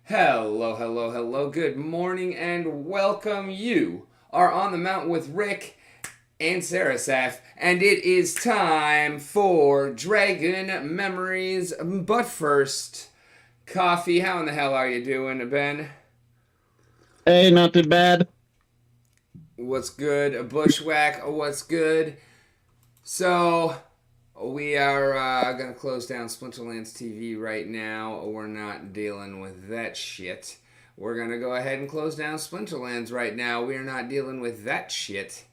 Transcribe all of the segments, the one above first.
Hello, hello, hello. Good morning and welcome. You are on the mountain with Rick and Sarasaf, and it is time for Dragon Memories. But first, coffee. How in the hell are you doing, Ben? Hey, not too bad. What's good? Bushwhack. What's good? So, we are going to close down Splinterlands TV right now. We're not dealing with that shit. We're going to go ahead and close down Splinterlands right now. We're not dealing with that shit.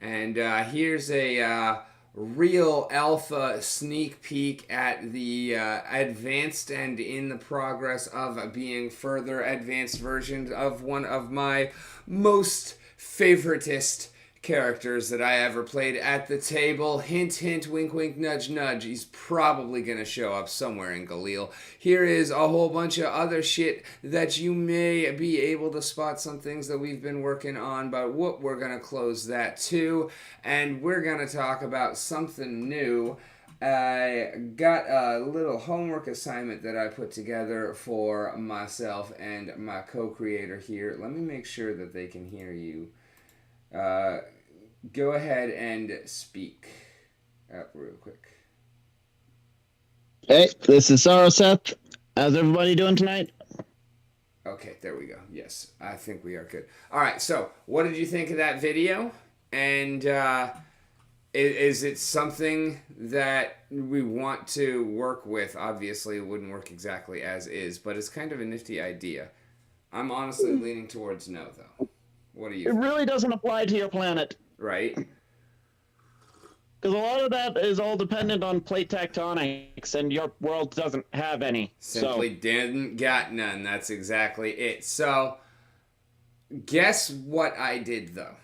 And here's a real alpha sneak peek at the advanced and in the progress of being further advanced versions of one of my most favoritist characters that I ever played at the table. Hint, hint, wink, wink, nudge, nudge. He's probably going to show up somewhere in Galil. Here is a whole bunch of other shit that you may be able to spot some things that we've been working on, but whoop, we're going to close that too. And we're going to talk about something new. I got a little homework assignment that I put together for myself and my co-creator here. Let me make sure that they can hear you. Uh, Go ahead and speak up real quick. Hey, this is Saraseth. How's everybody doing tonight? Okay, there we go. Yes, I think we are good. All right, so what did you think of that video? And is it something that we want to work with? Obviously, it wouldn't work exactly as is, but it's kind of a nifty idea. I'm honestly leaning towards no, though. What do you It think? really doesn't apply to your planet Right? because a lot of that is all dependent on plate tectonics, and your world doesn't have any. Simply didn't got none. That's exactly it. So, guess what I did, though?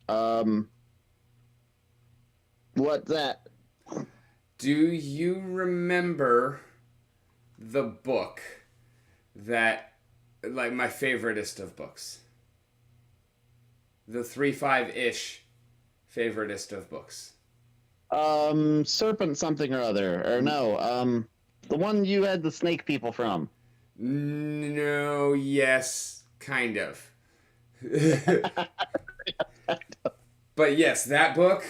Um, what's that? Do you remember the book that, like, my favoriteest of books? The 3-5 ish favoriteest of books. Serpent something or other, or no? The one you had the snake people from. No, yes, kind of. But yes, that book,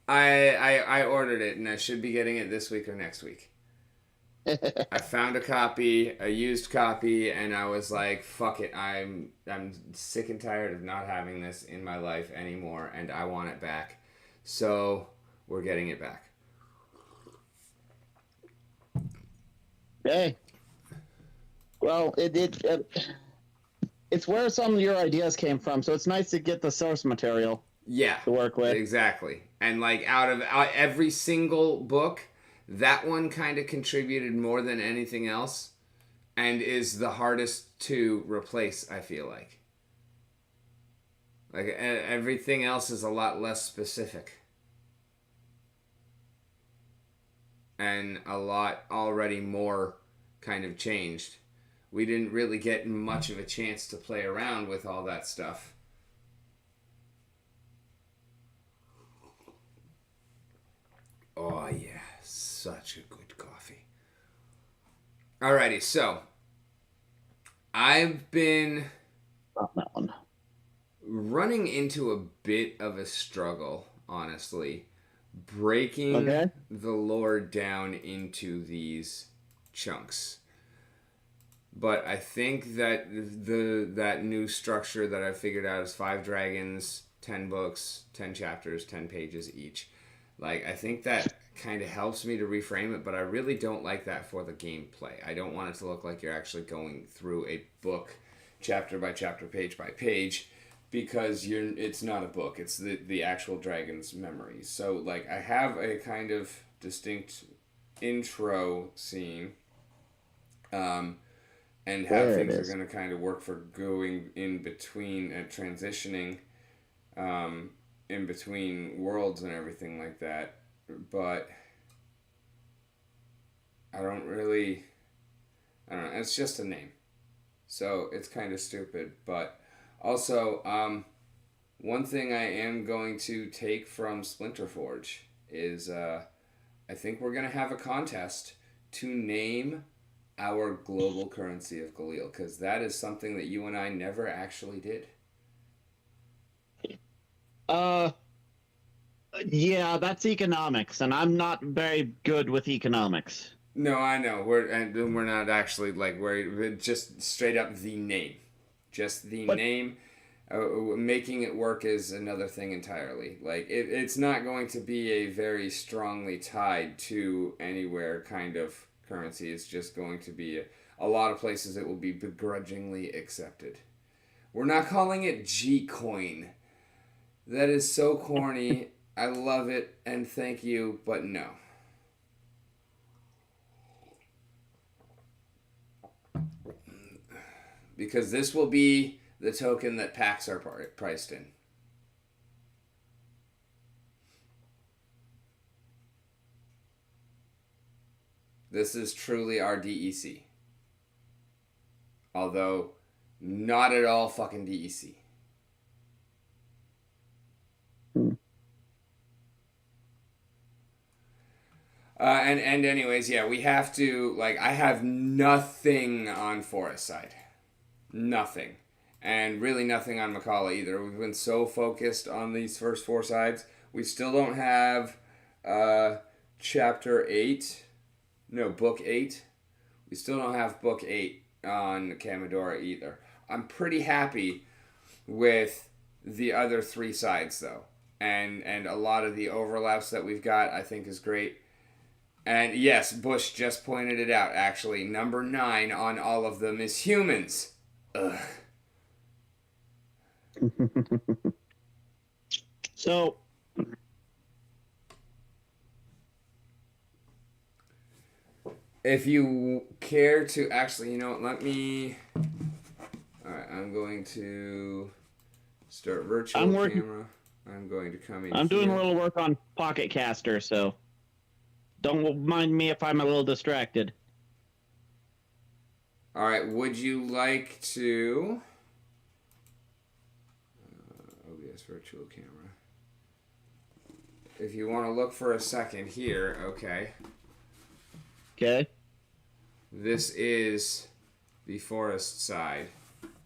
I ordered it and I should be getting it this week or next week. I found a copy, a used copy, and I was like, "Fuck it! I'm sick and tired of not having this in my life anymore, and I want it back." So we're getting it back. Hey, well, it's where some of your ideas came from, so it's nice to get the source material Yeah, to work with. exactly. And like out every single book, that one kind of contributed more than anything else, and is the hardest to replace. I feel like everything else is a lot less specific. And a lot already more kind of changed. We didn't really get much of a chance to play around with all that stuff. Oh, yeah, such a good coffee. Alrighty, so I've been Not that one. running into a bit of a struggle, honestly, breaking Okay. the lore down into these chunks. But I think that that new structure that I figured out is 5 dragons, 10 books, 10 chapters, 10 pages each. Like I think that kind of helps me to reframe it, but I really don't like that for the gameplay. I don't want it to look like you're actually going through a book, chapter by chapter, page by page, because you're. It's not a book. It's the actual dragon's memories. So like I have a kind of distinct intro scene. Um, and how There it things are is. going to kind of work for going in between and transitioning in between worlds and everything like that. But I don't really, I don't know. It's just a name, so it's kind of stupid. But also, one thing I am going to take from Splinter Forge is I think we're gonna have a contest to name our global currency of Galil, because that is something that you and I never actually did. Uh, yeah, that's economics, and I'm not very good with economics. No, I know. We're not actually like we're just straight up the name, just the But name. Making it work is another thing entirely. Like it's not going to be a very strongly tied to anywhere kind of currency. It's just going to be a lot of places it will be begrudgingly accepted. We're not calling it G coin. That is so corny. I love it and thank you, but no. Because this will be the token that packs are priced in. This is truly our DEC. Although, not at all fucking DEC. And anyways, yeah, we have to, like, I have nothing on Forest side. Nothing. And really nothing on McCullough either. We've been so focused on these first four sides. We still don't have chapter 8. No, book 8. We still don't have book 8 on Kamadora either. I'm pretty happy with the other three sides, though. And a lot of the overlaps that we've got, I think, is great. And yes, Bush just pointed it out, actually. Number 9 on all of them is humans. Ugh. So, if you care to actually, you know what, let me... Alright, I'm going to start virtual camera. I'm going to come in I'm doing here. a little work on Pocket Caster, so don't mind me if I'm a little distracted. Alright, would you like to... OBS virtual camera. If you want to look for a second here, okay. Okay. This is the forest side.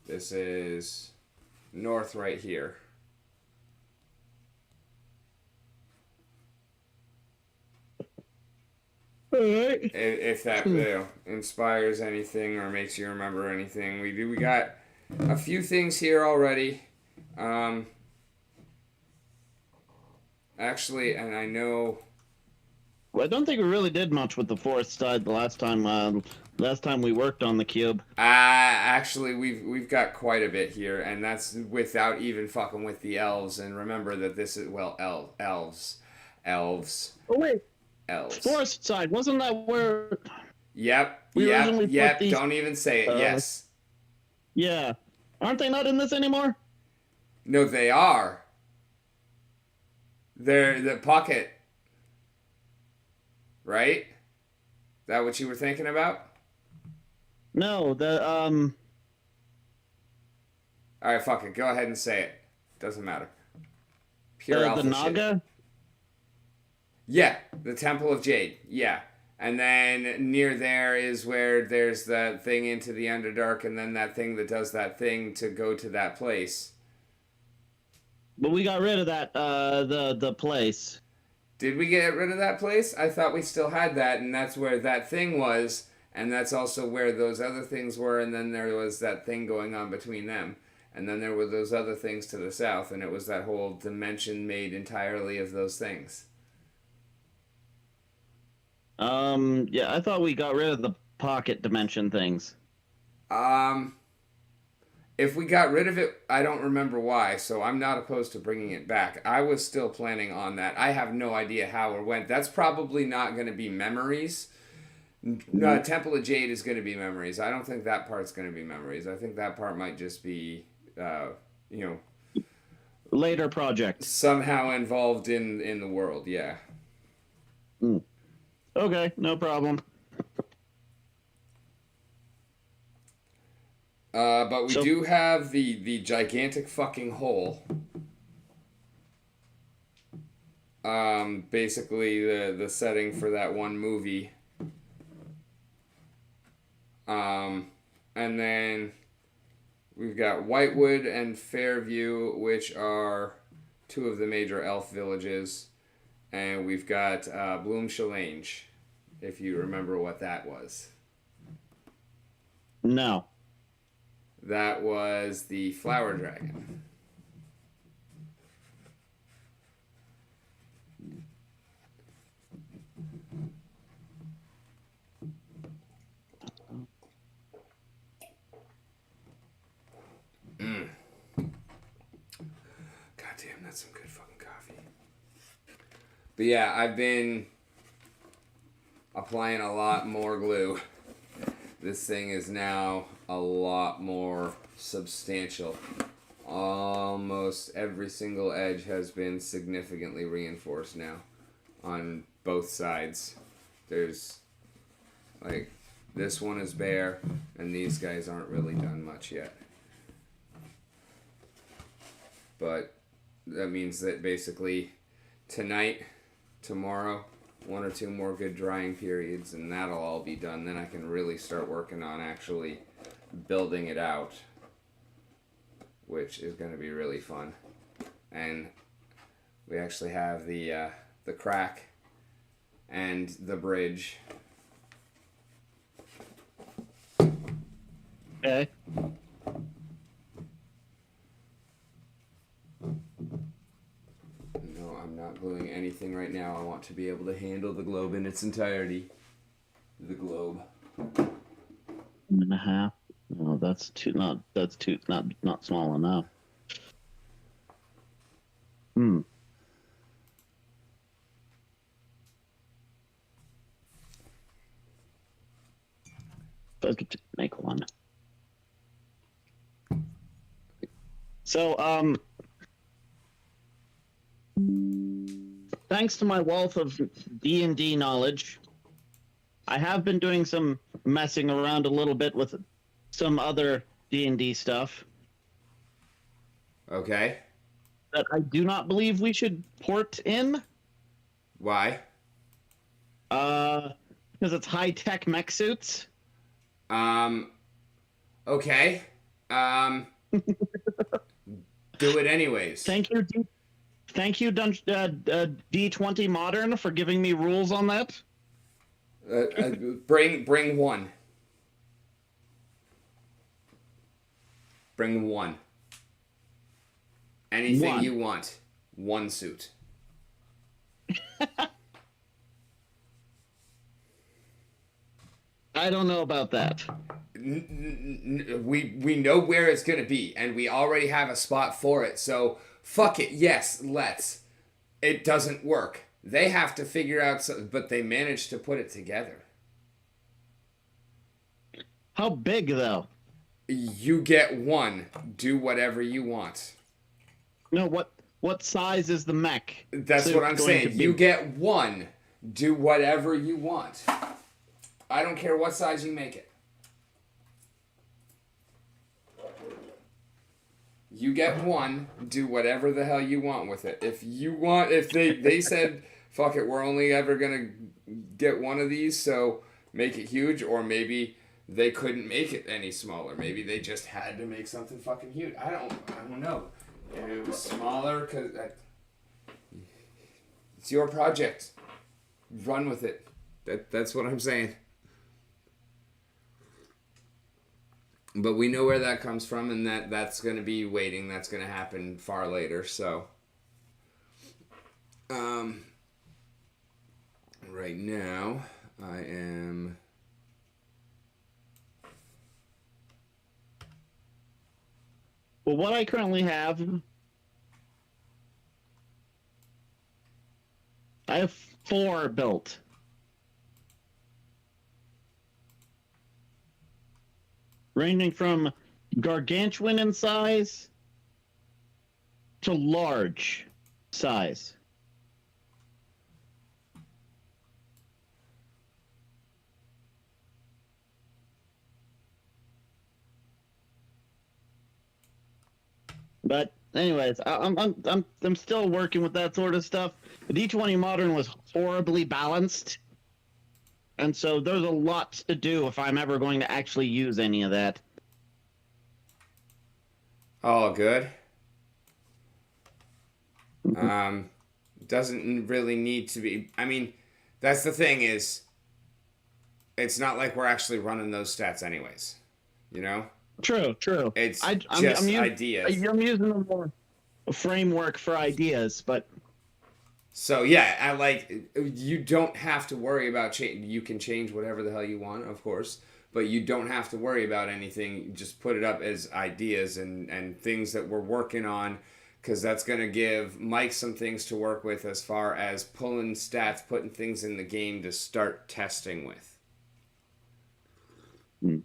This is north right here. Alright. If that inspires anything or makes you remember anything, we got a few things here already. Actually, and I know. Well, I don't think we really did much with the forest side the last time we worked on the cube. Actually, we've got quite a bit here, and that's without even fucking with the elves. And remember that this is elves. Oh wait, Elves. forest side, wasn't that where? Yep. We originally put these- Don't even say it. Yes. Yeah, aren't they not in this anymore? No, they are. They're the pocket. Right? Is that what you were thinking about? No, Alright, fuck it. Go ahead and say it. Doesn't matter. Pure alpha the Naga. shit. Yeah, the Temple of Jade. Yeah. And then near there is where there's that thing into the Underdark, and then that thing that does that thing to go to that place. But we got rid of that, the place. Did we get rid of that place? I thought we still had that, and that's where that thing was, and that's also where those other things were, and then there was that thing going on between them. And then there were those other things to the south, and it was that whole dimension made entirely of those things. Yeah, I thought we got rid of the pocket dimension things. If we got rid of it, I don't remember why, so I'm not opposed to bringing it back. I was still planning on that. I have no idea how or when. That's probably not going to be memories. No, Temple of Jade is going to be memories. I don't think that part's going to be memories. I think that part might just be, Later project. somehow involved in the world, yeah. Okay, no problem. But we do have the gigantic fucking hole basically the setting for that one movie. And then we've got Whitewood and Fairview, which are two of the major elf villages. And we've got Bloomshalange, if you remember what that was. No. That was the flower dragon. Goddamn, that's some good fucking coffee. But yeah, I've been applying a lot more glue. This thing is now a lot more substantial. Almost every single edge has been significantly reinforced now on both sides. There's like this one is bare and these guys aren't really done much yet. But that means that basically tonight, tomorrow, one or two more good drying periods and that'll all be done. Then I can really start working on actually building it out, which is going to be really fun. And we actually have the crack and the bridge. Okay. No, I'm not gluing anything right now. I want to be able to handle the globe in its entirety. The globe. 1.5. No, that's too not small enough. Hmm. I could just make one. So, thanks to my wealth of D&D knowledge, I have been doing some messing around a little bit with some other D&D stuff Okay. that I do not believe we should port in. Why? Because it's high-tech mech suits. Okay. Do it anyways. Thank you, D20 Modern, for giving me rules on that. Bring one. Bring one. Anything One. you want. One suit. I don't know about that. We know where it's gonna be, and we already have a spot for it. So fuck it. Yes, let's. It doesn't work. They have to figure out something, but they managed to put it together. How big, though? You get one. Do whatever you want. No, what size is the mech? That's suit what I'm going saying. to be? You get one. Do whatever you want. I don't care what size you make it. You get one. Do whatever the hell you want with it. If they said, fuck it, we're only ever gonna get one of these, so make it huge, or maybe they couldn't make it any smaller. Maybe they just had to make something fucking huge. I don't know. And it was smaller because it's your project. Run with it. That's what I'm saying. But we know where that comes from, and that's going to be waiting. That's going to happen far later. So, right now, I am. Well, what I currently have, I have 4 built. Ranging from gargantuan in size to large size. But anyways, I'm still working with that sort of stuff. But D20 Modern was horribly balanced, and so there's a lot to do if I'm ever going to actually use any of that. All good. Um, doesn't really need to be. I mean, that's the thing is, it's not like we're actually running those stats anyways. You know, True. it's I'm just using ideas. I'm using a more framework for ideas, but So yeah, I like you don't have to worry about change. You can change whatever the hell you want, of course, but you don't have to worry about anything. Just put it up as ideas and things that we're working on, because that's gonna give Mike some things to work with as far as pulling stats, putting things in the game to start testing with. Hmm.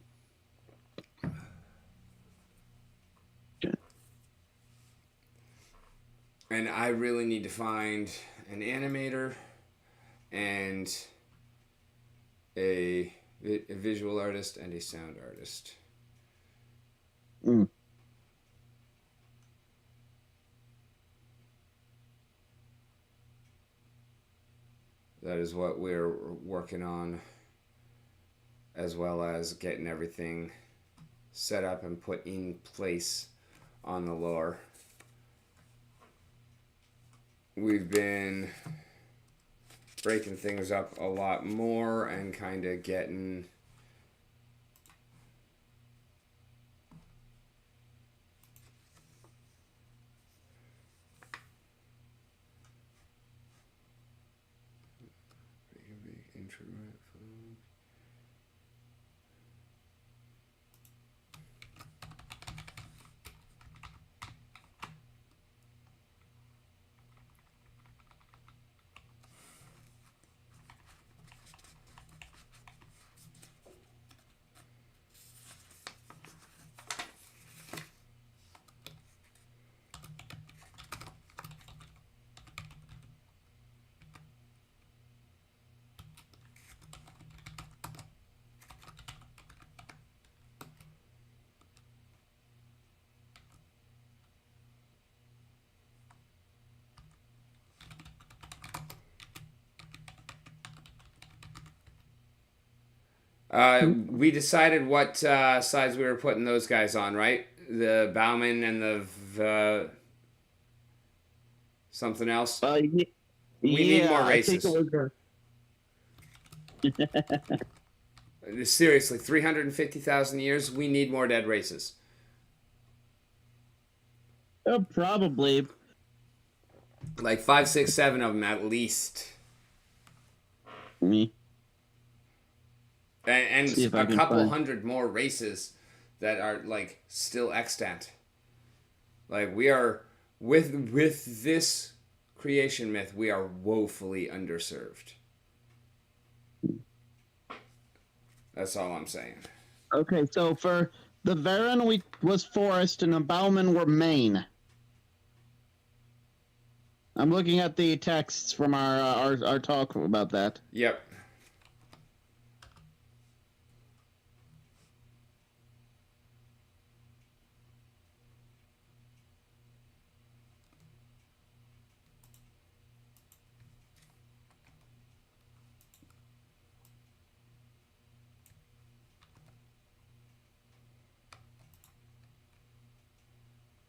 And I really need to find an animator and a visual artist and a sound artist. Mm. That is what we're working on, as well as getting everything set up and put in place on the lore. We've been breaking things up a lot more and kind of getting we decided what sides we were putting those guys on, right? The Bauman and the something else. We need more I think it races. was. Seriously, 350,000 years, we need more dead races. Probably. Like 5, 6, 7 of them at least. Me. And See if I a can couple find. hundred more races that are like still extant. Like we are with this creation myth, we are woefully underserved. That's all I'm saying. Okay, so for the Varen was forest and the Bauman were main. I'm looking at the texts from our talk about that. Yep.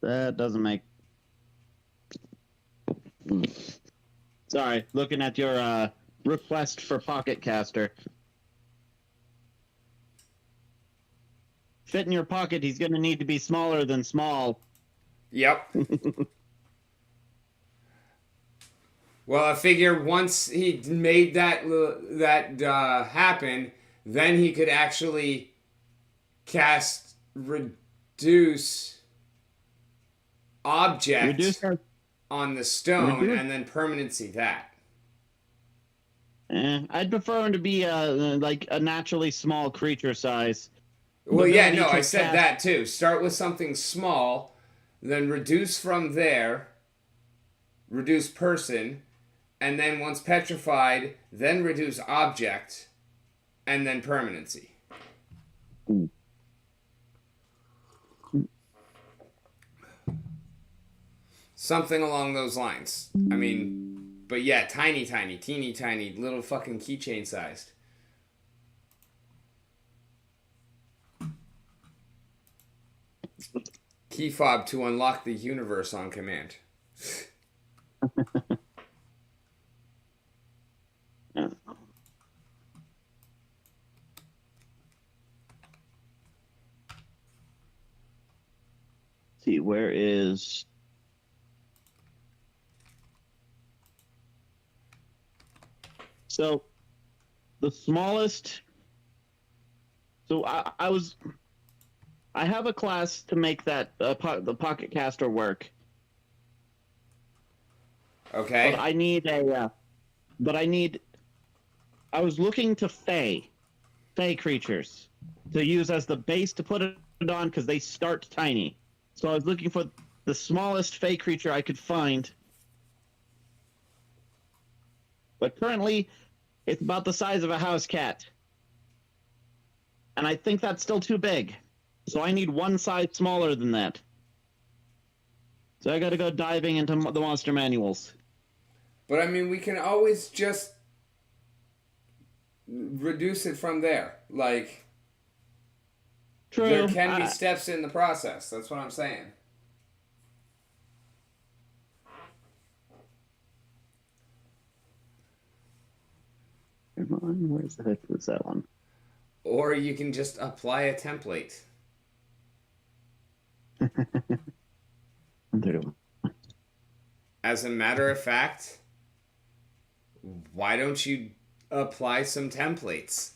That doesn't make. Sorry, looking at your request for Pocket Caster. Fit in your pocket, he's going to need to be smaller than small. Yep. Well, I figure once he made that happen, then he could actually cast reduce object on the stone and then permanency that. I'd prefer him to be like a naturally small creature size. Well, yeah, no, I said that too. Start with something small, then reduce from there, reduce person, and then once petrified, then reduce object, and then permanency. Something along those lines. I mean, but yeah, tiny, tiny, teeny tiny, little fucking keychain sized. Key fob to unlock the universe on command. Yeah. See, where is... So, the smallest... So, I have a class to make that the pocket caster work, Okay. but I need a. But I need. I was looking to Fey creatures, to use as the base to put it on because they start tiny. So I was looking for the smallest Fey creature I could find, but currently, it's about the size of a house cat, and I think that's still too big. So I need one size smaller than that. So I got to go diving into the monster manuals. But I mean, we can always just reduce it from there. Like, True. there can be steps in the process. That's what I'm saying. Come on, where's the heck was that one? Or you can just apply a template. As a matter of fact, why don't you apply some templates?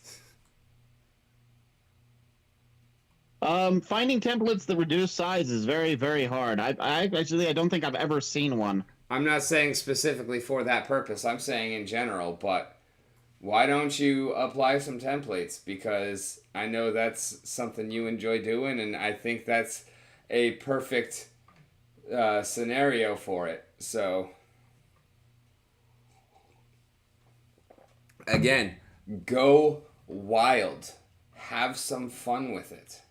Finding templates that reduce size is very, very hard. I don't think I've ever seen one. I'm not saying specifically for that purpose. I'm saying in general, but why don't you apply some templates? Because I know that's something you enjoy doing, and I think that's a perfect scenario for it. So, again, go wild. Have some fun with it.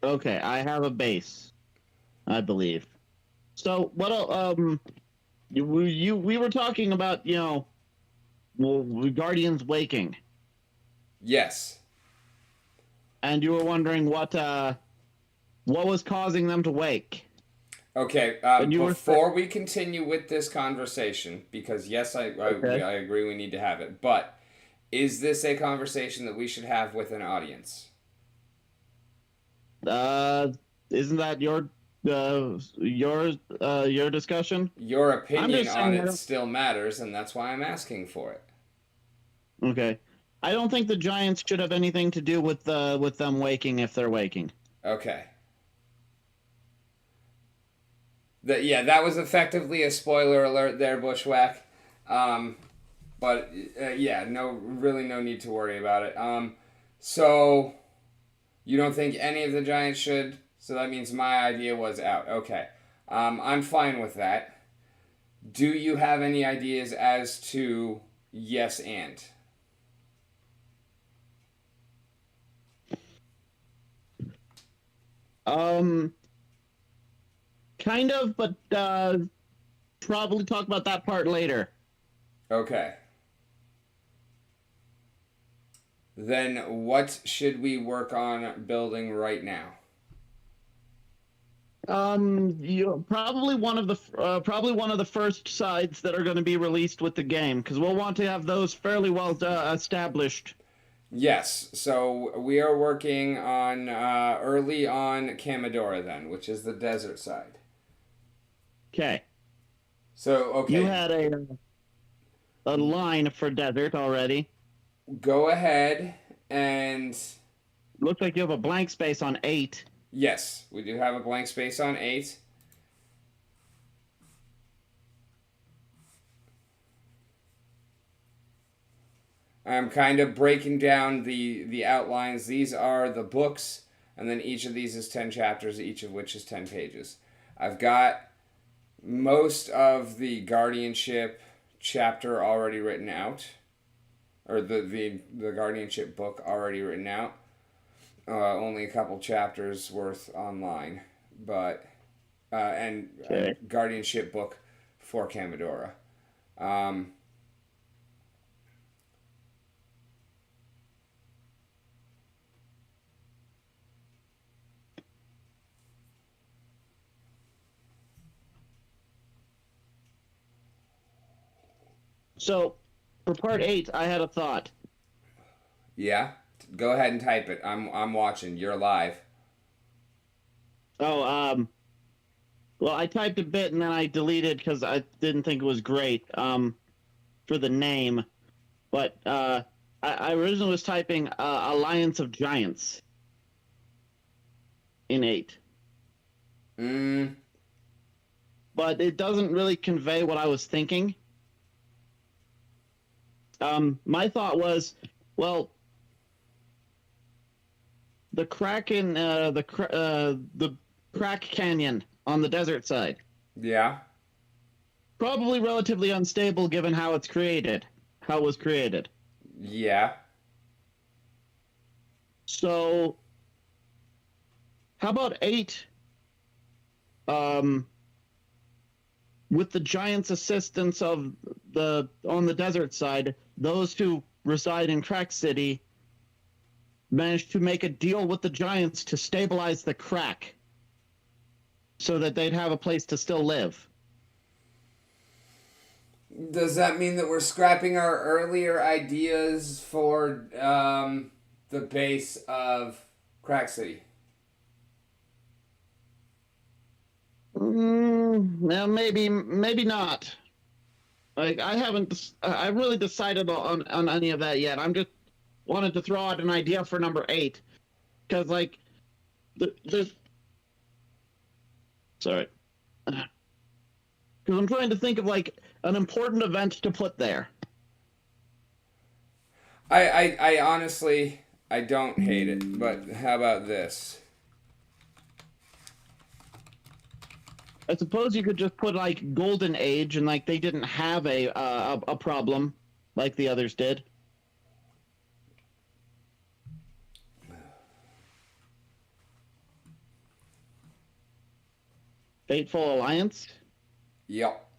Okay, I have a base, I believe. So what? We were talking about Guardians waking, Yes. and you were wondering what was causing them to wake. Okay, before we continue with this conversation, because yes, I agree we need to have it, but is this a conversation that we should have with an audience? Isn't that your discussion? Your opinion on it saying, still matters, and that's why I'm asking for it. Okay, I don't think the Giants should have anything to do with them waking if they're waking. Okay. That was effectively a spoiler alert there, Bushwhack. But yeah, no need to worry about it. So you don't think any of the Giants should? So that means my idea was out. Okay. I'm fine with that. Do you have any ideas as to yes and? Kind of, but probably talk about that part later. Okay. Then what should we work on building right now? Probably one of the first sides that are going to be released with the game, because we'll want to have those fairly well established. Yes, so we are working on early on Camadora then, which is the desert side. Okay. So okay, You had a line for desert already. go ahead and Looks like you have a blank space on 8. yes, we do have a blank space on 8. I'm kind of breaking down the outlines. These are the books, and then each of these is 10 chapters, each of which is 10 pages. I've got most of the guardianship chapter already written out, or the guardianship book already written out. Only a couple chapters worth online, but and Okay. guardianship book for Kamidora. Um, So, for part 8, I had a thought. yeah, go ahead and type it. I'm watching. You're live. Oh, well, I typed a bit and then I deleted because I didn't think it was great for the name. But I originally was typing Alliance of Giants in 8. Mm, But it doesn't really convey what I was thinking. My thought was, well, the Kraken, the Crack Canyon on the desert side, yeah. probably relatively unstable given how it's created, how it was created. Yeah. So, how about 8? Um, with the Giants' assistance of the on the desert side, those who reside in Crack City managed to make a deal with the Giants to stabilize the Crack, so that they'd have a place to still live. Does that mean that we're scrapping our earlier ideas for the base of Crack City? Well, maybe not. Like I haven't, I really decided on any of that yet. I'm just wanted to throw out an idea for number 8 because like there's sorry, because I'm trying to think of like an important event to put there. I honestly I don't hate it, but how about this? I suppose you could just put like Golden Age and like they didn't have a problem like the others did. Fateful Alliance. Yep.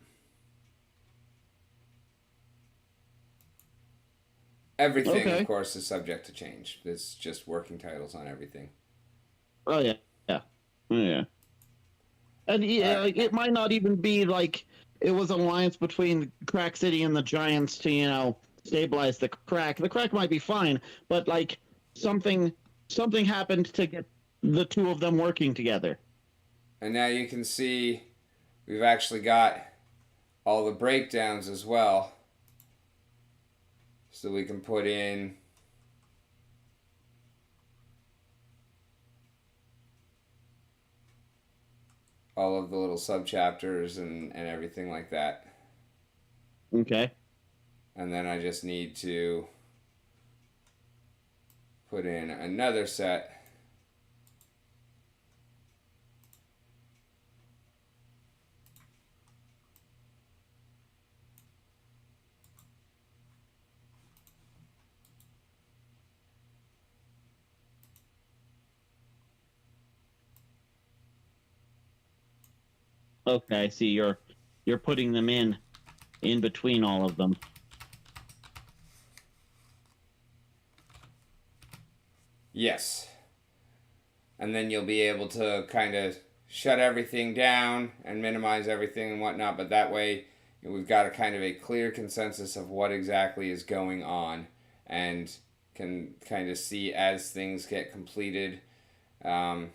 Everything, of Okay. course, is subject to change. It's just working titles on everything. Oh yeah, yeah, oh, yeah. And All yeah, right. like, it might not even be like it was an alliance between Crack City and the Giants to stabilize the Crack. The Crack might be fine, but like something something happened to get the two of them working together. And now you can see we've actually got all the breakdowns as well. So we can put in all of the little subchapters and everything like that. Okay. And then I just need to put in another set. Okay. I see you're putting them in between all of them. Yes. And then you'll be able to kind of shut everything down and minimize everything and whatnot. But that way, we've got a kind of a clear consensus of what exactly is going on and can kind of see as things get completed. Because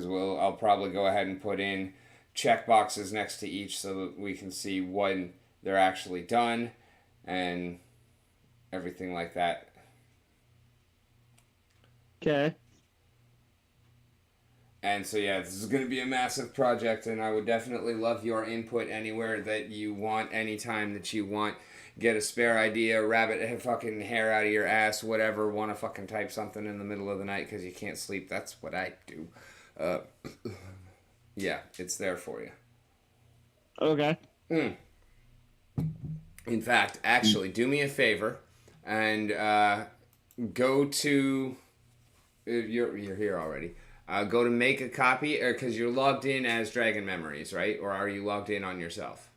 I'll probably go ahead and put in check boxes next to each so that we can see when they're actually done and everything like that. Okay. And so, yeah, this is going to be a massive project, and I would definitely love your input anywhere that you want, anytime that you want. Get a spare idea, rabbit fucking hair out of your ass, whatever. Want to fucking type something in the middle of the night because you can't sleep. That's what I do. Yeah, it's there for you. Okay. Mm. In fact, actually, do me a favor and go to. You're here already. Go to make a copy, or because you're logged in as Dragon Memories, right? Or are you logged in on yourself?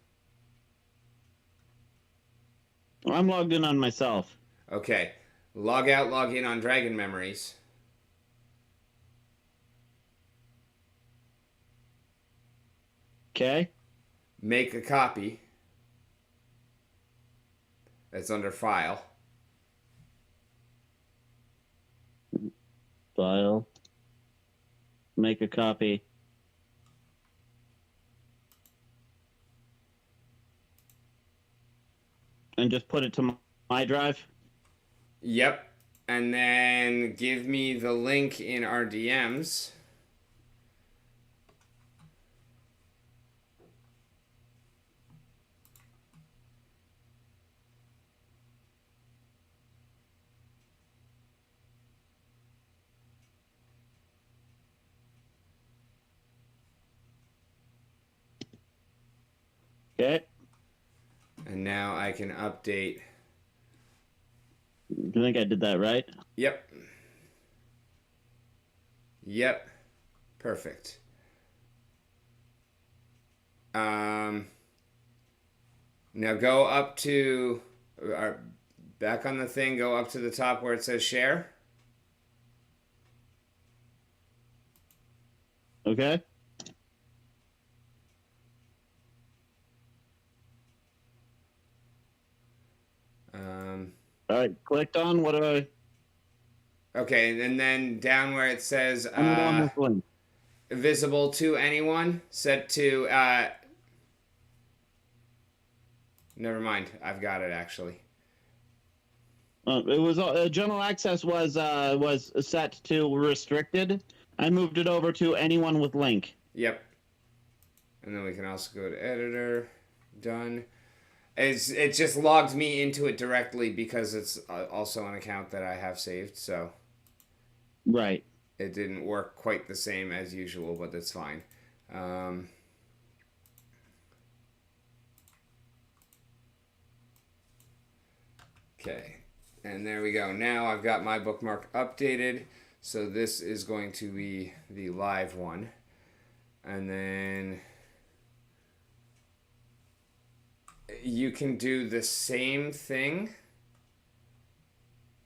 I'm logged in on myself. Okay. Log out, log in on Dragon Memories. Okay. Make a copy. That's under File. File. Make a copy. And just put it to my drive. Yep. And then give me the link in our DMs. Okay. And now I can update. Do you think I did that right? Yep. Yep. Perfect. Now go up to, back on the thing, go up to the top where it says share. Okay. All right. Clicked on. What do I? Okay, and then down where it says I'm on this link. visible to anyone, set to, never mind, I've got it actually. It was general access was set to restricted. I moved it over to anyone with link. Yep. And then we can also go to editor, done. It just logged me into it directly because it's also an account that I have saved, so Right. it didn't work quite the same as usual, but that's fine. Okay, and there we go. Now I've got my bookmark updated, so this is going to be the live one. And then you can do the same thing.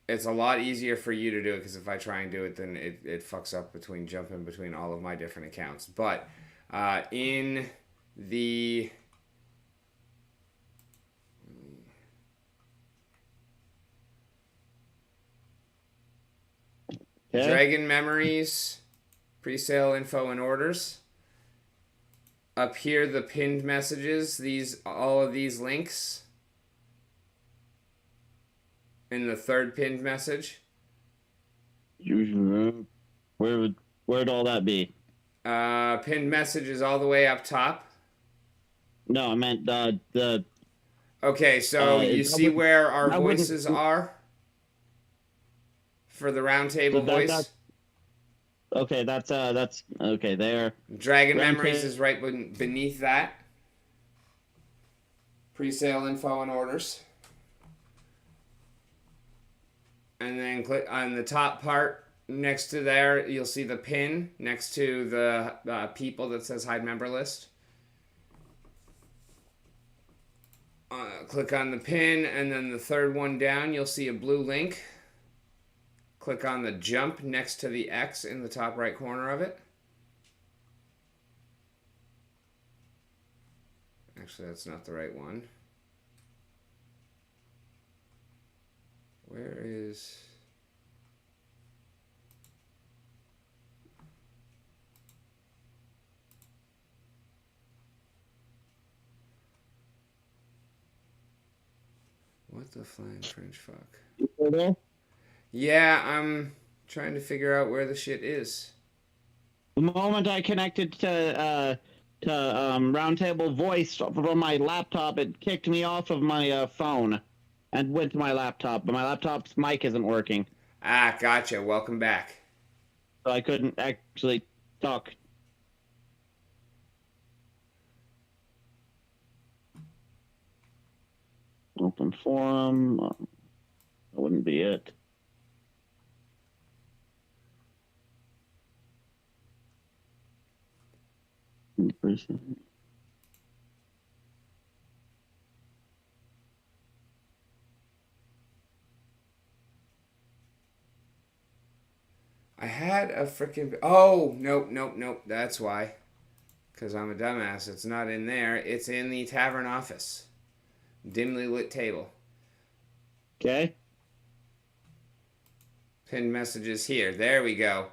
It's a lot easier for you to do it because if I try and do it, then it fucks up jumping between all of my different accounts. But in the Okay. Dragon Memories, pre-sale info and orders. Up here, the pinned messages. All of these links. In the third pinned message. Where'd all that be? Pinned message is all the way up top. No, I meant the. Okay, so you see where our that wouldn't- voices are for the roundtable voice. Okay, that's okay there. Dragon Round Memories ta- is right beneath that. Pre-sale info and orders. And then click on the top part next to there. You'll see the pin next to the people that says hide member list. Click on the pin, and then the third one down, you'll see a blue link. Click on the jump next to the X in the top right corner of it. Actually, that's not the right one. Where is... What the flying French fuck? Yeah, I'm trying to figure out where the shit is. The moment I connected to Roundtable Voice from my laptop, it kicked me off of my phone and went to my laptop. But my laptop's mic isn't working, Ah, gotcha. Welcome back. so I couldn't actually talk. on forum. That wouldn't be it. I had a freaking. Oh, nope, nope, nope. That's why. Because I'm a dumbass. It's not in there. It's in the tavern office. Dimly lit table. Okay. Pinned messages here. There we go.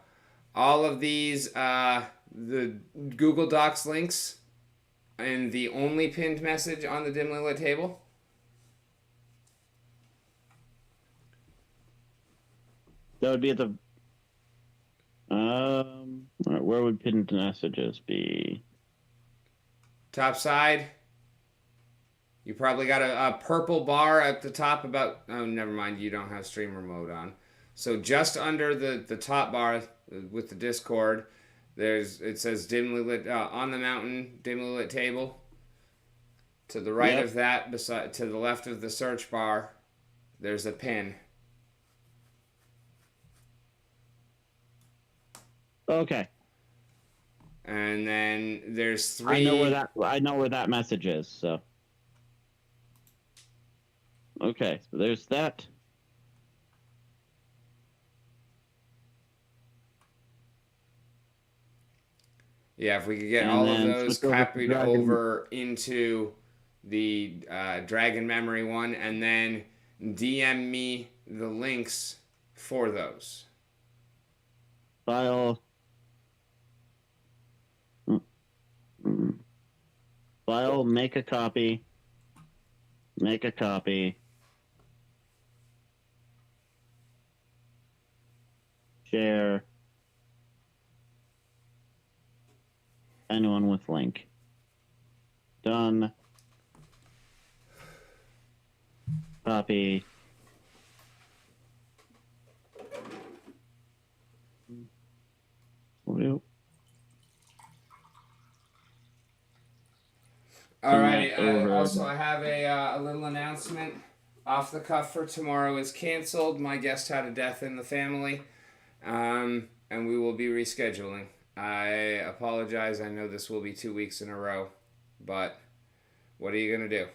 All of these, the Google Docs links, and the only pinned message on the dimly lit table. That would be at the. Where would pinned messages be? Top side. You probably got a purple bar at the top about. Oh, never mind. You don't have streamer mode on. So just under the top bar with the Discord, it says dimly lit on the mountain, dimly lit table. To the right of that, to the left of the search bar, there's a pin. Okay. And then there's three. I know where that message is. So. Okay, so there's that. Yeah, if we could get all of those copied over into the Dragon Memory one, and then DM me the links for those. File. File, make a copy. Make a copy. Share. Anyone with link. Done. Copy. Alrighty. Also, I have a little announcement. Off the Cuff for tomorrow is canceled. My guest had a death in the family, and we will be rescheduling. I apologize. I know this will be 2 weeks in a row, but what are you gonna do?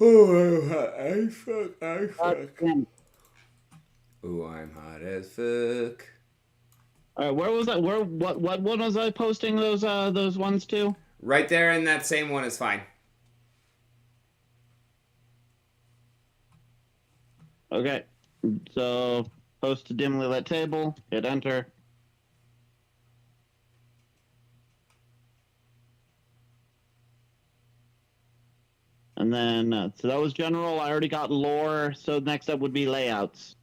Oh, I'm hot as fuck. Oh, I'm hot as fuck. All right, where was that? What one was I posting those ones to? Right there in that same one is fine. Okay, so post to dimly lit table. Hit enter. And then, so that was general. I already got lore. So next up would be layouts.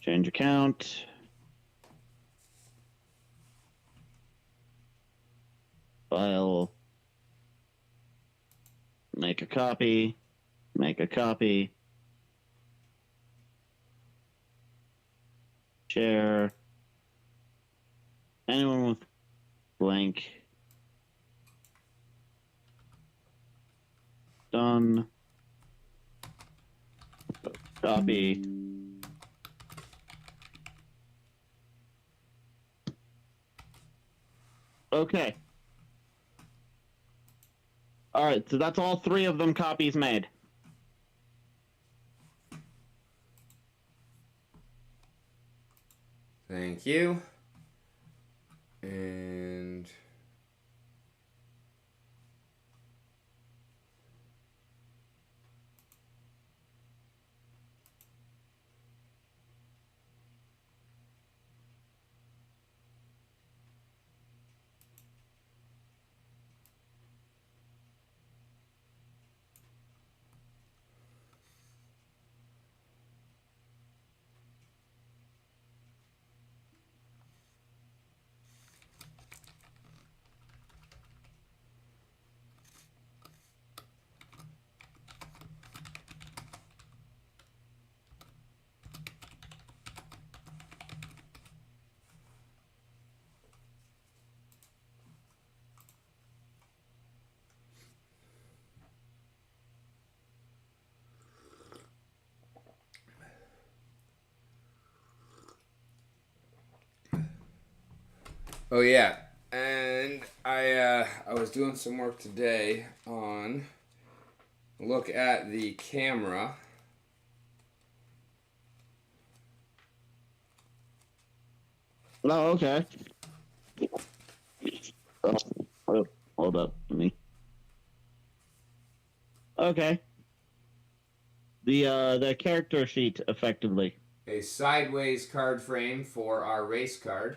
Change account. File. Make a copy. Make a copy. Share. Anyone with blank. Done. Copy. Okay. All right, so that's all 3 of them copies made. Thank you. And Oh yeah, and I was doing some work today on look at the camera. Oh, okay. Oh, oh, hold up, me. Okay. The character sheet, effectively. A sideways card frame for our race card.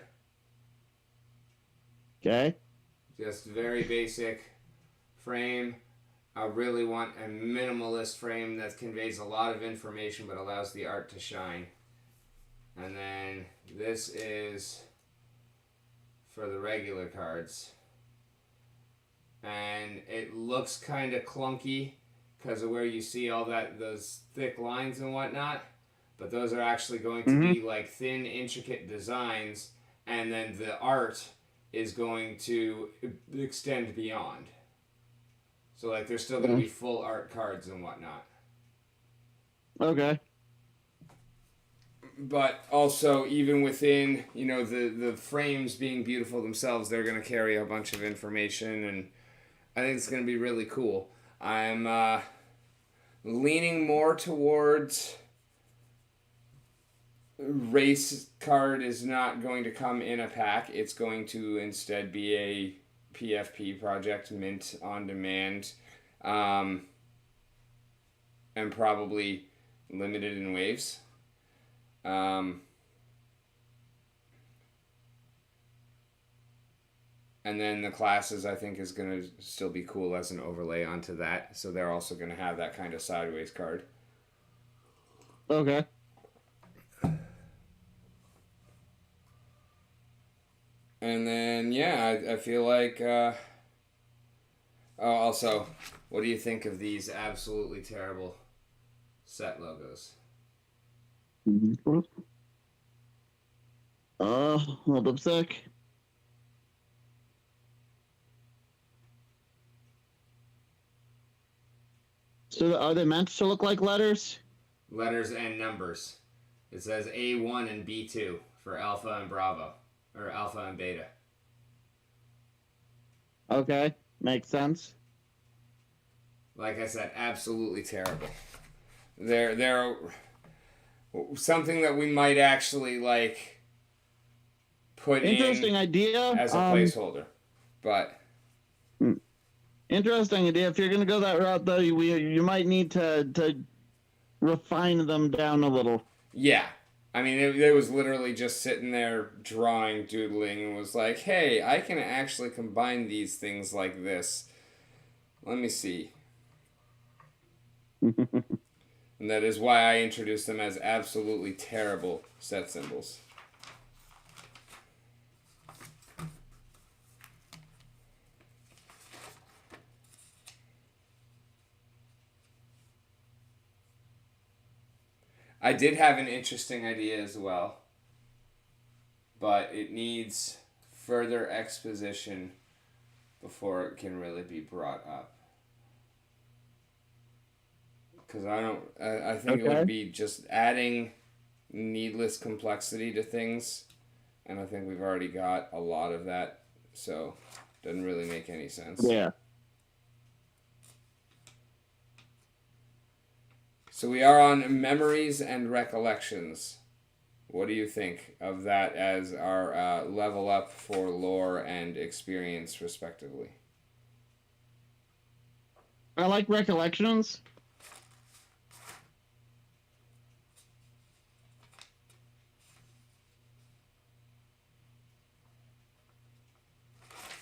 Okay. Just very basic frame. I really want a minimalist frame that conveys a lot of information but allows the art to shine. And then this is for the regular cards. And it looks kind of clunky because of where you see all those thick lines and whatnot. But those are actually going to be like thin, intricate designs, and then the art is going to extend beyond. So like there's still going to be full art cards and whatnot. Okay. But also, even within, the frames being beautiful themselves, they're going to carry a bunch of information, and I think it's going to be really cool. I'm leaning more towards race card is not going to come in a pack. It's going to instead be a PFP project, mint on demand, and probably limited in waves. And then the classes, I think, is going to still be cool as an overlay onto that. So they're also going to have that kind of sideways card. Okay. And then, yeah, I feel like... also, what do you think of these absolutely terrible set logos? Hold up a sec. So are they meant to look like letters? Letters and numbers. It says A1 and B2 for Alpha and Bravo. Or Alpha and Beta. Okay, makes sense. Like I said, absolutely terrible. They're something that we might actually like put Interesting in idea as a placeholder. But interesting idea. If you're gonna go that route, though, you might need to refine them down a little. yeah, I mean, it was literally just sitting there drawing, doodling, and was like, hey, I can actually combine these things like this. Let me see. And that is why I introduced them as absolutely terrible set symbols. I did have an interesting idea as well, but it needs further exposition before it can really be brought up. Because I think it would be just adding needless complexity to things, and I think we've already got a lot of that, so it doesn't really make any sense. Yeah. So we are on memories and recollections. What do you think of that as our level up for lore and experience, respectively? I like recollections.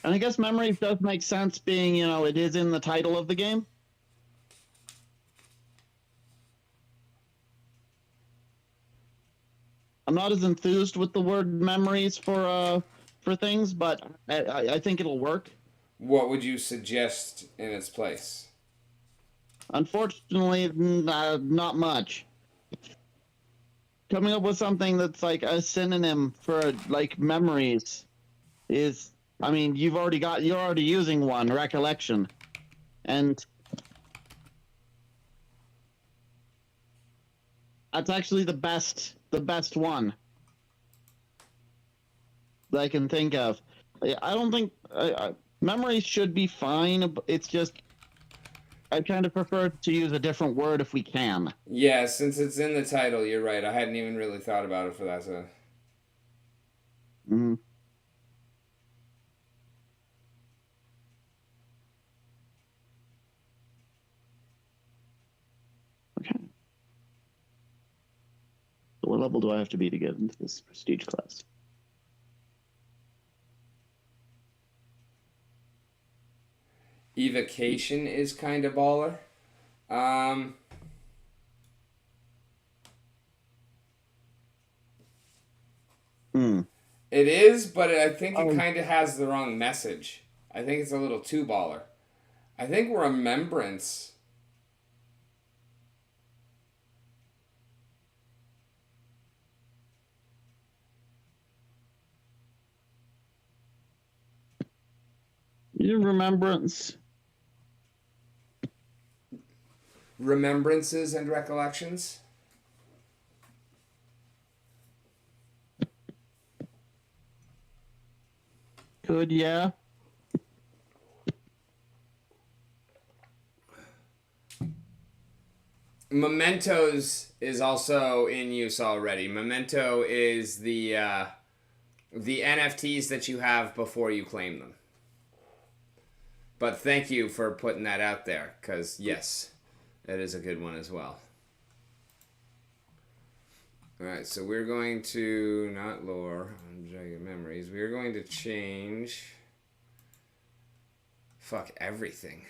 And I guess memories does make sense, being, it is in the title of the game. I'm not as enthused with the word memories for things, but I think it'll work. What would you suggest in its place? Unfortunately, not much. Coming up with something that's like a synonym for like memories is, I mean, you're already using one, recollection, and that's actually the best one that I can think of. I don't think memories should be fine. It's just I kind of prefer to use a different word if we can. Yeah, since it's in the title, you're right. I hadn't even really thought about it for that. So. Mm, okay. So what level do I have to be to get into this prestige class? Evocation is kind of baller. Um, Hmm. it is, but I think it Oh, kind of has the wrong message. I think it's a little too baller. I think Remembrance. remembrance. Remembrances and Recollections. Good, yeah. Mementos is also in use already. Memento is the NFTs that you have before you claim them. But thank you for putting that out there, because yes, that is a good one as well. Alright, so we're going to, not lore, Jagged Memories, we're going to change, fuck everything.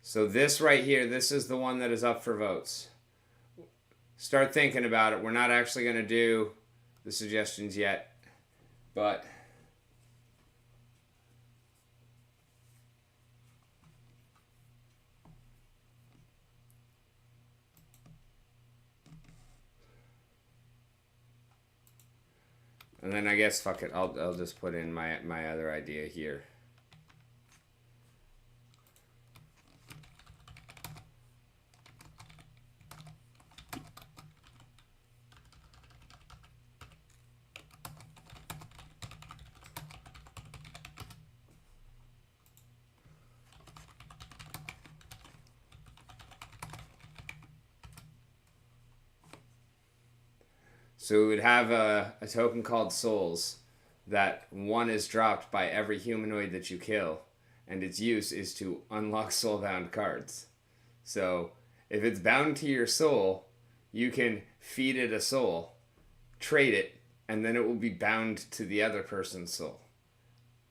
So this right here, this is the one that is up for votes. Start thinking about it. We're not actually going to do the suggestions yet, but and then I guess fuck it. I'll just put in my other idea here. So we would have a token called Souls that one is dropped by every humanoid that you kill, and its use is to unlock soulbound cards. So if it's bound to your soul, you can feed it a soul, trade it, and then it will be bound to the other person's soul.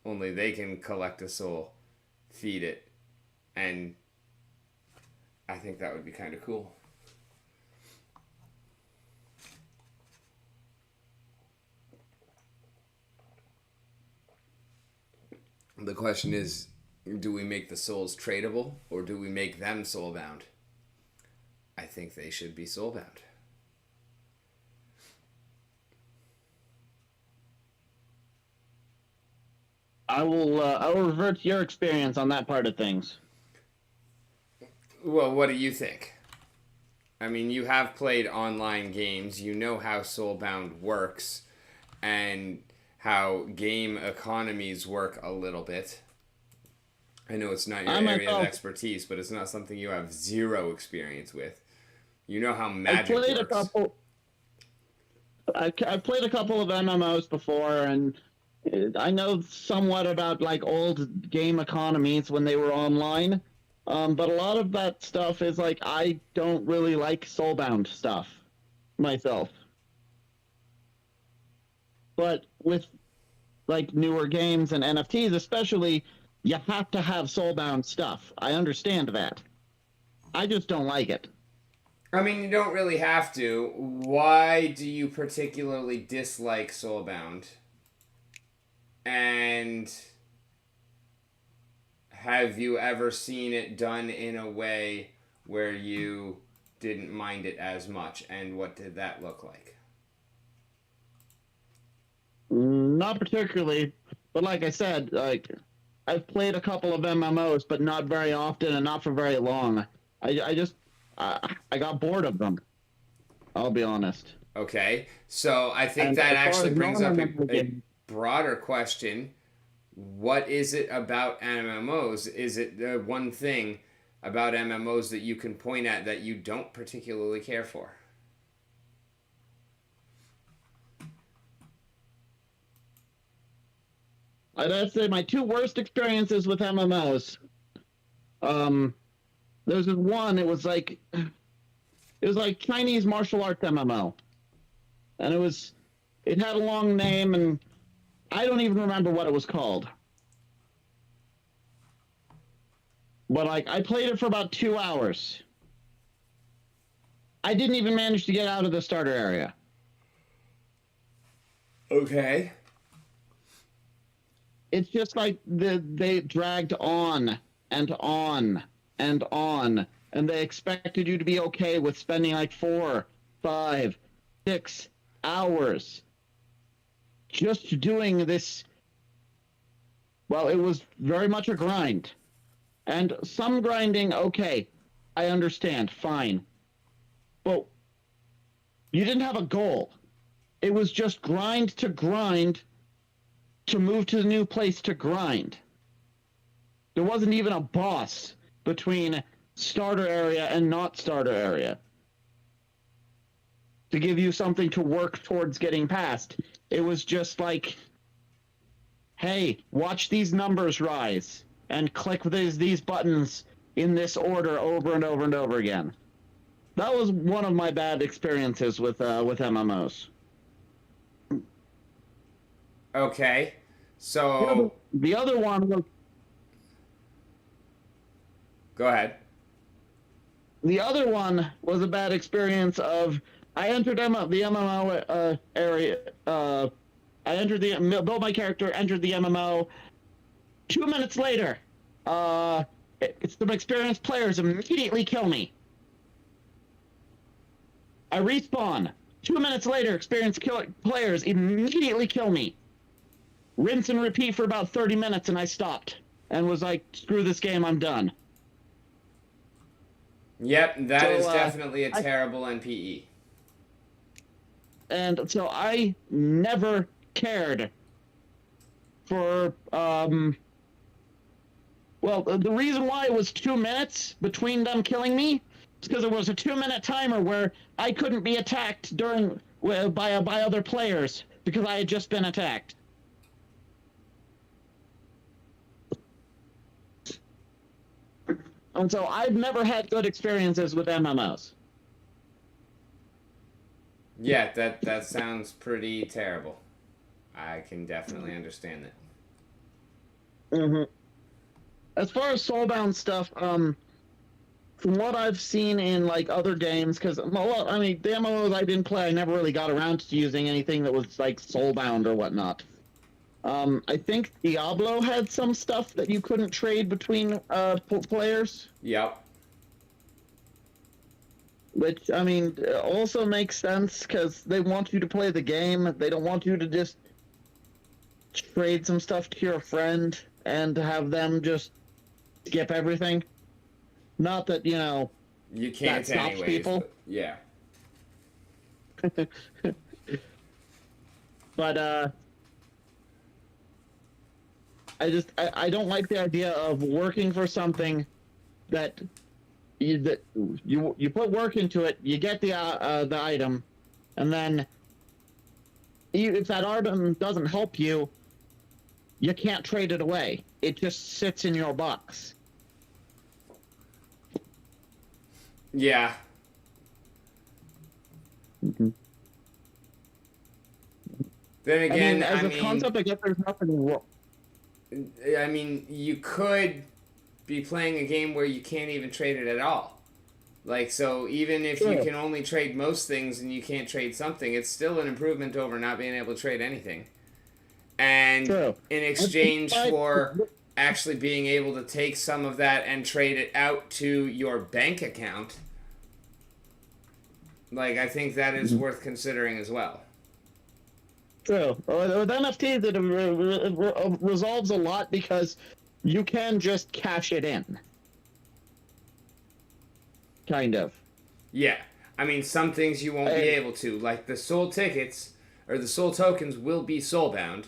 Only they can collect a soul, feed it, and I think that would be kind of cool. The question is, do we make the souls tradable or do we make them soulbound? I think they should be soulbound. I will revert to your experience on that part of things. Well, what do you think? I mean, you have played online games. You know how soulbound works and how game economies work a little bit. I know it's not your I area of myself, expertise, but it's not something you have zero experience with. You know how I magic played a works. couple. I've played a couple of MMOs before, and I know somewhat about like old game economies when they were online. But a lot of that stuff is like I don't really like soulbound stuff myself. But with like newer games and NFTs, especially, you have to have soulbound stuff. I understand that. I just don't like it. I mean, you don't really have to. Why do you particularly dislike Soulbound? And have you ever seen it done in a way where you didn't mind it as much? And what did that look like? Not particularly, but like I said, like I've played a couple of MMOs, but not very often and not for very long. I just I got bored of them. I'll be honest. Okay, so I think And that as far actually as brings up non-MMO a games, broader question. What is it about MMOs? Is it the one thing about MMOs that you can point at that you don't particularly care for? I'd say my two worst experiences with MMOs. Um, there's this one. It was like Chinese martial arts MMO, and it had a long name, and I don't even remember what it was called. But like I played it for about 2 hours. I didn't even manage to get out of the starter area. Okay. It's just like they dragged on and on and on, and they expected you to be okay with spending like 4, 5, 6 hours just doing this. Well, it was very much a grind. And some grinding, okay, I understand, fine. But you didn't have a goal. It was just grind to move to the new place to grind. There wasn't even a boss between starter area and not starter area to give you something to work towards getting past. It was just like, hey, watch these numbers rise and click these buttons in this order over and over and over again. That was one of my bad experiences with MMOs. Okay. The other, So the other one was go ahead. the other one was a bad experience of I entered the MMO area. I entered built my character, entered the MMO. 2 minutes later, it's some experienced players immediately kill me. I respawn. 2 minutes later, experienced players immediately kill me. Rinse and repeat for about 30 minutes, and I stopped and was like, "Screw this game, I'm done." Yep, that is So definitely a I terrible NPE. and so I never cared for well, the reason why it was 2 minutes between them killing me is because there was a 2 minute timer where I couldn't be attacked by other players because I had just been attacked. And so I've never had good experiences with MMOs. Yeah, that sounds pretty terrible. I can definitely understand that. Mm-hmm. As far as soulbound stuff, from what I've seen in like other games, because well, I mean, the MMOs I didn't play, I never really got around to using anything that was like soulbound or whatnot. I think Diablo had some stuff that you couldn't trade between players, Yep. which I mean also makes sense because they want you to play the game. They don't want you to just trade some stuff to your friend and have them just skip everything. Not that You that can't stops anyways. people, But yeah. but I don't like the idea of working for something that you put work into it, you get the item, and then if that item doesn't help you, you can't trade it away. It just sits in your box. Yeah. Then I mean, again, as a concept, I guess there's nothing wrong. I mean, you could be playing a game where you can't even trade it at all. Like, so even if you True, can only trade most things and you can't trade something, it's still an improvement over not being able to trade anything. And true. in It's exchange like, for actually being able to take some of that and trade it out to your bank account, like, I think that is worth considering as well. true. With NFTs, it resolves a lot because you can just cash it in, kind of. Yeah. I mean, some things you won't be And, able to, like the soul tickets or the soul tokens will be soulbound.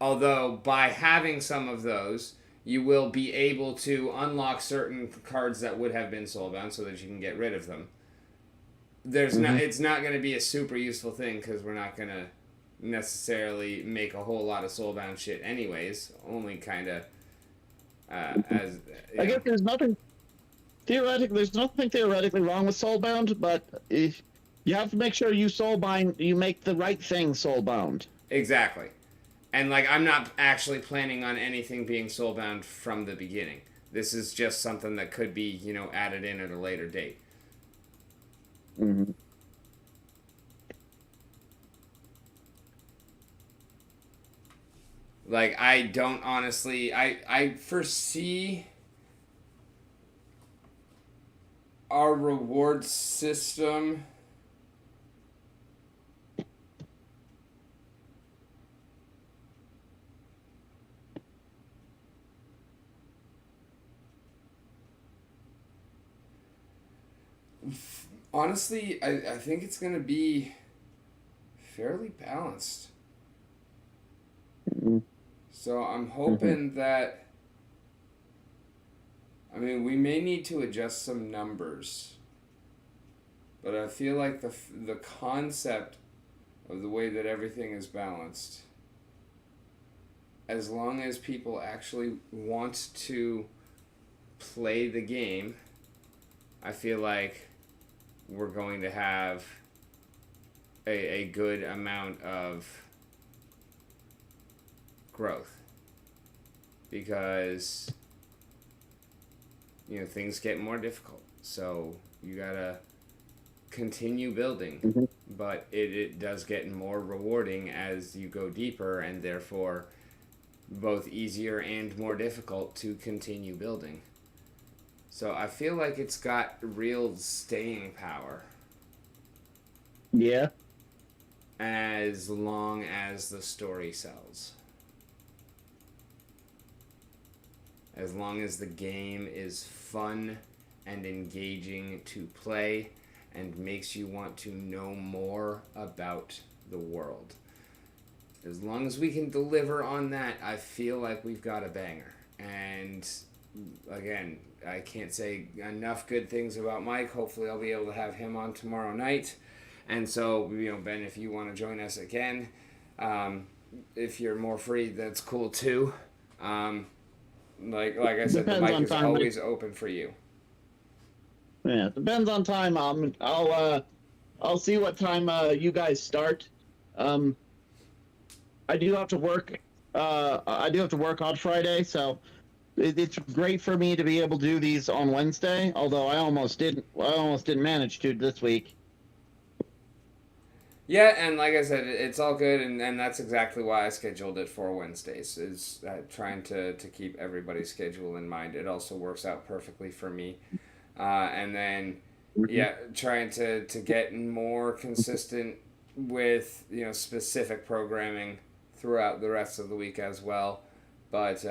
Although, by having some of those, you will be able to unlock certain cards that would have been soulbound so that you can get rid of them. It's not going to be a super useful thing because we're not going to necessarily make a whole lot of soulbound shit anyways. Only kind of as you I know. guess there's nothing theoretically wrong with soulbound, but if you have to make sure you make the right thing soulbound. Exactly. And like I'm not actually planning on anything being soulbound from the beginning. This is just something that could be, added in at a later date. Mm-hmm. Like I don't honestly I foresee our reward system honestly I think it's gonna be fairly balanced. Mm-hmm. So I'm hoping that I mean we may need to adjust some numbers, but I feel like the concept of the way that everything is balanced, as long as people actually want to play the game, I feel like we're going to have a good amount of growth because things get more difficult, so you gotta continue building, Mm-hmm. but it does get more rewarding as you go deeper and therefore both easier and more difficult to continue building. So I feel like it's got real staying power Yeah. as long as the story sells. As long as the game is fun and engaging to play and makes you want to know more about the world. As long as we can deliver on that, I feel like we've got a banger. And again, I can't say enough good things about Mike. Hopefully, I'll be able to have him on tomorrow night. And so, Ben, if you want to join us again, if you're more free, that's cool too. Like I said, the Depends mic on is time. always open for you. Yeah, depends on time. I'll see what time you guys start. Um, I do have to work. I do have to work on Friday, so it's great for me to be able to do these on Wednesday. Although I almost didn't. I almost didn't manage to this week. Yeah, and like I said, it's all good, and that's exactly why I scheduled it for Wednesdays, is trying to keep everybody's schedule in mind. It also works out perfectly for me. And then, yeah, trying to get more consistent with, specific programming throughout the rest of the week as well. But,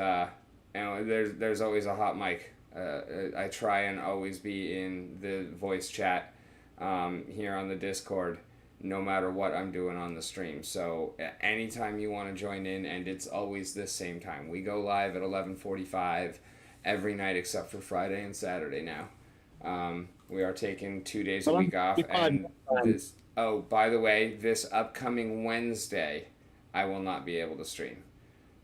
there's always a hot mic. I try and always be in the voice chat here on the Discord no matter what I'm doing on the stream. So anytime you want to join in, and it's always the same time. We go live at 11:45 every night except for Friday and Saturday now. We are taking 2 days a week off, and this. Oh, by the way, this upcoming Wednesday, I will not be able to stream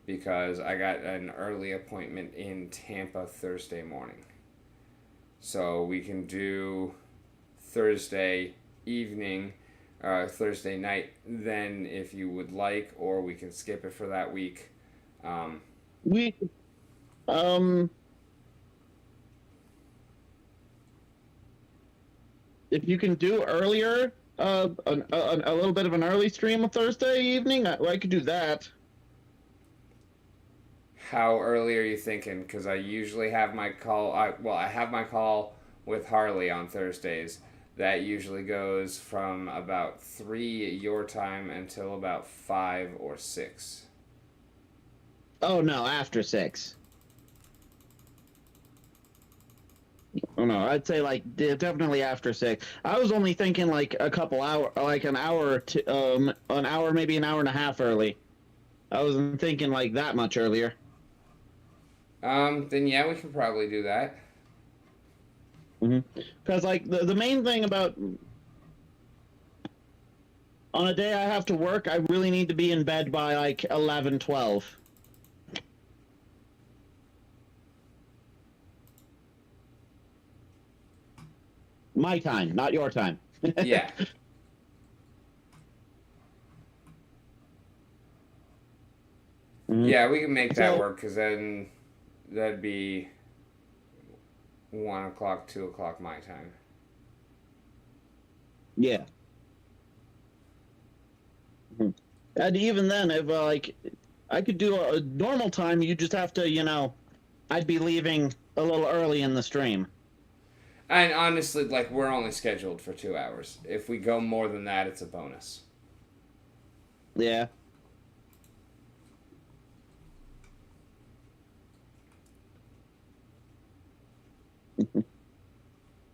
because I got an early appointment in Tampa Thursday morning. So we can do Thursday evening, Thursday night then if you would like, or we can skip it for that week. Um, We um if you can do earlier, a little bit of an early stream on Thursday evening, I could do that. how early are you thinking? Because I usually have my call. I have my call with Harley on Thursdays. That usually goes from about 3 your time until about 5 or 6. Oh no, after 6. Oh no, I'd say like definitely after 6. I was only thinking like a couple hour, like an hour, maybe an hour and a half early. I wasn't thinking like that much earlier. Then yeah, we can probably do that. Because like the main thing about on a day I have to work, I really need to be in bed by like 11, 12. My time, not your time. Yeah. Yeah, we can make that So work because then that'd be 1 o'clock, 2 o'clock my time. yeah. And even then, if like I could do a normal time, you just have to, I'd be leaving a little early in the stream. And honestly, like we're only scheduled for 2 hours. If we go more than that, it's a bonus. Yeah.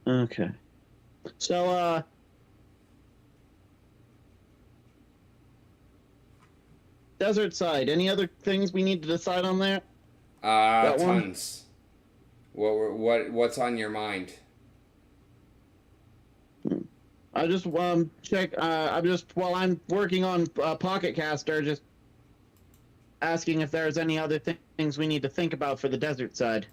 Okay. So, desert side. Any other things we need to decide on there? That one. Tons. What's on your mind? I just check. I'm just while I'm working on Pocket Caster, just asking if there's any other things we need to think about for the desert side.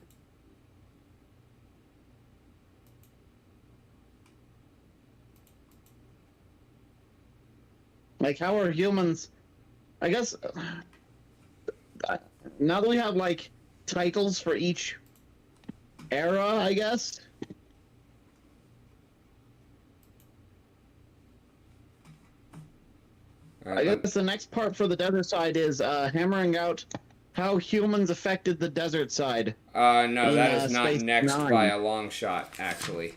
Like, how are humans? I guess now that we have like titles for each era, I guess. I guess the next part for the desert side is hammering out how humans affected the desert side. No, in, that is not Space next 9. by a long shot, actually.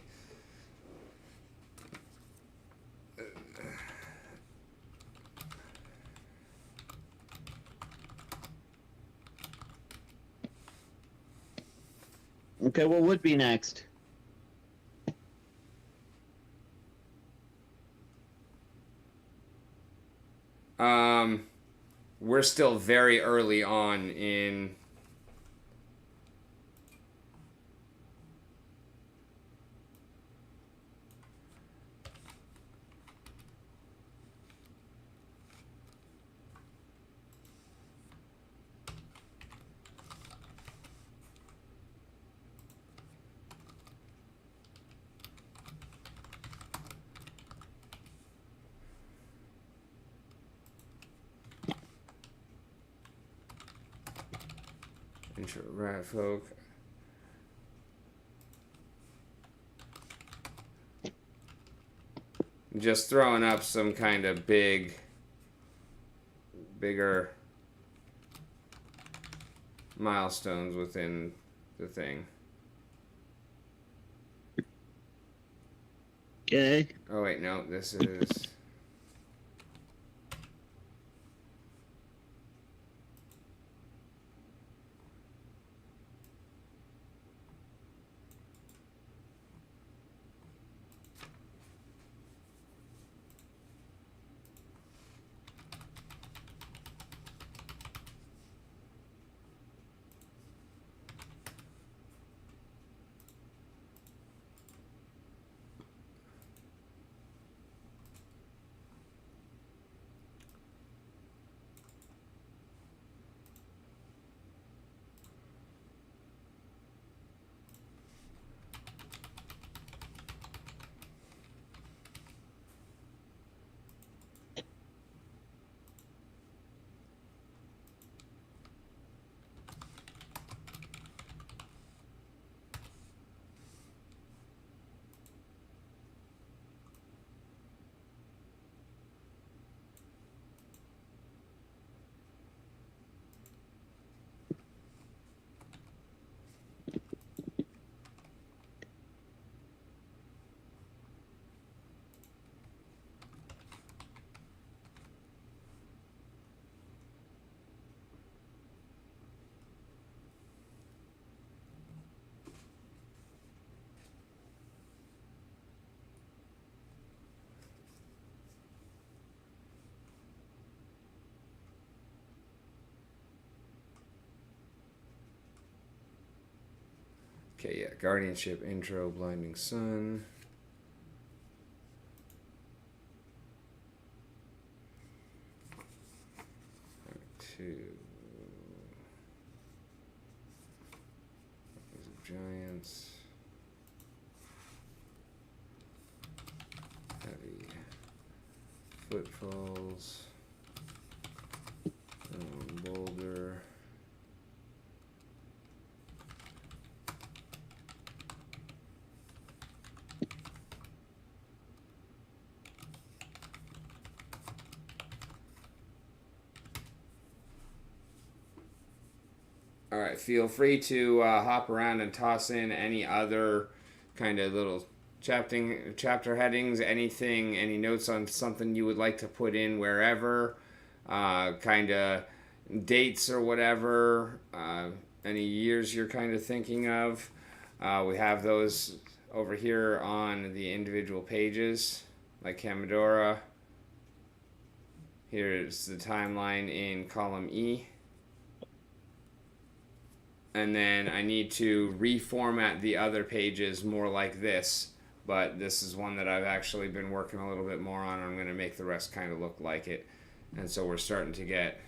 Okay, what would be next? We're still very early on in. Right, folk. Just throwing up some kind of bigger milestones within the thing. Okay. Oh wait, no, this is. Okay, yeah. Guardianship intro, Blinding Sun. Two. Giants. Heavy. Footfalls. Boulder. All right, feel free to hop around and toss in any other kind of little chapter headings, anything, any notes on something you would like to put in wherever, kind of dates or whatever, any years you're kind of thinking of. We have those over here on the individual pages, like Kamidora. Here's the timeline in column E. And then I need to reformat the other pages more like this, but this is one that I've actually been working a little bit more on. I'm going to make the rest kind of look like it, and so we're starting to get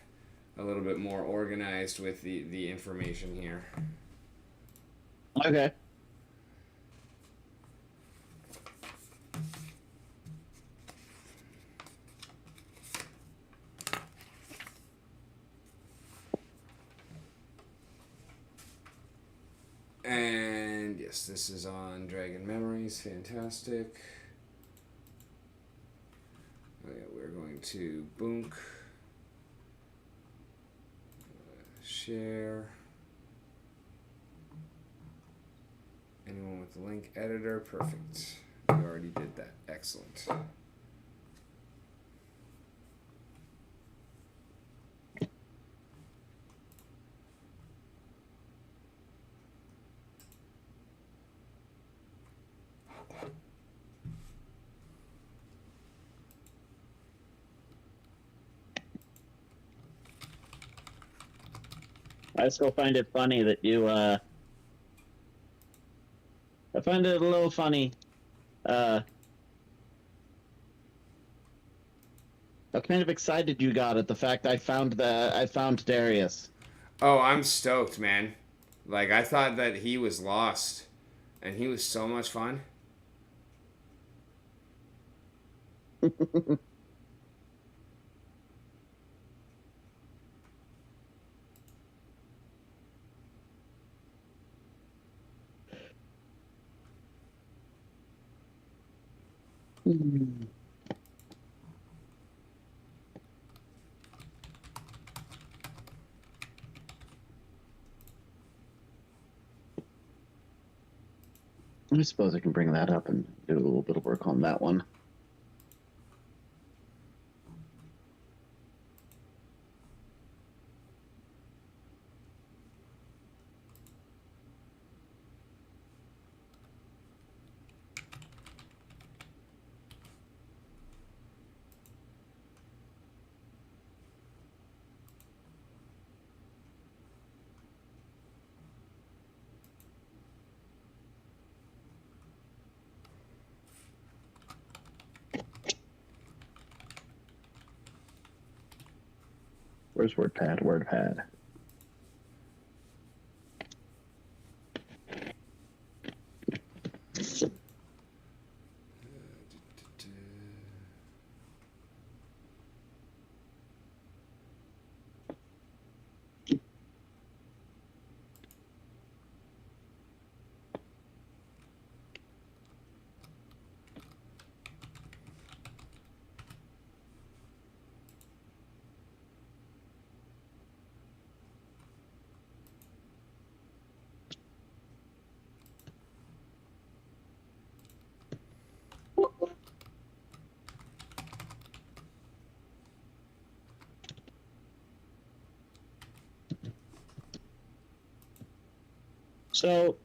a little bit more organized with the information here. Okay. And yes, this is on Dragon Memories. Fantastic. Oh yeah, we're going to Boonk. Share. Anyone with the link editor? Perfect. We already did that. Excellent. I still find it funny that you, I find it a little funny, how kind of excited you got at the fact I found Darius. Oh, I'm stoked, man. Like, I thought that he was lost, and he was so much fun. I suppose I can bring that up and do a little bit of work on that one. Where's WordPad? WordPad. So,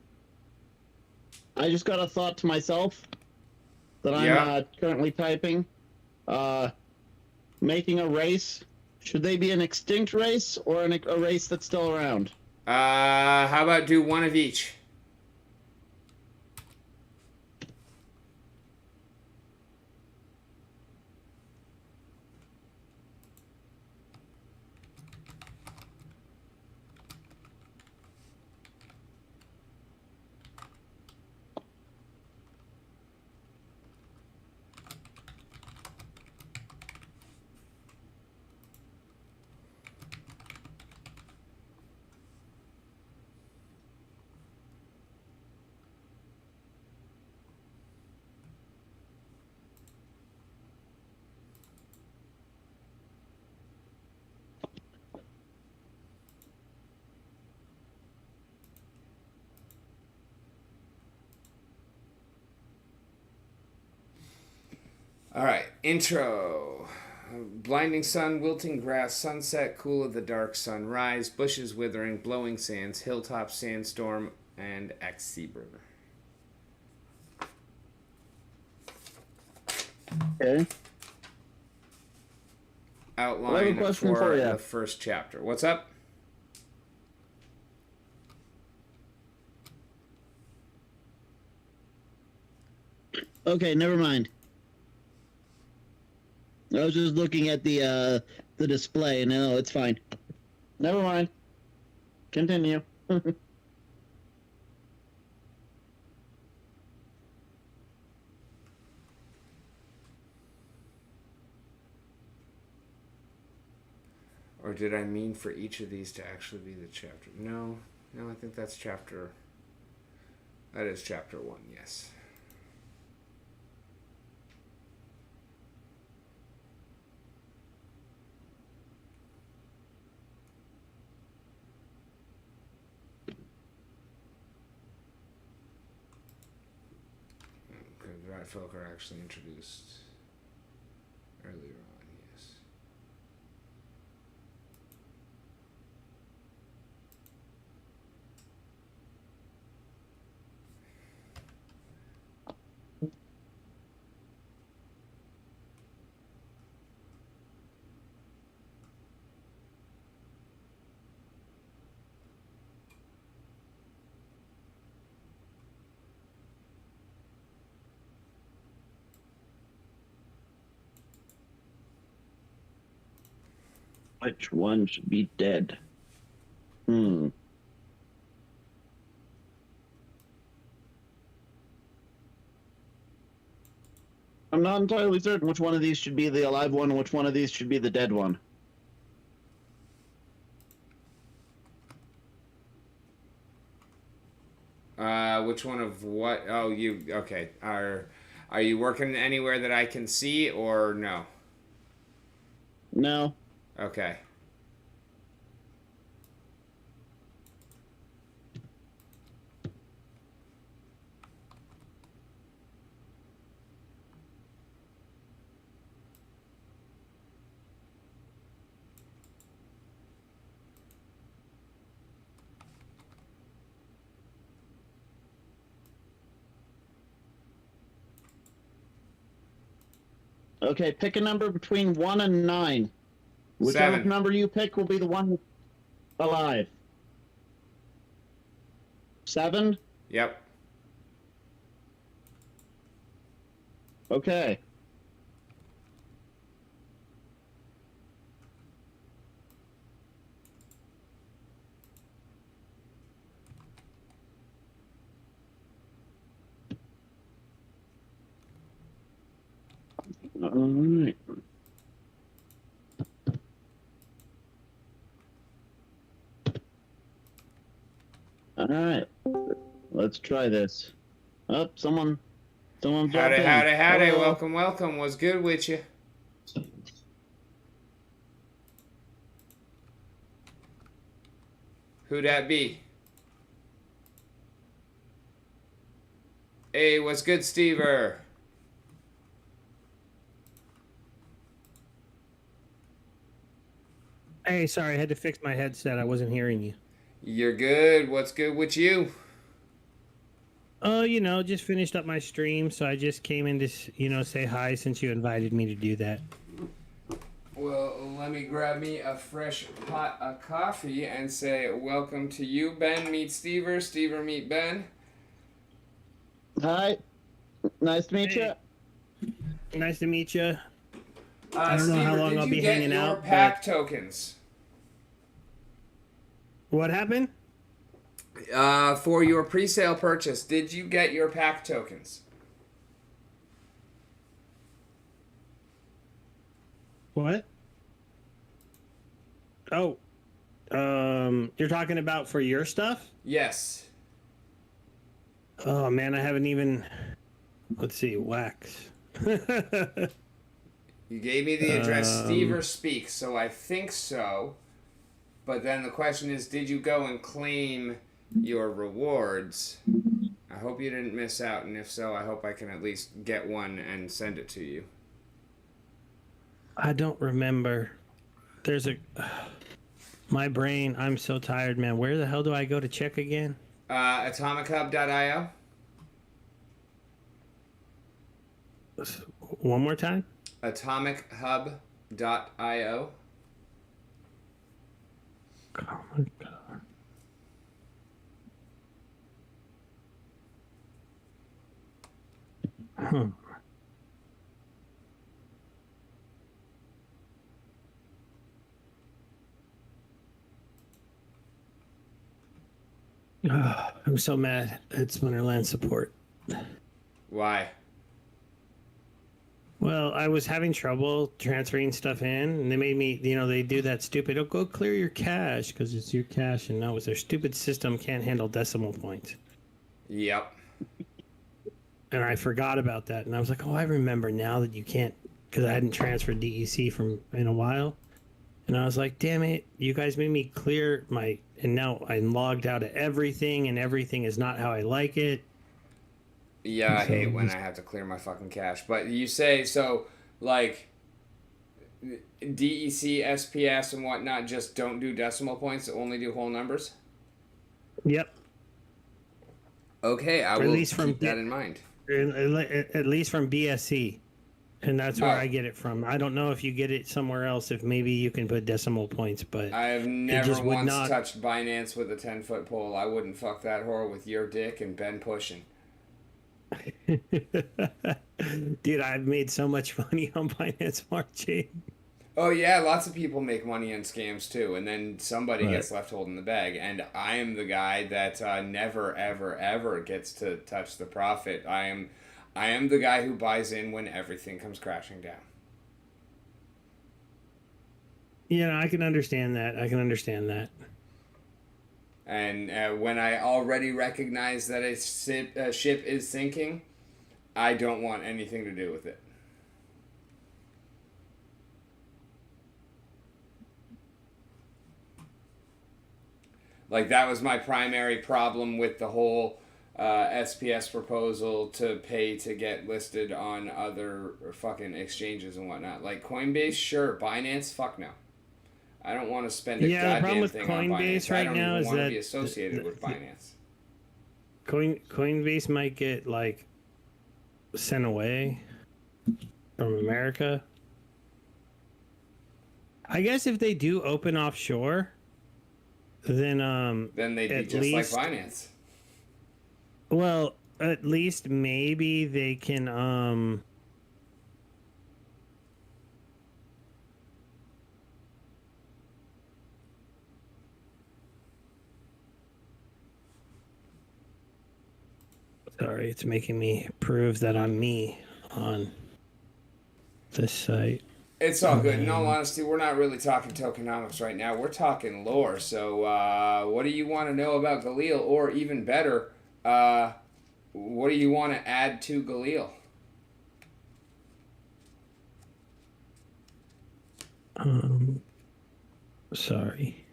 I just got a thought to myself that I'm currently typing. Making a race. Should they be an extinct race or a race that's still around? How about do one of each? All right, intro. Blinding sun, wilting grass, sunset, cool of the dark sunrise, bushes withering, blowing sands, hilltop sandstorm, and Axeber. Okay. Well, I have a Outline question for for you. the first chapter. What's up? Okay, never mind. I was just looking at the display. No, it's fine. Never mind. Continue. Or did I mean for each of these to actually be the chapter? No, I think that's chapter. That is chapter 1, yes. The right folk are actually introduced earlier on, yes. Which one should be dead? Hmm. I'm not entirely certain which one of these should be the alive one and which one of these should be the dead one. Which one of what? Oh, you okay? Are you working anywhere that I can see or no? No. Okay. Okay, pick a number between 1 and 9. Whichever 7. number you pick will be the one alive. 7? Yep. Okay. All right. All right. Let's try this. Oh, someone jumped Howdy, in. howdy, howdy. Hello. Welcome, welcome. What's good with you? Who that be? Hey, what's good, Stever? Hey, sorry, I had to fix my headset. I wasn't hearing you. You're good. What's good with you? Just finished up my stream, so I just came in to, say hi since you invited me to do that. Well, let me grab me a fresh pot of coffee and say welcome to you, Ben. Meet Stever. Stever, meet Ben. Hi. Nice to meet Hey. you. Nice to meet you. I don't know how Stever, long did I'll you be get hanging your out, pack tokens? What happened? For your pre-sale purchase, did you get your pack tokens? What? Oh, you're talking about for your stuff? Yes. Oh man, I haven't even. Let's see, wax. You gave me the address Um, Stever Speaks, so I think so. But then the question is, did you go and claim your rewards? I hope you didn't miss out, and if so, I hope I can at least get one and send it to you. I don't remember. There's a. My brain. I'm so tired, man. Where the hell do I go to check again? AtomicHub.io. One more time. AtomicHub.io. Oh my god. Huh. I'm so mad at Splinterlands support. Why? Well, I was having trouble transferring stuff in, and they made me, they do that stupid, oh, go clear your cache because it's your cache, and no, it's their stupid system can't handle decimal points. Yep. And I forgot about that, and I was like, oh, I remember now that you can't, because I hadn't transferred DEC in a while. And I was like, damn it, you guys made me clear and now I'm logged out of everything, and everything is not how I like it. Yeah, I hate when I have to clear my fucking cache. But you say, so, like, DEC, SPS, and whatnot just don't do decimal points, only do whole numbers? Yep. Okay, I will keep that in mind. At least from BSC. And that's where I get it from. I don't know if you get it somewhere else, if maybe you can put decimal points, but I have never once touched Binance with a 10-foot pole. I wouldn't fuck that whore with your dick and Ben pushing. Dude, I've made so much money on Binance Smart Chain. Oh yeah, lots of people make money on scams too, and then somebody gets left holding the bag. And I am the guy that never, ever, ever gets to touch the profit. I am the guy who buys in when everything comes crashing down. Yeah, I can understand that. And when I already recognize that a ship is sinking, I don't want anything to do with it. Like, that was my primary problem with the whole SPS proposal to pay to get listed on other fucking exchanges and whatnot. Like, Coinbase, sure. Binance, fuck no. I don't want to spend a goddamn thing on Binance. Right I don't now even is want to that be associated with Binance. Coinbase might get, like, sent away from America. I guess if they do open offshore, then they'd be just like Binance. Well, at least maybe they can sorry, it's making me prove that I'm me on this site. It's all good. In all honesty, we're not really talking tokenomics right now. We're talking lore. So, what do you want to know about Galil? Or even better, what do you want to add to Galil? Sorry.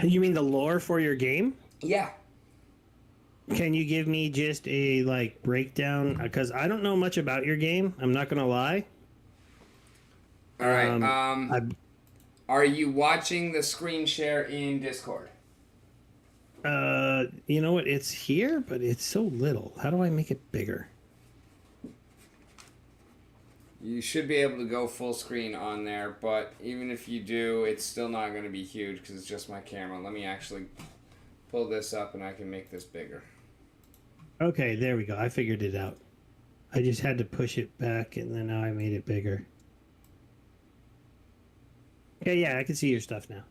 You mean the lore for your game? Yeah. Can you give me just a breakdown? Because I don't know much about your game. I'm not gonna lie. All right. Are you watching the screen share in Discord? You know what? It's here, but it's so little. How do I make it bigger? You should be able to go full screen on there, but even if you do, it's still not going to be huge because it's just my camera. Let me actually pull this up and I can make this bigger. Okay, there we go. I figured it out. I just had to push it back, and then now I made it bigger. Okay, yeah, I can see your stuff now.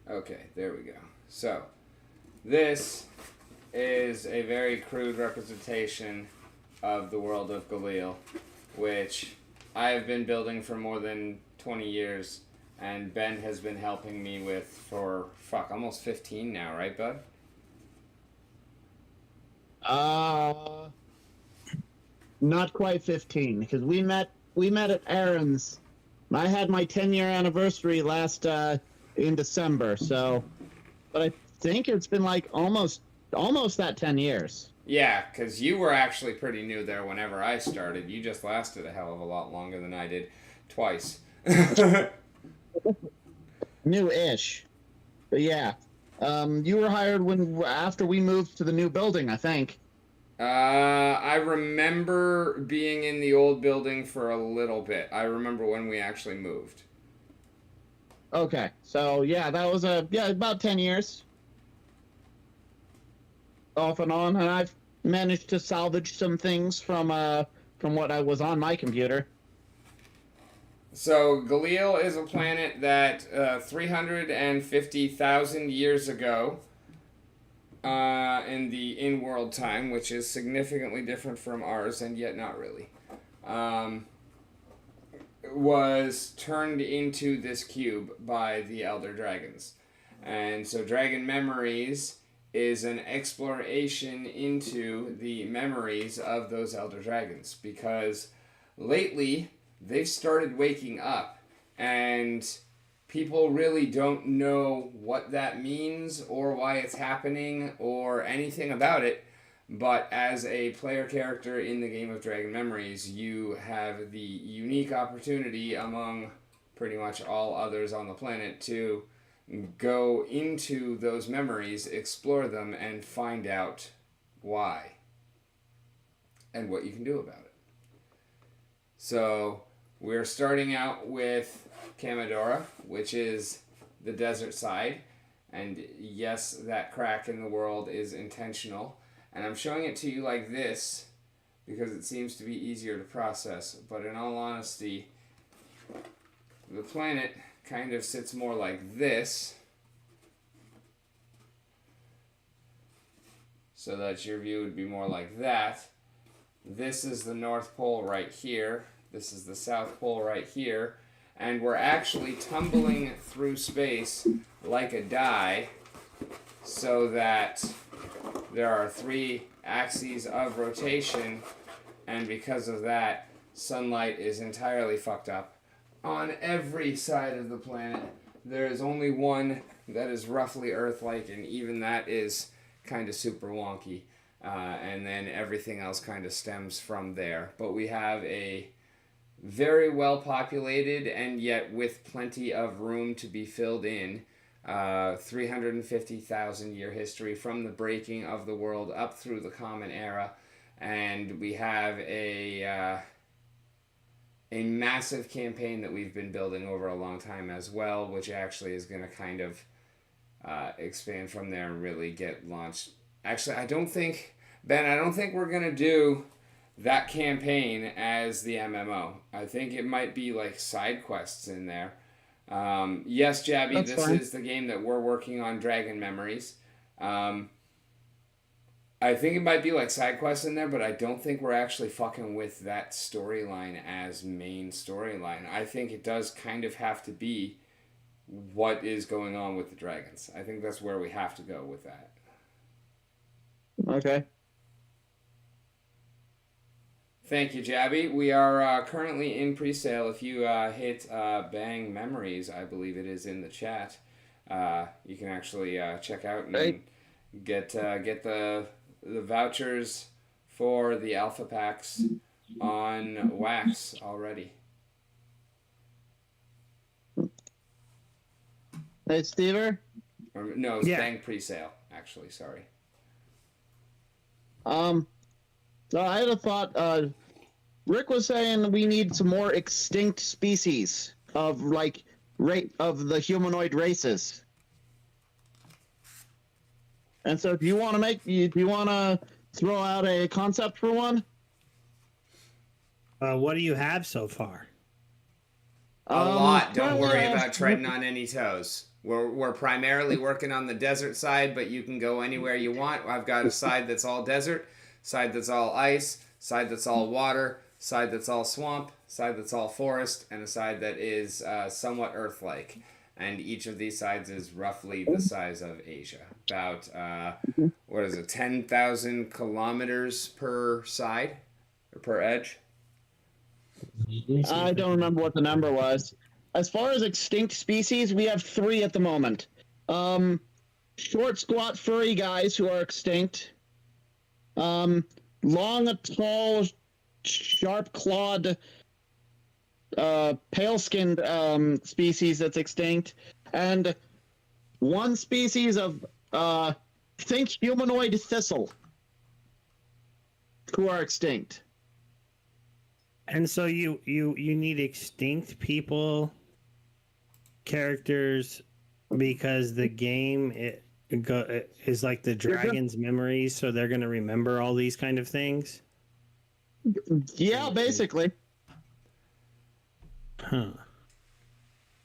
Okay, there we go. So, this is a very crude representation of the world of Galil, which I have been building for more than 20 years, and Ben has been helping me with for, almost 15 now, right, bud? Not quite 15, because we met at Aaron's. I had my 10-year anniversary last in December, so but I think it's been like almost that 10 years. Yeah, because you were actually pretty new there whenever I started. You just lasted a hell of a lot longer than I did. Twice. New-ish. But yeah. You were hired when after we moved to the new building, I think. I remember being in the old building for a little bit. I remember when we actually moved. Okay. So yeah, that was about 10 years off and on, and I've managed to salvage some things from what I was on my computer. So, Galil is a planet that 350,000 years ago, in the in-world time, which is significantly different from ours, and yet not really, um, was turned into this cube by the Elder Dragons. And so, Dragon Memories is an exploration into the memories of those Elder Dragons, because lately they've started waking up, and people really don't know what that means or why it's happening or anything about it. But as a player character in the game of Dragon Memories, you have the unique opportunity among pretty much all others on the planet to go into those memories, explore them, and find out why and what you can do about it. So we're starting out with Kamodora, which is the desert side. And yes, that crack in the world is intentional. And I'm showing it to you like this because it seems to be easier to process. But in all honesty, the planet kind of sits more like this, so that your view would be more like that. This is the North Pole right here. This is the South Pole right here. And we're actually tumbling through space like a die, so that there are 3 axes of rotation, and because of that, sunlight is entirely fucked up on every side of the planet. There is only one that is roughly Earth-like, and even that is kind of super wonky. And then everything else kind of stems from there. But we have a very well populated, and yet with plenty of room to be filled in, 350,000 year history from the breaking of the world up through the Common Era. And we have a massive campaign that we've been building over a long time as well, which actually is going to kind of expand from there and really get launched. Actually, I don't think we're going to do that campaign as the MMO. I think it might be like side quests in there. Yes, Jabby, That's this fine. is the game that we're working on, Dragon Memories. I think it might be like side quests in there, but I don't think we're actually fucking with that storyline as main storyline. I think it does kind of have to be what is going on with the dragons. I think that's where we have to go with that. Okay. Thank you, Jabby. We are currently in pre-sale. If you hit Bang Memories, I believe it is in the chat, you can actually check out and Right. get the vouchers for the alpha packs on wax already. Hey, Stever. Or, no, it's Yeah. Bang pre-sale, actually. Sorry. So I had a thought. Rick was saying we need some more extinct species of of the humanoid races. And so, do you want to throw out a concept for one? What do you have so far? A lot. Don't currently worry I have- about treading on any toes. We're primarily working on the desert side, but you can go anywhere you want. I've got a side that's all desert, side that's all ice, side that's all water, side that's all swamp, side that's all forest, and a side that is somewhat Earth-like. And each of these sides is roughly the size of Asia. About, 10,000 kilometers per side? or per edge? I don't remember what the number was. As far as extinct species, we have 3 at the moment. Short, squat, furry guys who are extinct. Long, tall, sharp-clawed, pale-skinned species that's extinct, and one species of think humanoid thistle who are extinct. And so you need extinct people characters because the game is like the dragon's memories, so they're going to remember all these kind of things. Yeah, basically. Huh.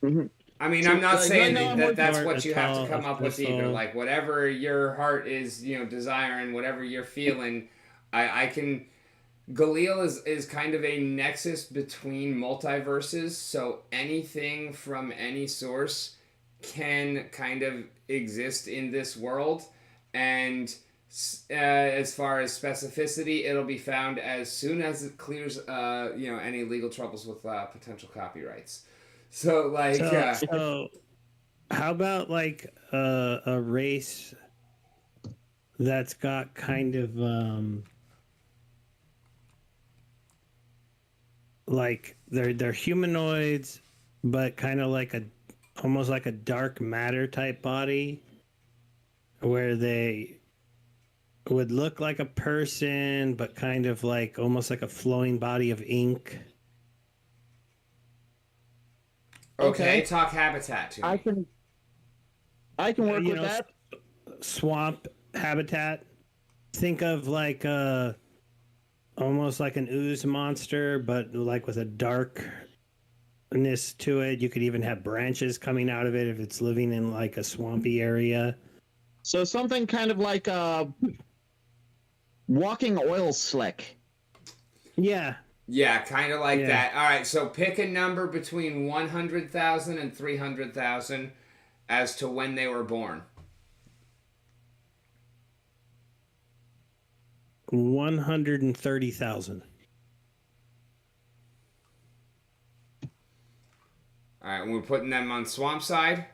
Mm-hmm. I mean, I'm not saying right that's what you have to come tall, up with either. Like, whatever your heart is, desiring, whatever you're feeling, I can. Galil is kind of a nexus between multiverses, so anything from any source can kind of exist in this world, and as far as specificity, it'll be found as soon as it clears, any legal troubles with potential copyrights. So, like, so how about like a race that's got kind of like they're humanoids, but kind of like almost like a dark matter type body, where they would look like a person, but kind of like almost like a flowing body of ink. okay, talk habitat to me. I can work with that. Swamp habitat. Think of like almost like an ooze monster, but like with a darkness to it. You could even have branches coming out of it if it's living in like a swampy area. So something kind of like a walking oil slick. Yeah. Yeah, kind of like that. All right, so pick a number between 100,000 and 300,000 as to when they were born. 130,000. All right, we're putting them on swamp side.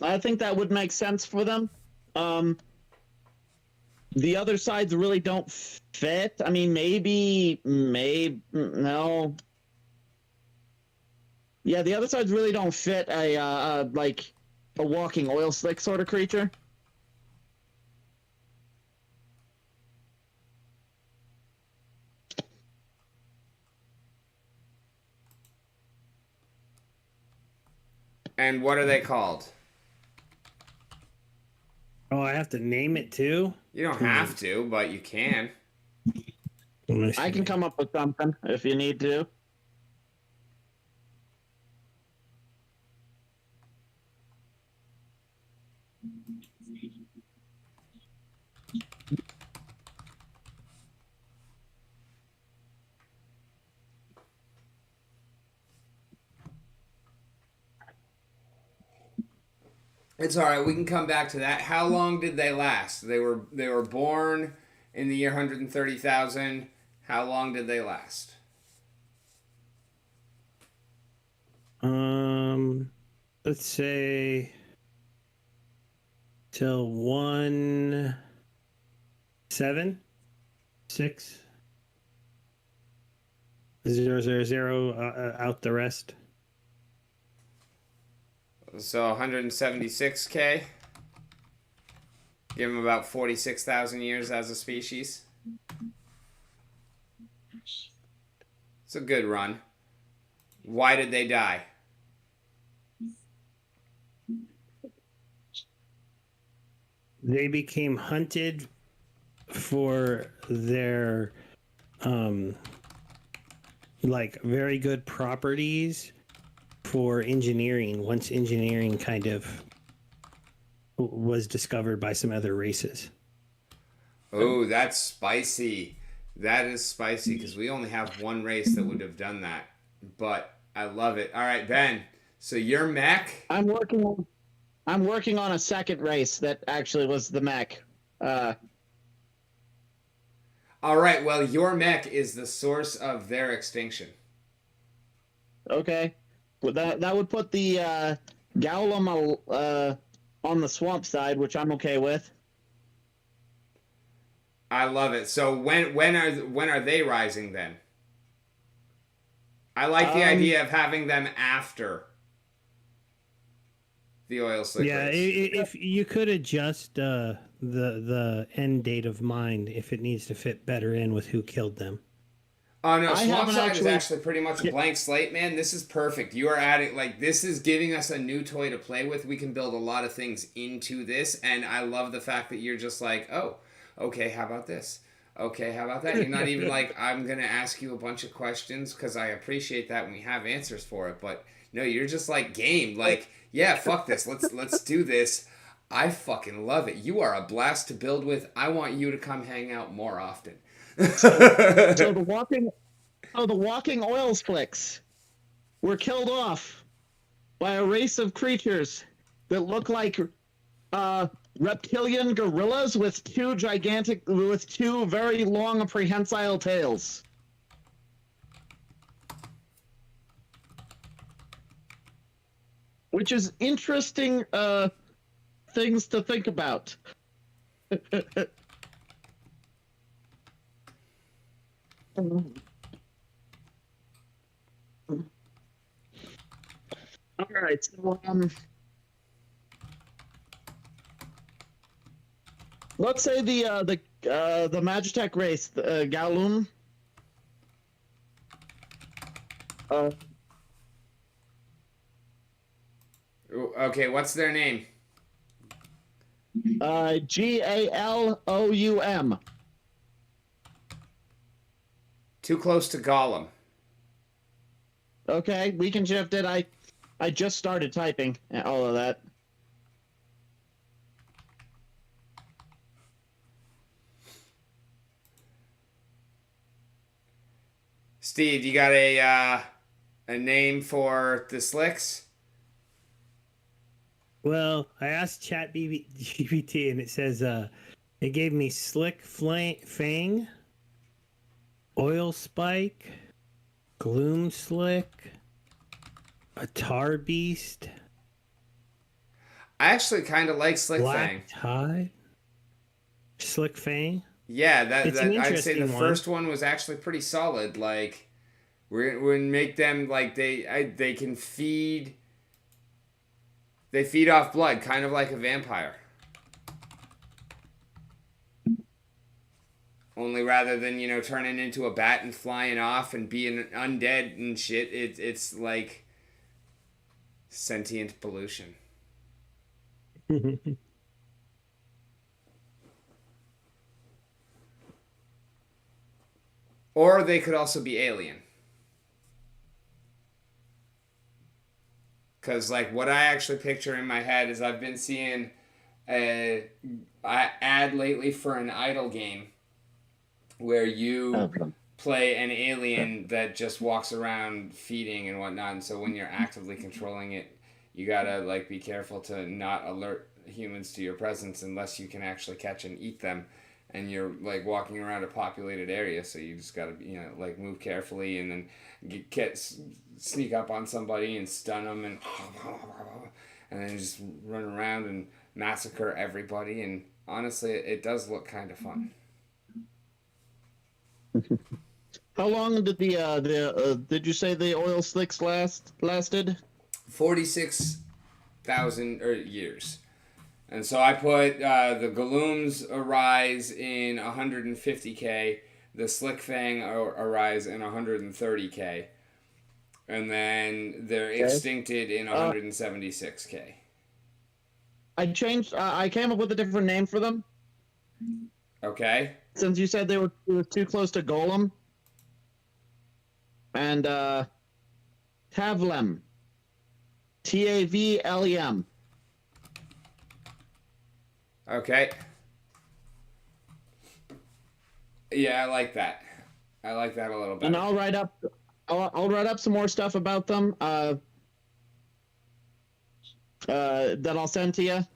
I think that would make sense for them. The other sides really don't fit. I mean, maybe no. Yeah, the other sides really don't fit a like a walking oil slick sort of creature. And what are they called? Oh, I have to name it too? You don't have to, but you can. I can come up with something if you need to. It's all right. We can come back to that. How long did they last? They were born in the year 130,000. How long did they last? Let's say till 176,000 out the rest. So 176K. Give them about 46,000 years as a species. It's a good run. Why did they die? They became hunted for their like very good properties for engineering once engineering kind of was discovered by some other races. Oh, that's spicy. That is spicy because we only have one race that would have done that. But I love it. All right, Ben. So your mech. I'm working on. I'm working on a second race that actually was the mech. Uh, All right. Well, your mech is the source of their extinction. okay. Well, that would put the Gowlum on the swamp side, which I'm okay with. I love it. So when are they rising then? I like the Um, idea of having them after the oil slick Yeah, race. if you could adjust the end date of mine if it needs to fit better in with who killed them. Oh no, I Swamp haven't Side is actually. actually pretty much a blank slate, man. This is perfect. You are adding like this is giving us a new toy to play with. We can build a lot of things into this, and I love the fact that you're just like, oh, okay, how about this? Okay, how about that? You're not even like, I'm gonna ask you a bunch of questions because I appreciate that when we have answers for it. But no, you're just like game. Like, yeah, fuck this. Let's do this. I fucking love it. You are a blast to build with. I want you to come hang out more often. So the walking oil slicks were killed off by a race of creatures that look like reptilian gorillas with two very long prehensile tails. Which is interesting things to think about. All right, so let's say the Magitech race, the Galoom. Okay, what's their name? Galoum. Too close to Gollum. Okay, we can shift it. I just started typing all of that. Steve, you got a name for the slicks? Well, I asked GPT and it says it gave me fang, oil spike, gloom slick, a tar beast, I actually kind of like Slick Fang. black tide, slick fang. Yeah, that, It's an that I'd say the interesting one. first one was actually pretty solid. Like we're gonna make them like they can feed. They feed off blood, kind of like a vampire. Only rather than turning into a bat and flying off and being undead and shit, it's like sentient pollution. Or they could also be alien. Because, like, what I actually picture in my head is I've been seeing a ad lately for an idle game where you play an alien that just walks around feeding and whatnot. And so when you're actively controlling it, you gotta, like, be careful to not alert humans to your presence unless you can actually catch and eat them. And you're like walking around a populated area, so you just gotta like move carefully and then sneak up on somebody and stun them and then just run around and massacre everybody. And honestly, it does look kind of fun. How long did did you say the oil slicks lasted? 46,000 years. And so I put the Galooms arise in 150k, the Slick Fang arise in 130k, and then they're extincted in 176k. I came up with a different name for them. Okay. Since you said they were too close to Golem. And Tavlem. Tavlem. Okay. Yeah, I like that. I like that a little bit. And I'll write up some more stuff about them. that I'll send to you.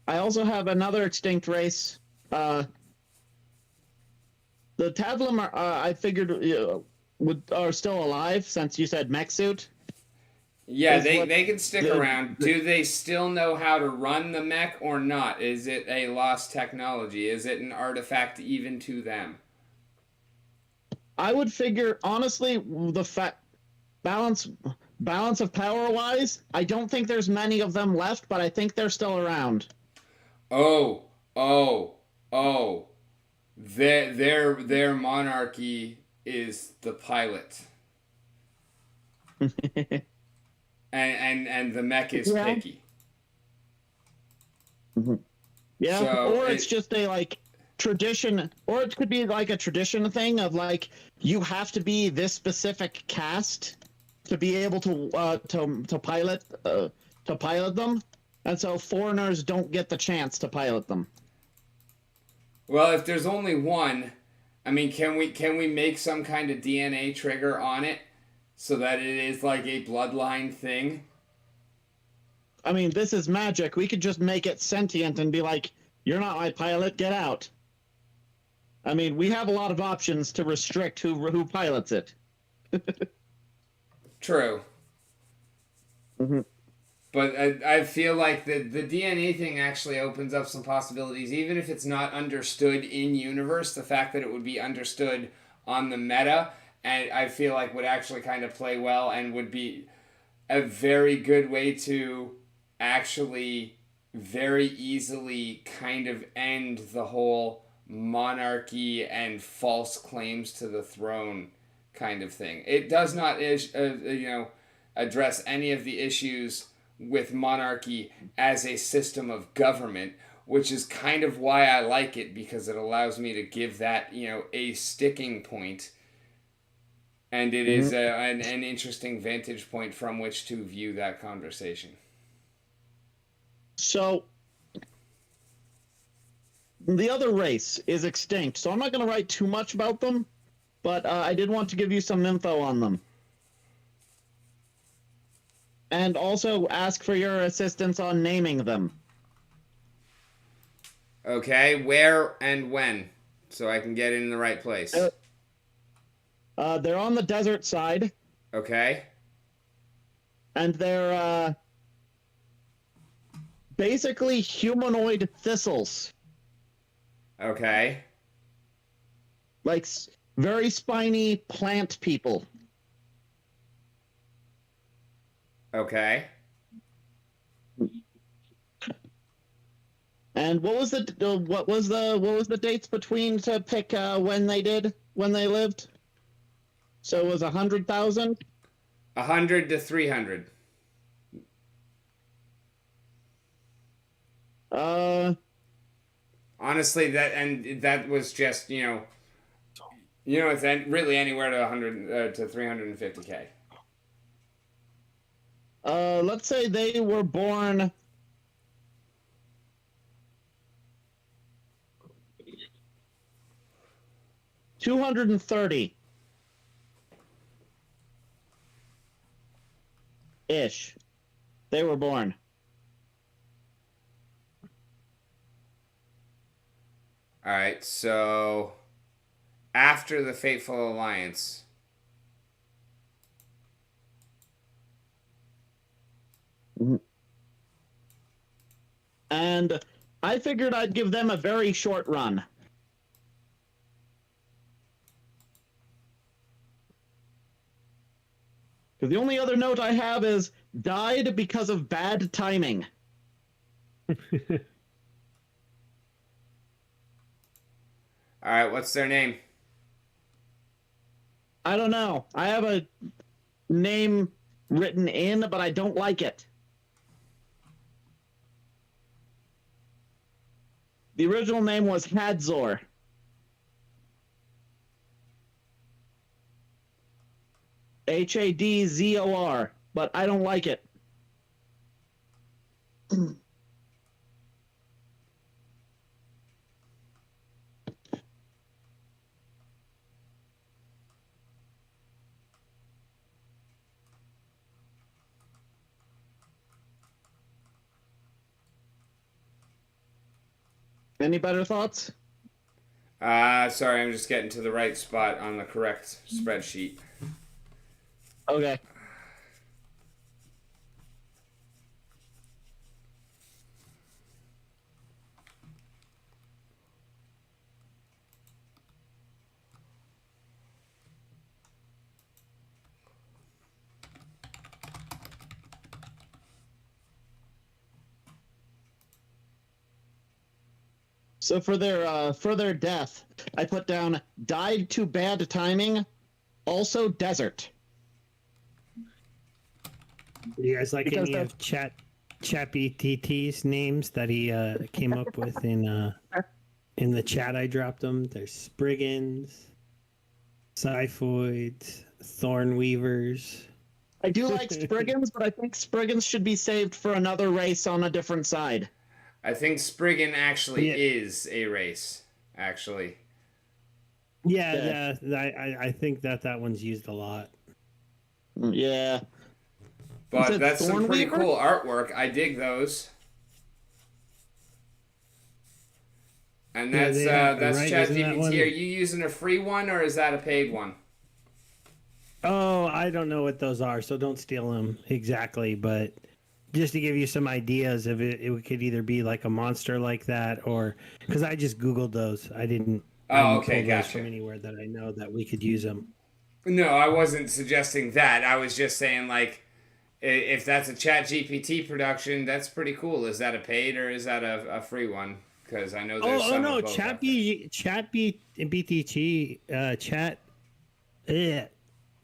I also have another extinct race. The Tadlam I figured are still alive since you said mech suit. Yeah, they can stick around. Do they still know how to run the mech or not? Is it a lost technology? Is it an artifact even to them? I would figure, honestly, the balance balance of power wise, I don't think there's many of them left, but I think they're still around. Oh, oh, oh. Their monarchy is the pilot. And the mech is picky. Yeah, So or it's just a like tradition, or it could be like a tradition thing of like you have to be this specific caste to be able to pilot them, and so foreigners don't get the chance to pilot them. well, if there's only one, I mean, can we make some kind of DNA trigger on it so that it is like a bloodline thing? I mean, this is magic. We could just make it sentient and be like, "You're not my pilot. Get out." I mean, we have a lot of options to restrict who pilots it. True. Mm-hmm. But I feel like the DNA thing actually opens up some possibilities, even if it's not understood in universe. The fact that it would be understood on the meta, and I feel like would actually kind of play well and would be a very good way to actually very easily kind of end the whole monarchy and false claims to the throne kind of thing. It does not address any of the issues with monarchy as a system of government, which is kind of why I like it, because it allows me to give that, a sticking point, and it is an interesting vantage point from which to view that conversation. So the other race is extinct, so I'm not going to write too much about them, but I did want to give you some info on them. And also ask for your assistance on naming them. Okay, where and when, so I can get in the right place. They're on the desert side. Okay. And they're basically humanoid thistles. Okay. Like very spiny plant people. Okay. And what was the dates between to pick when they lived? So it was 100,000. 100 to 300. Honestly, that was just it's really anywhere to 100 to 350K. Let's say they were born 230 ish. They were born. All right, so after the Fateful Alliance. And I figured I'd give them a very short run. Because the only other note I have is died because of bad timing. All right, what's their name? I don't know. I have a name written in, but I don't like it. The original name was Hadzor. Hadzor, but I don't like it. Any better thoughts? Sorry, I'm just getting to the right spot on the correct spreadsheet. Okay. So for their death, I put down died to bad timing, also desert. Do you guys like Because any of ChatGPT's names that he came up with in the chat? I dropped them. There's Spriggans, Syphoids, Thornweavers. I do like Spriggans, but I think Spriggans should be saved for another race on a different side. I think Spriggan actually is a race, actually. Yeah, I think that one's used a lot. Yeah. But that's some pretty cool artwork. I dig those. And that's ChatGPT. Are you using a free one or is that a paid one? Oh, I don't know what those are, so don't steal them exactly. But just to give you some ideas of it, it could either be like a monster like that, or because I just Googled those. I didn't pull those from anywhere that I know that we could use them. No, I wasn't suggesting that. I was just saying, like, if that's a ChatGPT production, that's pretty cool. Is that a paid or is that a free one? Because I know there's some of both chat.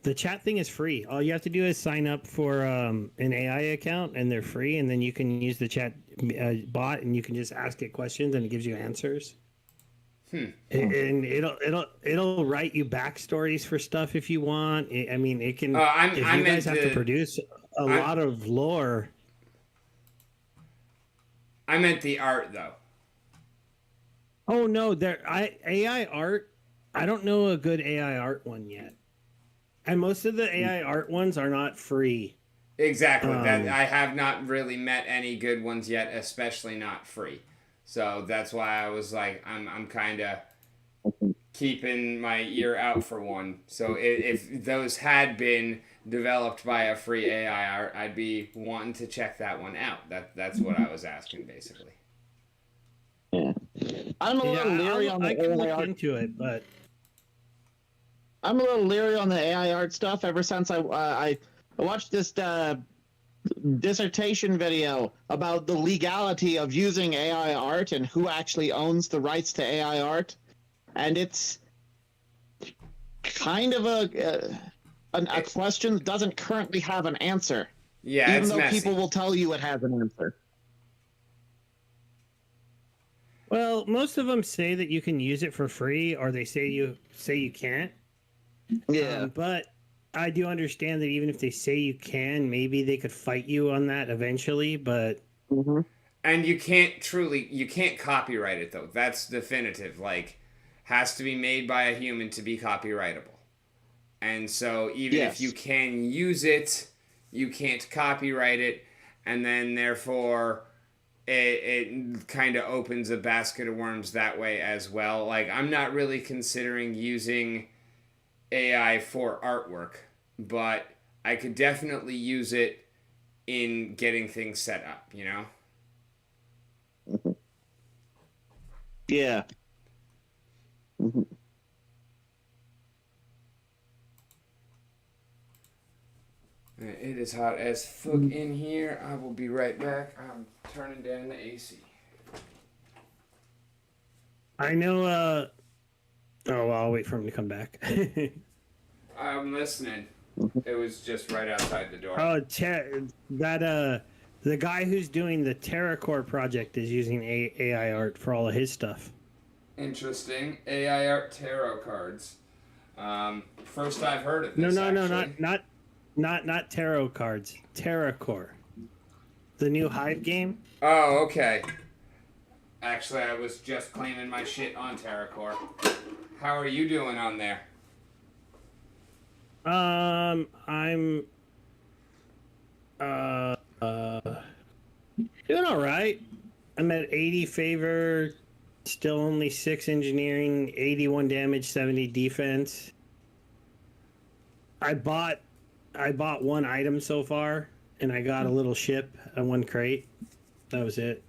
The chat thing is free. All you have to do is sign up for an AI account, and they're free. And then you can use the chat bot, and you can just ask it questions, and it gives you answers. And it'll write you backstories for stuff if you want. I mean, it can. If you guys have to produce a lot of lore. I meant the art, though. Oh no, AI art. I don't know a good AI art one yet. And most of the AI art ones are not free. Exactly. That I have not really met any good ones yet, especially not free. So that's why I was like, I'm kind of keeping my ear out for one. So if those had been developed by a free AI art, I'd be wanting to check that one out. That's what I was asking, basically. Yeah. I'm a little leery on the AI art. Into it, but I'm a little leery on the AI art stuff ever since I watched this dissertation video about the legality of using AI art and who actually owns the rights to AI art, and it's kind of a question that doesn't currently have an answer. Yeah, even it's though messy. people will tell you it has an answer. Well, most of them say that you can use it for free, or they say you can't. Yeah, but I do understand that even if they say you can, maybe they could fight you on that eventually. But and you can't copyright it though. That's definitive. Like, has to be made by a human to be copyrightable. And so even if you can use it, you can't copyright it, and then therefore it kind of opens a basket of worms that way as well. Like, I'm not really considering using AI for artwork, but I could definitely use it in getting things set up, you know? Yeah. It is hot as fuck in here. I will be right back. I'm turning down the AC. I know, oh, well, I'll wait for him to come back. I'm listening. It was just right outside the door. Oh, the guy who's doing the TerraCore project is using AI art for all of his stuff. Interesting. AI art tarot cards. First I've heard of this. Not tarot cards. TerraCore. The new Hive game. Oh, okay. Actually, I was just claiming my shit on TerraCore. How are you doing on there? I'm doing all right. I'm at 80 favor, Still only 6 engineering, 81 damage, 70 defense. I bought one item so far, and I got a little ship and one crate. That was it.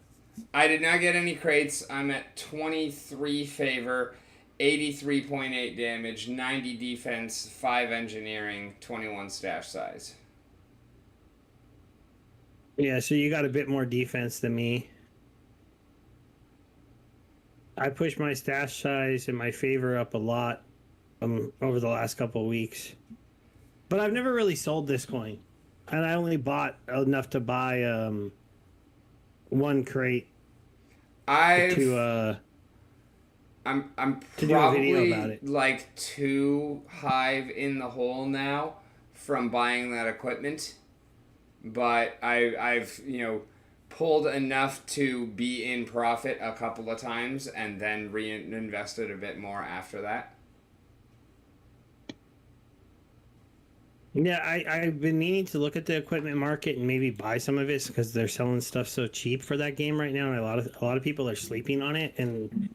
I did not get any crates. I'm at 23 favor, 83.8 damage, 90 defense, 5 engineering, 21 stash size. Yeah, so you got a bit more defense than me. I pushed my stash size and my favor up a lot over the last couple of weeks. But I've never really sold this coin. And I only bought enough to buy one crate I'm to do a video probably about it. like 2 hive in the hole now from buying that equipment. But I've pulled enough to be in profit a couple of times and then reinvested a bit more after that. Yeah, I've been meaning to look at the equipment market and maybe buy some of it because they're selling stuff so cheap for that game right now, and a lot of people are sleeping on it. And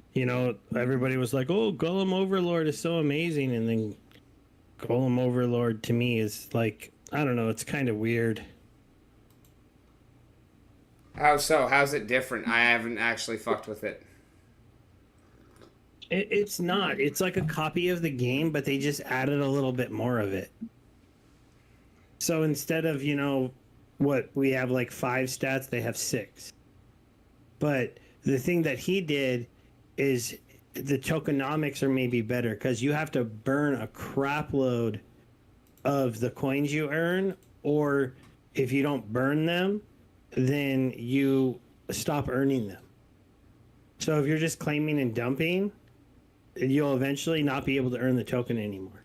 everybody was like, "Oh, Golem Overlord is so amazing," and then Golem Overlord to me is like, I don't know, it's kind of weird. How so? How's it different? I haven't actually fucked with it. It's not. It's like a copy of the game, but they just added a little bit more of it. So instead of, what we have like 5 stats, they have 6. But the thing that he did is the tokenomics are maybe better because you have to burn a crap load of the coins you earn, or if you don't burn them, then you stop earning them. So if you're just claiming and dumping, you'll eventually not be able to earn the token anymore.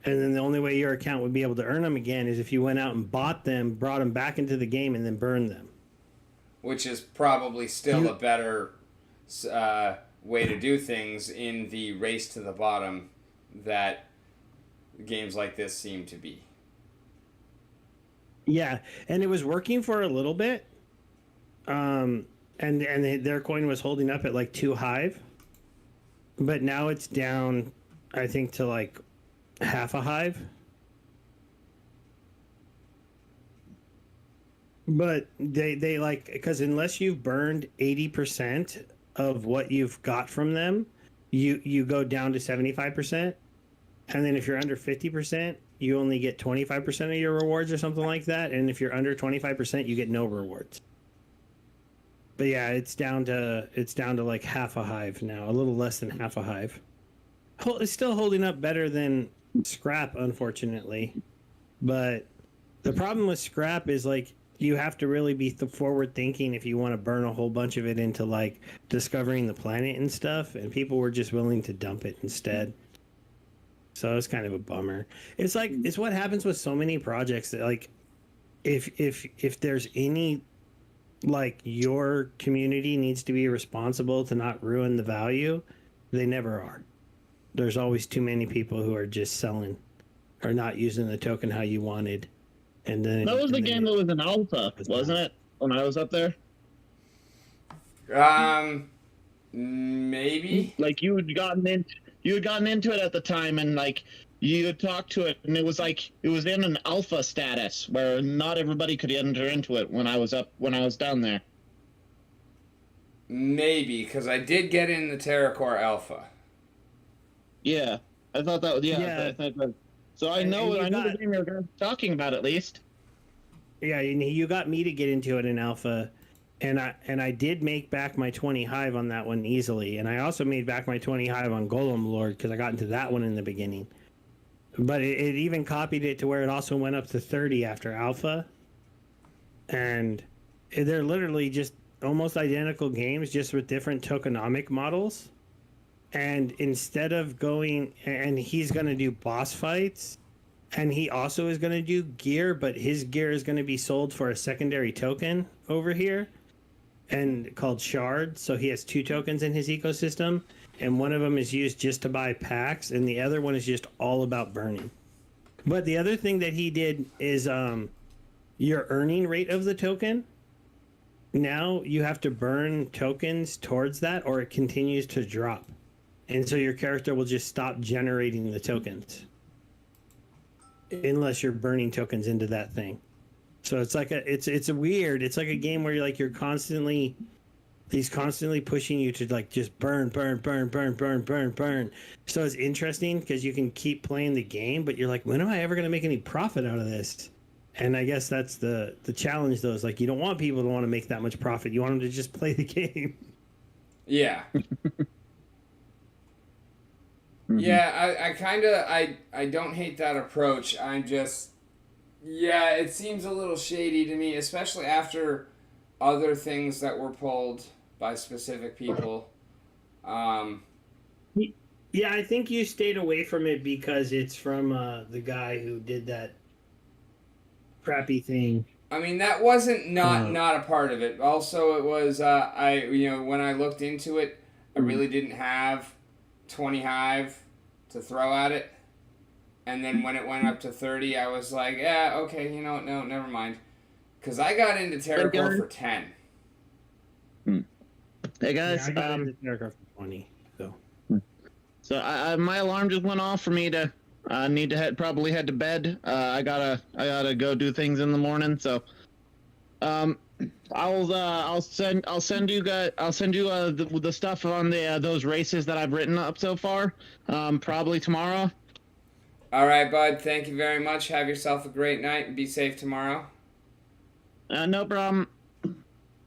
And then the only way your account would be able to earn them again is if you went out and bought them, brought them back into the game, and then burned them. Which is probably still a better way to do things in the race to the bottom that games like this seem to be. Yeah, and it was working for a little bit. And their coin was holding up at like 2 hive. But now it's down, I think, to like half a hive. But they like, because unless you've burned 80% of what you've got from them, you go down to 75%. And then if you're under 50%, you only get 25% of your rewards or something like that. And if you're under 25%, you get no rewards. But yeah, it's down to like half a hive now, a little less than half a hive. It's still holding up better than scrap, unfortunately. But the problem with scrap is like you have to really be forward thinking if you want to burn a whole bunch of it into like discovering the planet and stuff, and people were just willing to dump it instead. So it's kind of a bummer. It's like it's what happens with so many projects that like if there's any like your community needs to be responsible to not ruin the value, they never are. There's always too many people who are just selling or not using the token how you wanted. And then that was the game that was an alpha, wasn't it? When I was up there? Maybe. Like you had gotten into it at the time, and like you had talked to it, and it was in an alpha status where not everybody could enter into it when I was down there. Maybe, because I did get in the TerraCore Alpha. Yeah, I thought that was so I know the game you're talking about at least. Yeah, you got me to get into it in alpha, and I did make back my 20 hive on that one easily, and I also made back my 20 hive on Golem Lord because I got into that one in the beginning. But it even copied it to where it also went up to 30 after alpha, and they're literally just almost identical games, just with different tokenomic models. And instead of going, and he's going to do boss fights, and he also is going to do gear, but his gear is going to be sold for a secondary token over here, and called Shard. So he has 2 tokens in his ecosystem, and one of them is used just to buy packs, and the other one is just all about burning. But the other thing that he did is your earning rate of the token now you have to burn tokens towards that, or it continues to drop, and so your character will just stop generating the tokens unless you're burning tokens into that thing. So it's like it's a weird. It's like a game where you're constantly. He's constantly pushing you to like just burn. So it's interesting because you can keep playing the game, but you're like, when am I ever going to make any profit out of this? And I guess that's the challenge, though. Is like you don't want people to want to make that much profit. You want them to just play the game. Yeah. Yeah, I kind of I don't hate that approach. I'm just it seems a little shady to me, especially after other things that were pulled by specific people. Yeah, I think you stayed away from it because it's from the guy who did that crappy thing. I mean, that wasn't not a part of it. Also, it was when I looked into it, I really didn't have 20 hive to throw at it. And then when it went up to 30, I was like, yeah, okay, no, never mind. Because I got into TerraCore for 10. Hey guys, I got into TerraCore for 20. So my alarm just went off for me to need to probably head to bed. I gotta go do things in the morning. So I'll send you the stuff on those races that I've written up so far. Probably tomorrow. All right, bud. Thank you very much. Have yourself a great night and be safe tomorrow. No problem.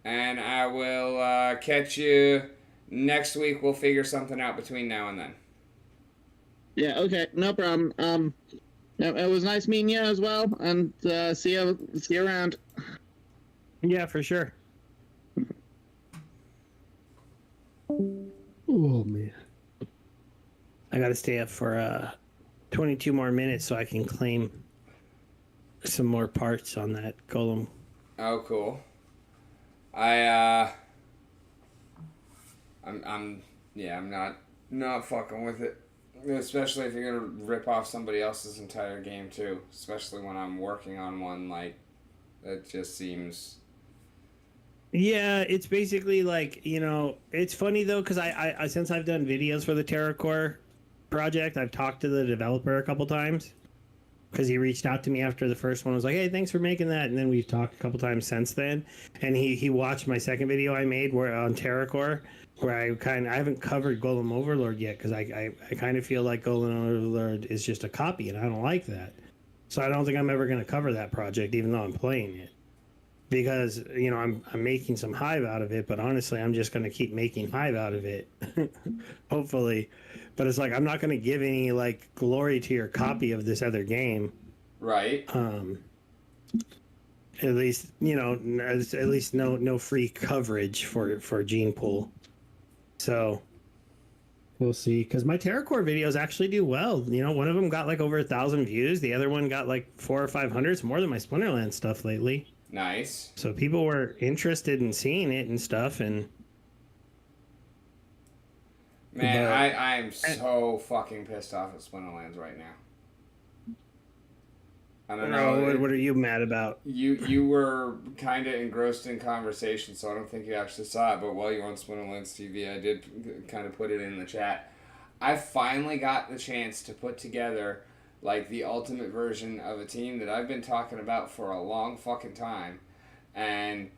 And I will catch you next week. We'll figure something out between now and then. Yeah, okay, no problem. It was nice meeting you as well, and see you around. Yeah, for sure. Oh man, I gotta stay up for 22 more minutes so I can claim some more parts on that golem. Oh, cool. I'm not fucking with it. Especially if you're gonna rip off somebody else's entire game too. Especially when I'm working on one, like, that just seems... Yeah, it's basically like, it's funny though, because I since I've done videos for the TerraCore project, I've talked to the developer a couple times. Because he reached out to me after the first one. I was like, hey, thanks for making that. And then we've talked a couple times since then. And he watched my second video I made on TerraCore, where I haven't covered Golem Overlord yet, because I kind of feel like Golem Overlord is just a copy, and I don't like that. So I don't think I'm ever going to cover that project, even though I'm playing it. Because, I'm making some hive out of it, but honestly, I'm just going to keep making hive out of it. Hopefully. But it's like, I'm not going to give any, like, glory to your copy of this other game. Right. At least, at least no free coverage for Gene Pool. So, we'll see. Because my TerraCore videos actually do well. One of them got, like, over 1,000 views. The other one got, like, 400 or 500. It's more than my Splinterlands stuff lately. Nice. So people were interested in seeing it and stuff, and... Man, I am so fucking pissed off at Splinterlands right now. I don't know. What are you mad about? You were kind of engrossed in conversation, so I don't think you actually saw it. But while you were on Splinterlands TV, I did kind of put it in the chat. I finally got the chance to put together, like, the ultimate version of a team that I've been talking about for a long fucking time. And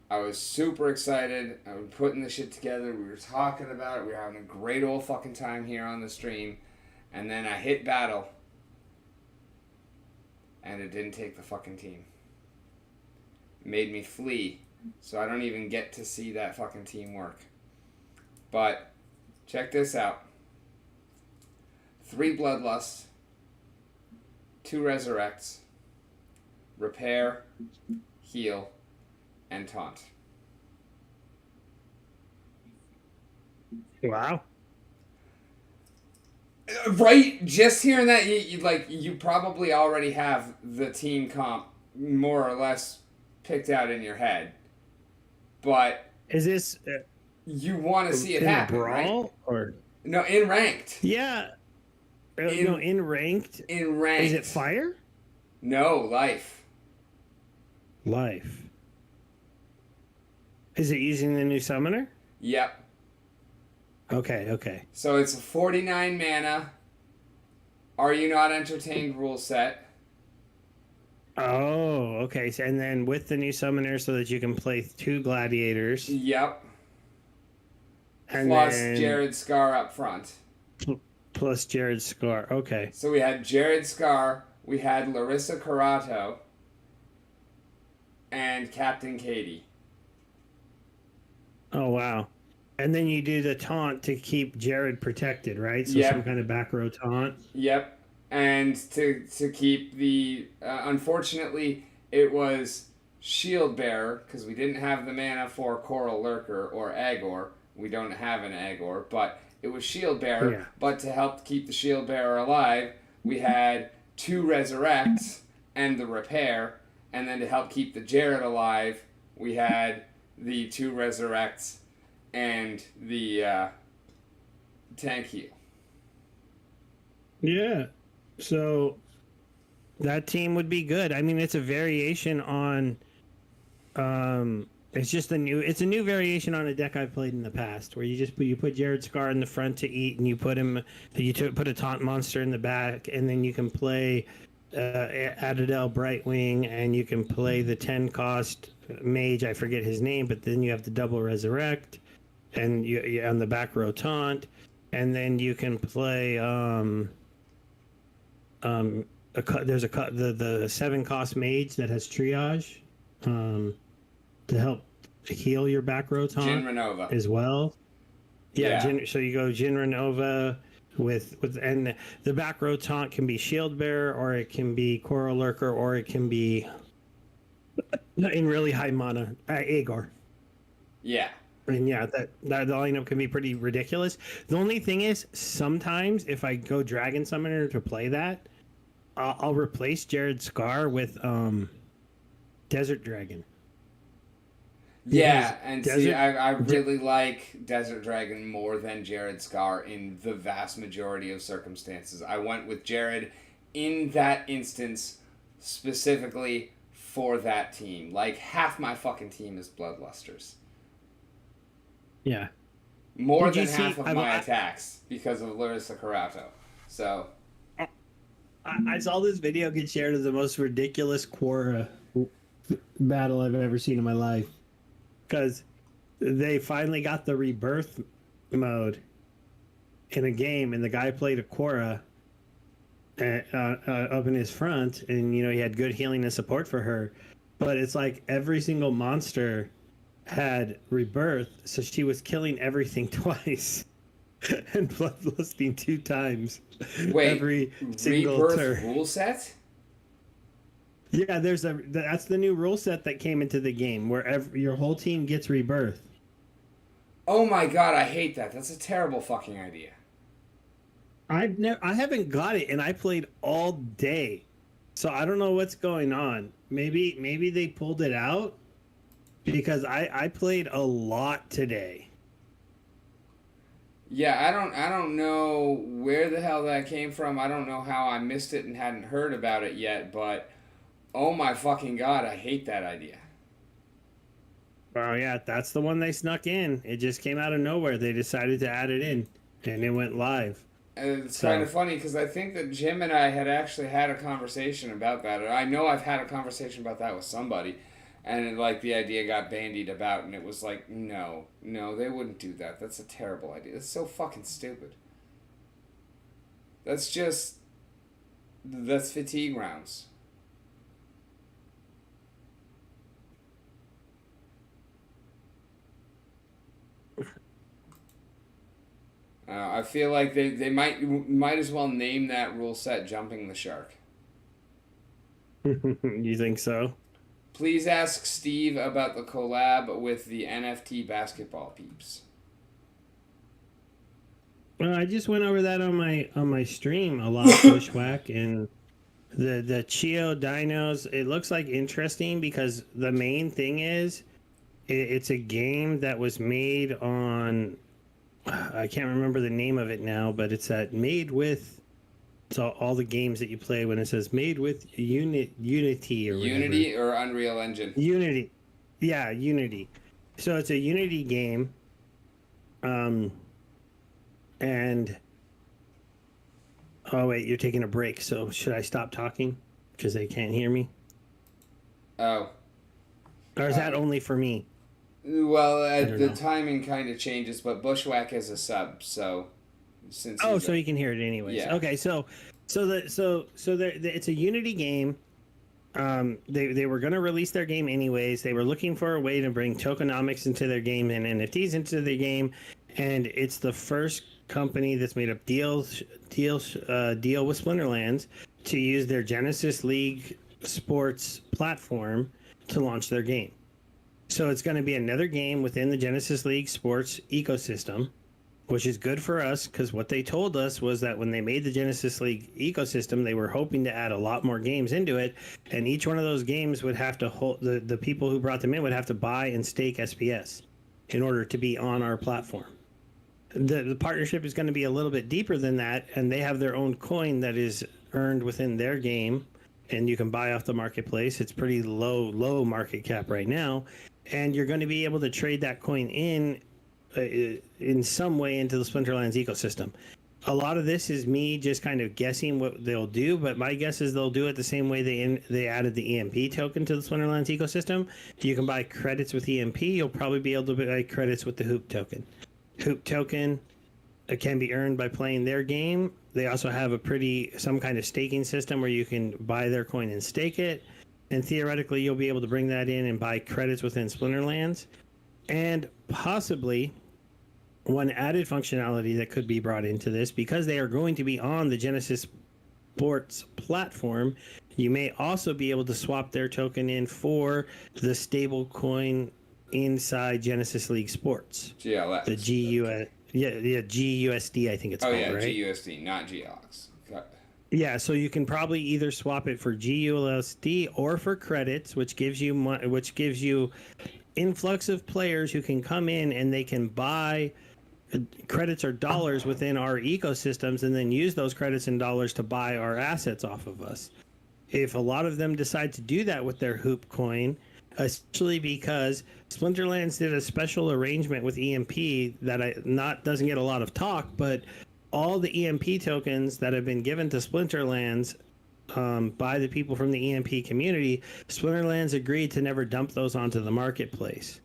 I was super excited. I was putting the shit together. We were talking about it. We were having a great old fucking time here on the stream. And then I hit battle. And it didn't take the fucking team. It made me flee. So I don't even get to see that fucking team work. But check this out. 3 Bloodlusts. 2 Resurrects. Repair. Heal. And Taunt. Wow. Right? Just hearing that, you probably already have the team comp more or less picked out in your head. But is this you want to see it happen, brawl, right? Or no, in ranked. Yeah. In ranked. In ranked. Is it fire? No, life. Life. Is it using the new summoner? Yep. Okay, okay. So it's a 49 mana. Are you not entertained rule set? Oh, okay. So, and then with the new summoner, so that you can play 2 gladiators, Yep. and Plus then Jared Scar up front. plus Jared Scar. Okay. So we had Jared Scar, we had Larissa Carato, and Captain Katie. Oh wow. And then you do the taunt to keep Jared protected, right? So Yep. some kind of back row taunt. Yep. And to keep the unfortunately it was Shield Bearer because we didn't have the mana for Coral Lurker or Agor. We don't have an Agor, but it was Shield Bearer. Yeah. But to help keep the Shield Bearer alive, we had 2 Resurrects and the Repair, and then to help keep the Jared alive, we had the 2 Resurrects and the tank heal. Yeah. So that team would be good. I mean, it's a variation on it's a new variation on a deck I've played in the past where you put Jared Scar in the front to eat and you put a taunt monster in the back, and then you can play Adadel Brightwing, and you can play the 10 cost mage, I forget his name, but then you have the double resurrect and you on the back row taunt, and then you can play there's the 7 cost mage that has triage to help heal your back row taunt Jin Renova. as well. Yeah. Yeah. So you go Jin Renova with and the back row taunt can be Shield Bearer, or it can be Coral Lurker, or it can be in really high mana Agor. Yeah. And yeah, that lineup can be pretty ridiculous. The only thing is, sometimes if I go Dragon Summoner to play that, I'll replace Jared Scar with Desert Dragon. Yeah, and see, Desert- I really like Desert Dragon more than Jared Scar in the vast majority of circumstances. I went with Jared in that instance specifically for that team. Like, half my fucking team is Bloodlusters. Yeah. More Did you than half see- of I've- my attacks because of Larissa Carato. So, I saw this video get shared as the most ridiculous Quora battle I've ever seen in my life. Because they finally got the rebirth mode in a game, and the guy played a Quora up in his front, and he had good healing and support for her. But it's like every single monster had rebirth, so she was killing everything twice and bloodlusting 2 times wait, every single Rebirth turn. rule set? Yeah, that's the new rule set that came into the game where your whole team gets rebirth. Oh my god, I hate that. That's a terrible fucking idea. I haven't got it, and I played all day, so I don't know what's going on. Maybe they pulled it out because I played a lot today. Yeah, I don't know where the hell that came from. I don't know how I missed it and hadn't heard about it yet, but oh my fucking god, I hate that idea. Well, yeah, that's the one they snuck in. It just came out of nowhere. They decided to add it in, and it went live. And it's kind of funny because I think that Jim and I had actually had a conversation about that. Or I know I've had a conversation about that with somebody, and the idea got bandied about, and it was like, no, they wouldn't do that. That's a terrible idea. That's so fucking stupid. That's fatigue rounds. I feel like they might as well name that rule set "Jumping the Shark." You think so? Please ask Steve about the collab with the NFT basketball peeps. Well, I just went over that on my stream a lot, Bushwhack, and the Chio Dinos. It looks like interesting because the main thing is it's a game that was made on. I can't remember the name of it now, but it's made with. So all the games that you play when it says made with Unity or whatever. Unity or Unreal Engine. Unity, yeah, Unity. So it's a Unity game, and oh wait, you're taking a break. So should I stop talking because they can't hear me, Oh. or is that only for me? Well, don't the know. timing kind of changes, but Bushwhack is a sub, so since Oh, he's so you can hear it anyways. Yeah. Okay, it's a Unity game. They were going to release their game anyways. They were looking for a way to bring tokenomics into their game and NFTs into their game, and it's the first company that's made a deal with Splinterlands to use their Genesis League Sports platform to launch their game. So it's going to be another game within the Genesis League Sports ecosystem, which is good for us because what they told us was that when they made the Genesis League ecosystem, they were hoping to add a lot more games into it, and each one of those games would have to hold the people who brought them in would have to buy and stake SPS in order to be on our platform. The partnership is going to be a little bit deeper than that, and they have their own coin that is earned within their game, and you can buy off the marketplace. It's pretty low market cap right now, and you're going to be able to trade that coin in some way into the Splinterlands ecosystem. A lot of this is me just kind of guessing what they'll do, but my guess is they'll do it the same way they added the EMP token to the Splinterlands ecosystem. You can buy credits with EMP. You'll probably be able to buy credits with the Hoop token. Hoop token can be earned by playing their game. They also have some kind of staking system where you can buy their coin and stake it. And theoretically, you'll be able to bring that in and buy credits within Splinterlands. And possibly one added functionality that could be brought into this, because they are going to be on the Genesis Sports platform, you may also be able to swap their token in for the stable coin inside Genesis League Sports. GLX. The GUS, GUSD, I think it's called, right? GUSD, not GLX. Okay. Yeah, so you can probably either swap it for GUSD or for credits, which gives you influx of players who can come in and they can buy credits or dollars within our ecosystems and then use those credits and dollars to buy our assets off of us. If a lot of them decide to do that with their Hoop coin, especially because Splinterlands did a special arrangement with EMP that doesn't get a lot of talk, but all the EMP tokens that have been given to Splinterlands by the people from the EMP community, Splinterlands agreed to never dump those onto the marketplace.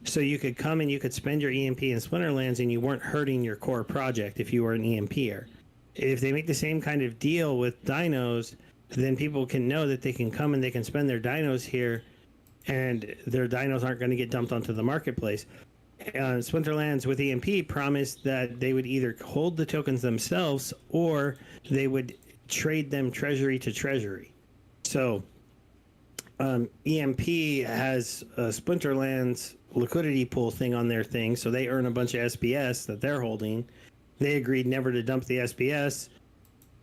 So you could come and you could spend your EMP in Splinterlands and you weren't hurting your core project if you were an EMPer. If they make the same kind of deal with dinos, then people can know that they can come and they can spend their dinos here and their dinos aren't going to get dumped onto the marketplace. Splinterlands with EMP promised that they would either hold the tokens themselves or they would trade them treasury to treasury. So EMP has a Splinterlands liquidity pool thing on their thing, so they earn a bunch of SPS that they're holding. They agreed never to dump the SPS.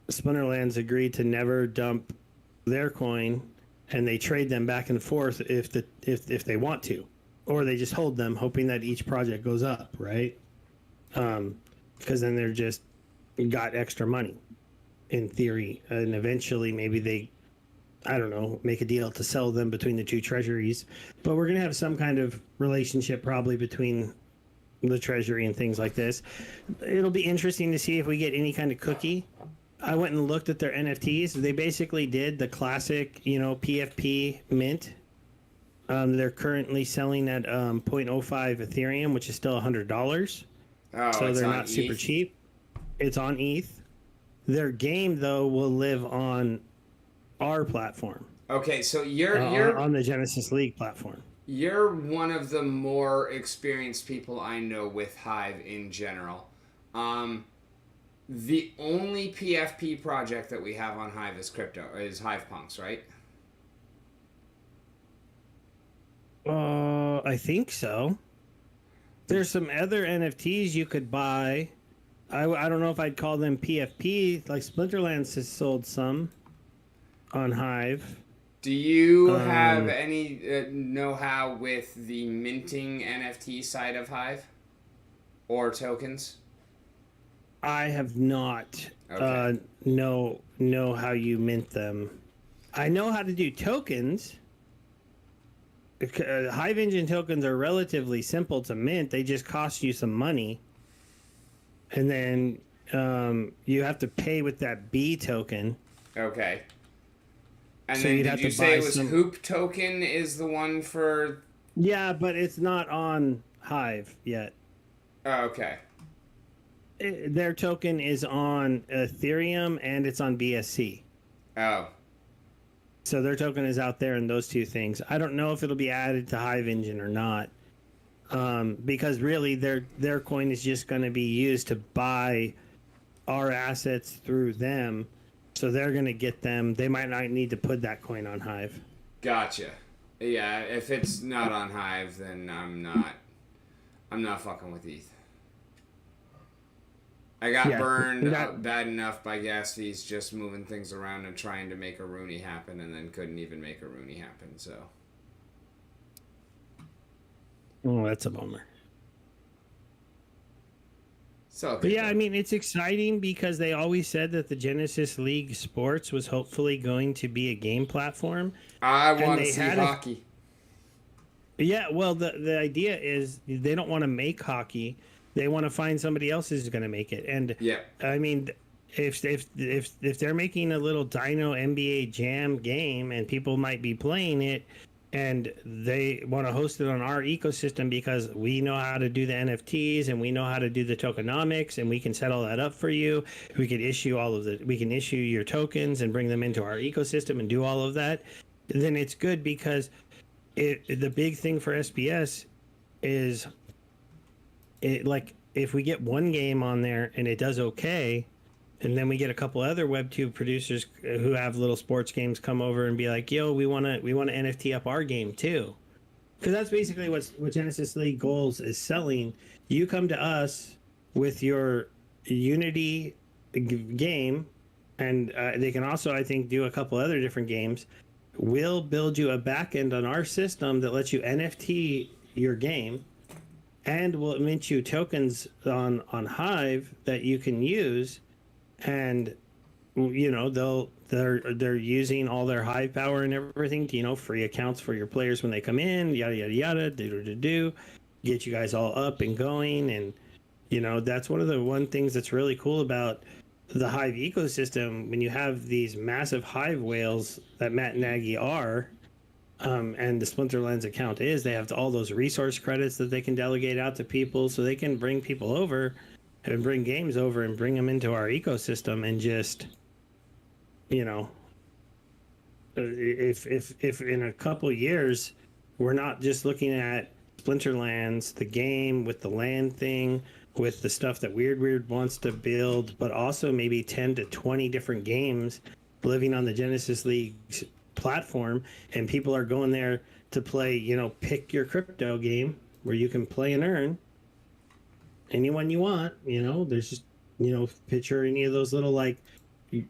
Splinterlands agreed to never dump their coin, and they trade them back and forth if they want to, or they just hold them, hoping that each project goes up, right? Because then they're just got extra money, in theory, and eventually maybe they, I don't know, make a deal to sell them between the two treasuries. But we're gonna have some kind of relationship probably between the treasury and things like this. It'll be interesting to see if we get any kind of cookie. I went and looked at their NFTs. They basically did the classic, PFP mint. They're currently selling at 0.05 Ethereum, which is still $100. Oh, So it's they're on not super ETH? cheap. It's on ETH. Their game, though, will live on our platform, Okay, so you're on the Genesis League platform. You're one of the more experienced people I know with Hive in general. The only PFP project that we have on Hive is Hive Punks, right? I think so. There's some other NFTs you could buy. I don't know if I'd call them PFP. Like Splinterlands has sold some on Hive. Do you have any know-how with the minting NFT side of Hive? Or tokens? I have not Okay. know how you mint them. I know how to do tokens. Hive Engine tokens are relatively simple to mint. They just cost you some money, and then you have to pay with that B token. Okay. And So then you'd did have you to say buy it was some. Hoop Token is the one for? Yeah, but it's not on Hive yet. Oh, okay. Their token is on Ethereum and it's on BSC. Oh, So their token is out there in those two things. I don't know if it'll be added to Hive Engine or not, because really their coin is just going to be used to buy our assets through them. So they're going to get them. They might not need to put that coin on Hive. gotcha. Yeah, if it's not on Hive, then I'm not. I'm not fucking with ETH. I got Yeah, burned that- bad enough by gas fees just moving things around and trying to make a Rooney happen, and then couldn't even make a Rooney happen. So. Oh, that's a bummer. So. But yeah, I mean, it's exciting because they always said that the Genesis League Sports was hopefully going to be a game platform. I want to they see had hockey. Yeah, well, the idea is they don't want to make hockey; they want to find somebody else who's going to make it. And Yeah. I mean, if they're making a little Dino NBA Jam game and people might be playing it, and they want to host it on our ecosystem because we know how to do the NFTs and we know how to do the tokenomics and we can set all that up for you. We can issue your tokens and bring them into our ecosystem and do all of that. Then it's good because the big thing for SPS is if we get one game on there and it does okay, and then we get a couple other WebTube producers who have little sports games come over and be like, "Yo, we want to NFT up our game too," because that's basically what Genesis League Goals is selling. You come to us with your Unity game, and they can also, I think, do a couple other different games. We'll build you a backend on our system that lets you NFT your game, and we'll mint you tokens on Hive that you can use. And you know they're using all their Hive power and everything to free accounts for your players when they come in, yada yada yada, do get you guys all up and going. And that's one of the things that's really cool about the Hive ecosystem. When you have these massive Hive whales that Matt Nagy are, and the Splinterlands account is, they have all those resource credits that they can delegate out to people, so they can bring people over and bring games over and bring them into our ecosystem. And just if in a couple years we're not just looking at Splinterlands, the game with the land thing, with the stuff that Weird wants to build, but also maybe 10 to 20 different games living on the Genesis League's platform, and people are going there to play, pick your crypto game where you can play and earn anyone you want. There's just, picture any of those little like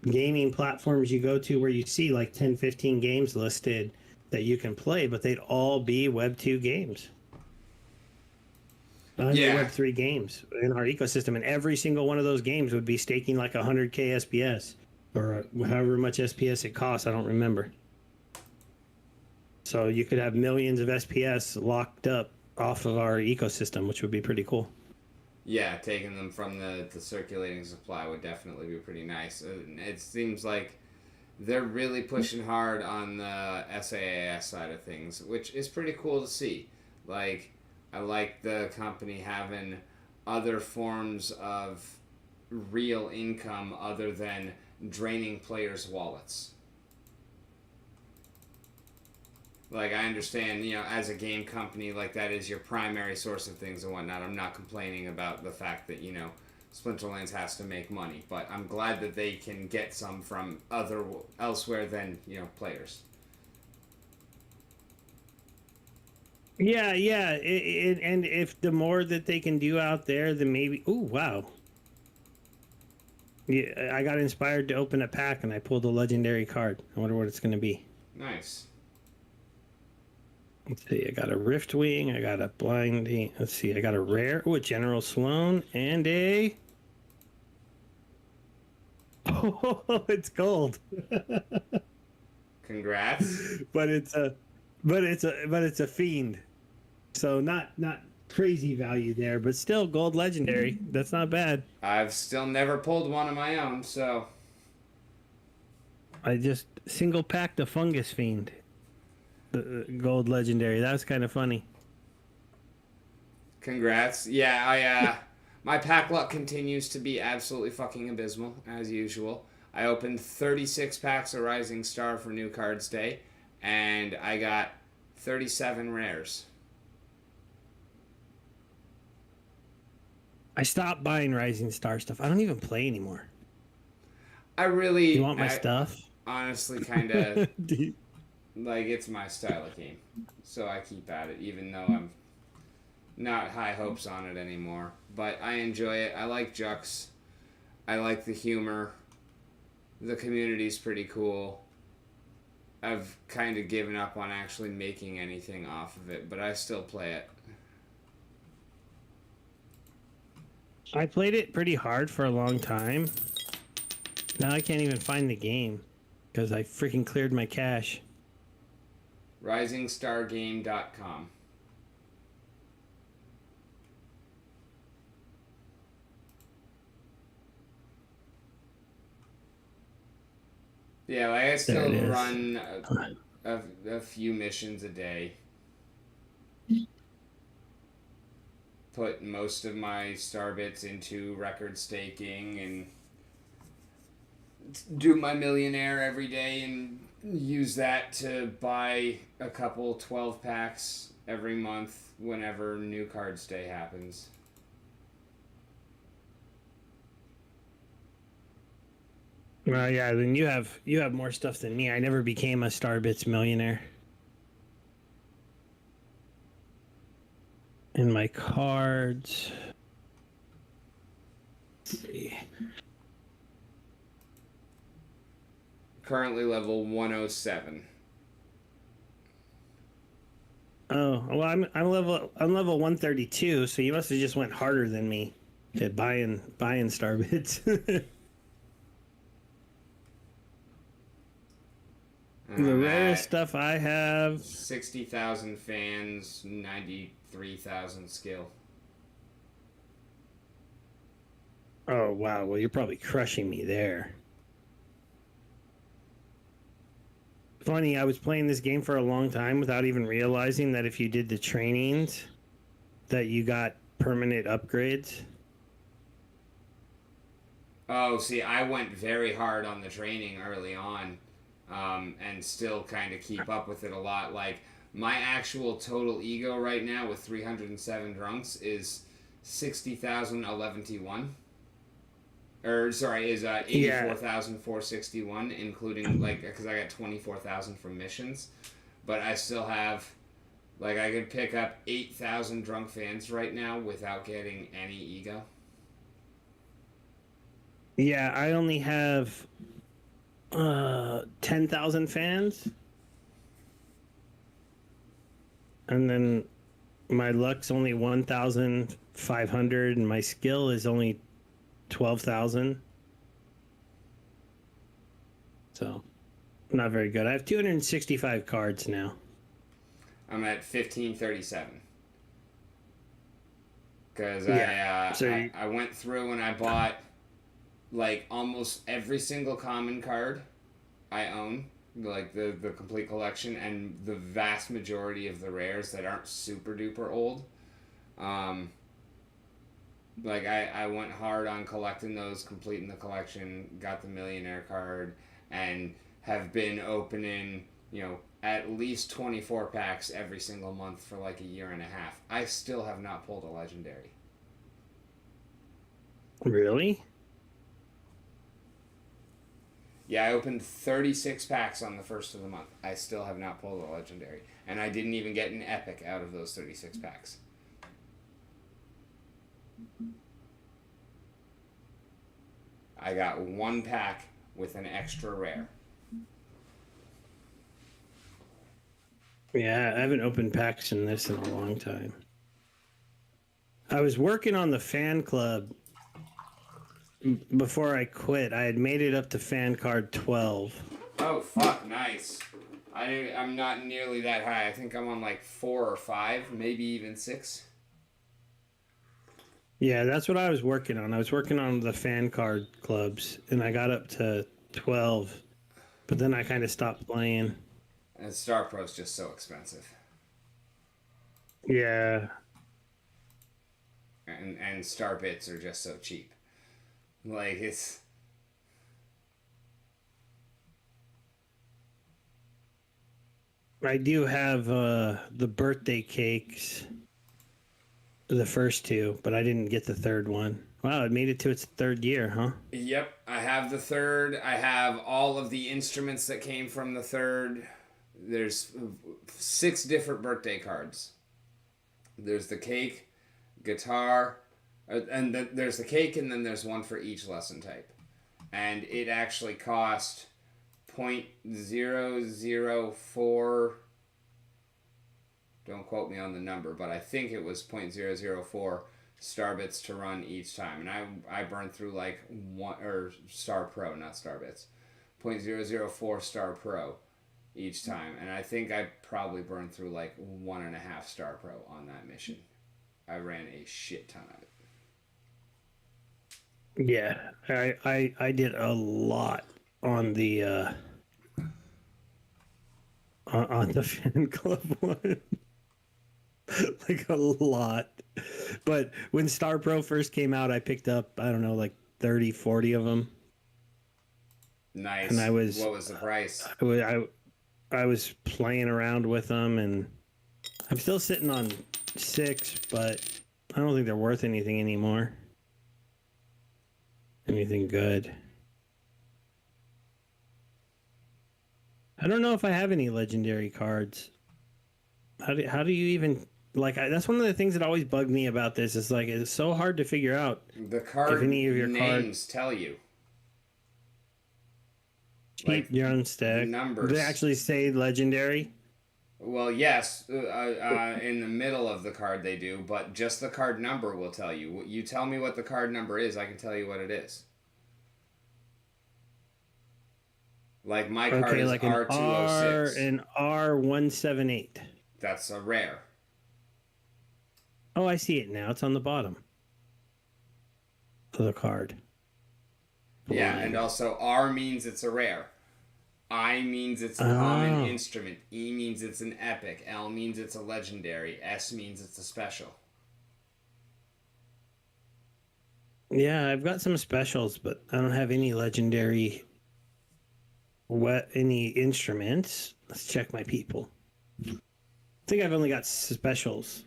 gaming platforms you go to where you see like 10, 15 games listed that you can play, but they'd all be Web 2 games. Web 3 games in our ecosystem, and every single one of those games would be staking like 100k SPS or however much SPS it costs. I don't remember. So you could have millions of SPS locked up off of our ecosystem, which would be pretty cool. Yeah, taking them from the circulating supply would definitely be pretty nice. It seems like they're really pushing hard on the SaaS side of things, which is pretty cool to see. Like, I like the company having other forms of real income other than draining players' wallets. Like, I understand, as a game company, like, that is your primary source of things and whatnot. I'm not complaining about the fact that, Splinterlands has to make money, but I'm glad that they can get some from elsewhere than, players. Yeah. And if the more that they can do out there, then maybe... Ooh, wow. Yeah, I got inspired to open a pack, and I pulled a legendary card. I wonder what it's going to be. Nice. Let's see, I got a Riftwing, I got a Blinding, let's see, I got a rare, a General Sloan, and a... Oh, it's gold. Congrats. But it's but it's a fiend. So not crazy value there, but still gold legendary. That's not bad. I've still never pulled one of my own, so I just single packed a fungus fiend. The gold legendary. That was kind of funny. congrats. Yeah, my pack luck continues to be absolutely fucking abysmal, as usual. I opened 36 packs of Rising Star for New Cards Day, and I got 37 rares. I stopped buying Rising Star stuff. I don't even play anymore. I really... You want my stuff? Honestly, kind of... like, it's my style of game. So I keep at it, even though I'm not high hopes on it anymore. But I enjoy it. I like Jux. I like the humor. The community's pretty cool. I've kind of given up on actually making anything off of it, but I still play it. I played it pretty hard for a long time. Now I can't even find the game because I freaking cleared my cache. RisingStarGame.com. Yeah, like I still run a few missions a day. Put most of my star bits into record staking and do my millionaire every day and use that to buy a couple 12 packs every month whenever New Cards Day happens. Well, yeah, then you have more stuff than me. I never became a Starbits millionaire. And my cards. Let's see. Currently level 107. Oh, well, I'm level 132, so you must have just went harder than me at buying Starbits. The rarest stuff I have 60,000 fans, 93,000 skill. Oh wow, well you're probably crushing me there. Funny, I was playing this game for a long time without even realizing that if you did the trainings that you got permanent upgrades. Oh, see, I went very hard on the training early on. And still kind of keep up with it a lot. Like, my actual total ego right now with 307 drunks is 60,011, or sorry, is 84,461, including, like, because I got 24,000 from missions. But I still have, like, I could pick up 8,000 drunk fans right now without getting any ego. Yeah, I only have 10,000 fans, and then my luck's only 1,500, and my skill is only 12,000. So, not very good. I have 265 cards now. I'm at 1537. Because I went through and I bought like almost every single common card I own, like the complete collection, and the vast majority of the rares that aren't super duper old. Like I went hard on collecting those, completing the collection, got the millionaire card, and have been opening, at least 24 packs every single month for like a year and a half. I still have not pulled a legendary. Really? Yeah, I opened 36 packs on the first of the month. I still have not pulled a legendary. And I didn't even get an epic out of those 36 packs. I got one pack with an extra rare. Yeah, I haven't opened packs in this in a long time. I was working on the fan club before I quit. I had made it up to fan card 12. Oh, fuck, nice. I'm not nearly that high. I think I'm on like 4 or 5, maybe even 6. Yeah, that's what I was working on. I was working on the fan card clubs, and I got up to 12, but then I kind of stopped playing. And Star Pro's just so expensive. Yeah. And Star Bits are just so cheap. Like, it's... I do have the birthday cakes, the first two, but I didn't get the third one. Wow, it made it to its third year, huh? Yep, I have the third. I have all of the instruments that came from the third. There's 6 different birthday cards. There's the cake, guitar, there's the cake, and then there's one for each lesson type. And it actually cost 0.004. Don't quote me on the number, but I think it was 0.004 star bits to run each time. And I burned through like one, or Star Pro, not star bits, 0.004 Star Pro each time. And I think I probably burned through like 1.5 Star Pro on that mission. I ran a shit ton of it. Yeah, I did a lot on the on the fan club one. Like a lot. But when Star Pro first came out, I picked up, I don't know, like 30, 40 of them. Nice. And what was the price? I was playing around with them, and I'm still sitting on 6, but I don't think they're worth anything anymore. Anything good. I don't know if I have any legendary cards. How do you even... Like, that's one of the things that always bugged me about this. Is like, it's so hard to figure out the card if any of your names tell you. Like your own stack. Numbers. They actually say legendary? Well, yes. In the middle of the card they do, but just the card number will tell you. You tell me what the card number is, I can tell you what it is. Like my card is like R206. An R178. That's a rare. Oh, I see it now. It's on the bottom of the card. Yeah, and also R means it's a rare. I means it's a common instrument. E means it's an epic. L means it's a legendary. S means it's a special. Yeah, I've got some specials, but I don't have any legendary... any instruments. Let's check my people. I think I've only got specials.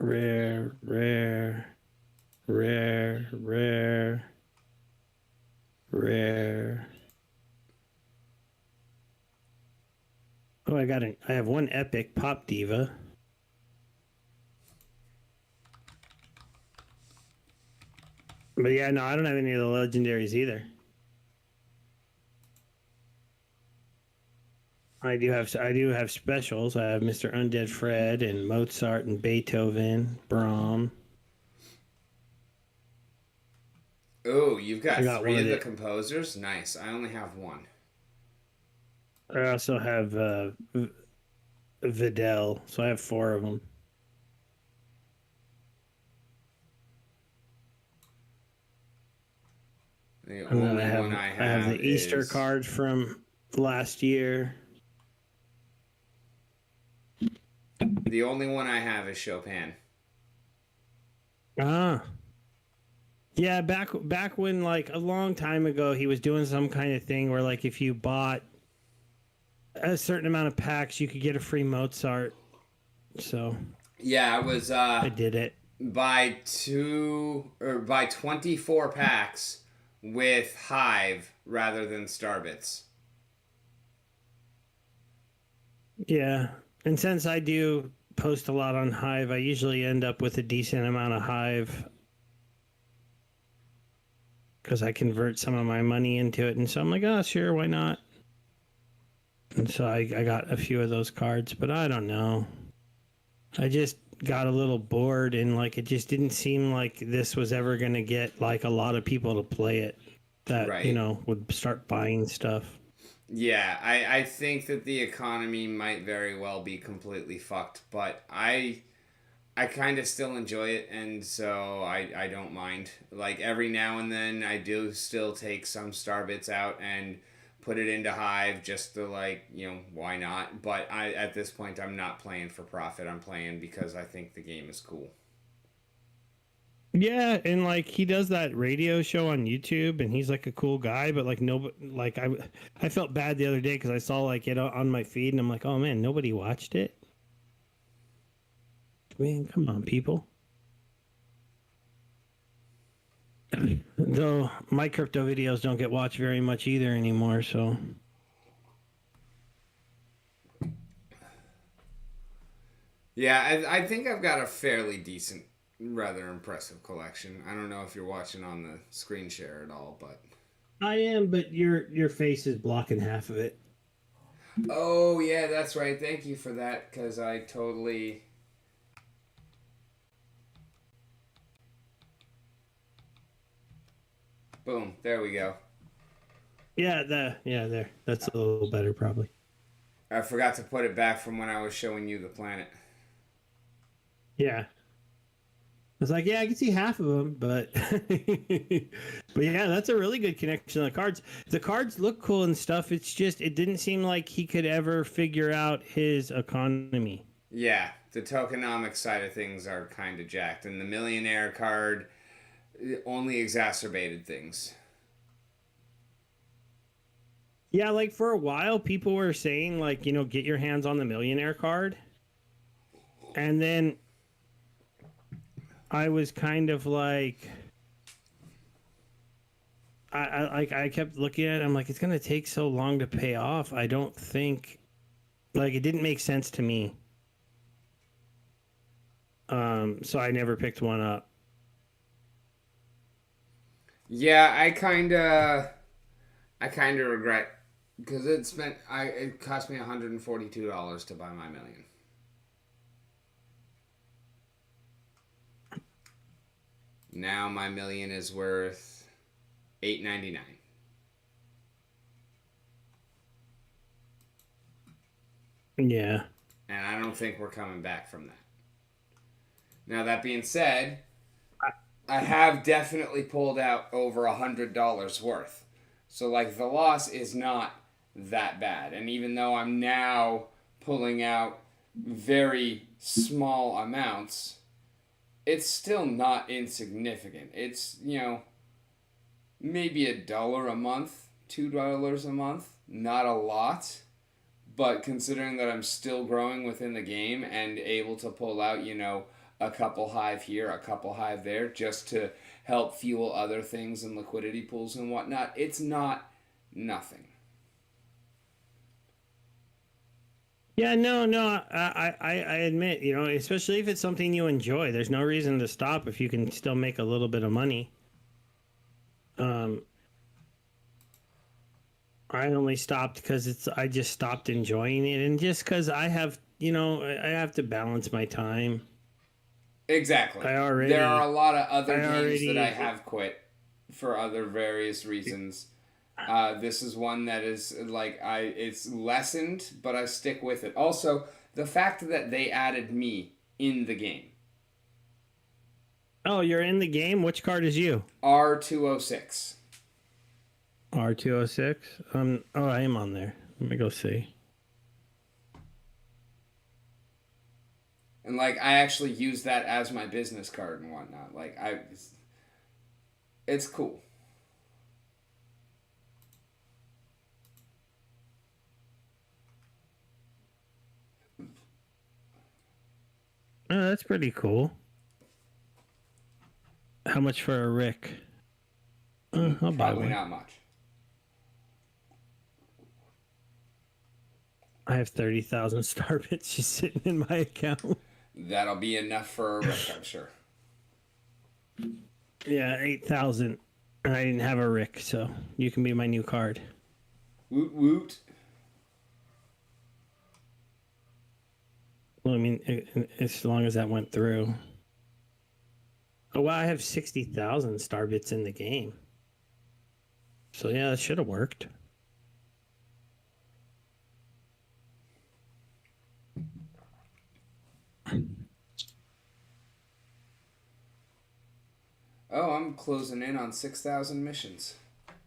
Rare. Oh, I have one epic Pop Diva. But yeah, no, I don't have any of the legendaries either. I do have specials. I have Mr. Undead Fred and Mozart and Beethoven, Brahms. Oh, you've got got 3 of the composers? Nice. I only have 1. I also have Vidal, so I have 4 of them. The And then only I one I have the Easter is... card from last year. The only one I have is Chopin. Ah. Yeah, back when, like, a long time ago, he was doing some kind of thing where, like, if you bought a certain amount of packs, you could get a free Mozart. So yeah, I was I did it. Buy 24 packs with Hive rather than Starbits. Yeah. And since I do post a lot on Hive, I usually end up with a decent amount of Hive because I convert some of my money into it. And so I'm like, oh, sure, why not? And so I got a few of those cards, but I don't know. got a little bored, and like it just didn't seem like this was ever going to get like a lot of people to play it that, you Right. know, would start buying stuff. Yeah, I think that the economy might very well be completely fucked, but I kind of still enjoy it, and so I don't mind. Like every now and then, I do still take some star bits out and put it into Hive just to like why not? But I at this point I'm not playing for profit. I'm playing because I think the game is cool. Yeah, and like he does that radio show on YouTube, and he's like a cool guy, but like nobody, like I felt bad the other day because I saw like it on my feed, and I'm like, oh man, nobody watched it. Man, come on, people. Though my crypto videos don't get watched very much either anymore, so Yeah, I think I've got a fairly decent, rather impressive collection. I don't know if you're watching on the screen share at all, but I am. But your face is blocking half of it. oh yeah, that's right. Thank you for that because I totally. Boom, there we go. Yeah, there. That's a little better, probably. I forgot to put it back from when I was showing you the planet. Yeah. I was like, yeah, I can see half of them, but but yeah, that's a really good connection. The cards, look cool and stuff. It's just it didn't seem like he could ever figure out his economy. Yeah, the tokenomic side of things are kind of jacked, and the millionaire card only exacerbated things. Yeah, like for a while, people were saying like, you know, get your hands on the millionaire card, and then I was kind of like, I kept looking at it. I'm like, it's gonna take so long to pay off. I don't think, like, it didn't make sense to me. So I never picked one up. Yeah, I kind of regret because it cost me $142 to buy my million. Now my million is worth $8.99. Yeah. And I don't think we're coming back from that. Now that being said, I have definitely pulled out over $100 worth. So like the loss is not that bad. And even though I'm now pulling out very small amounts, it's still not insignificant. It's, maybe $1 a month, $2 a month, not a lot. But considering that I'm still growing within the game and able to pull out, a couple hive here, a couple hive there, just to help fuel other things and liquidity pools and whatnot, it's not nothing. Yeah, no, I admit, you know, especially if it's something you enjoy, there's no reason to stop if you can still make a little bit of money. Um, I only stopped because I just stopped enjoying it, and just because I have, you know, I have to balance my time. Exactly. I already, There are a lot of other I games that I already, have quit for other various reasons. This is one that is like it's lessened, but I stick with it. Also, the fact that they added me in the game. Oh, you're in the game. Which card is you? R206. R206. Oh, I am on there. Let me go see. And like I actually use that as my business card and whatnot. It's cool. Oh, that's pretty cool. How much for a Rick? I'll buy Probably one. not much. I have 30,000 star bits just sitting in my account. That'll be enough for a Rick, I'm sure. Yeah, 8,000. And I didn't have a Rick, so you can be my new card. Woot woot. Well, I mean, as long as that went through. Oh, well, I have 60,000 star bits in the game. So, yeah, that should have worked. Oh, I'm closing in on 6,000 missions.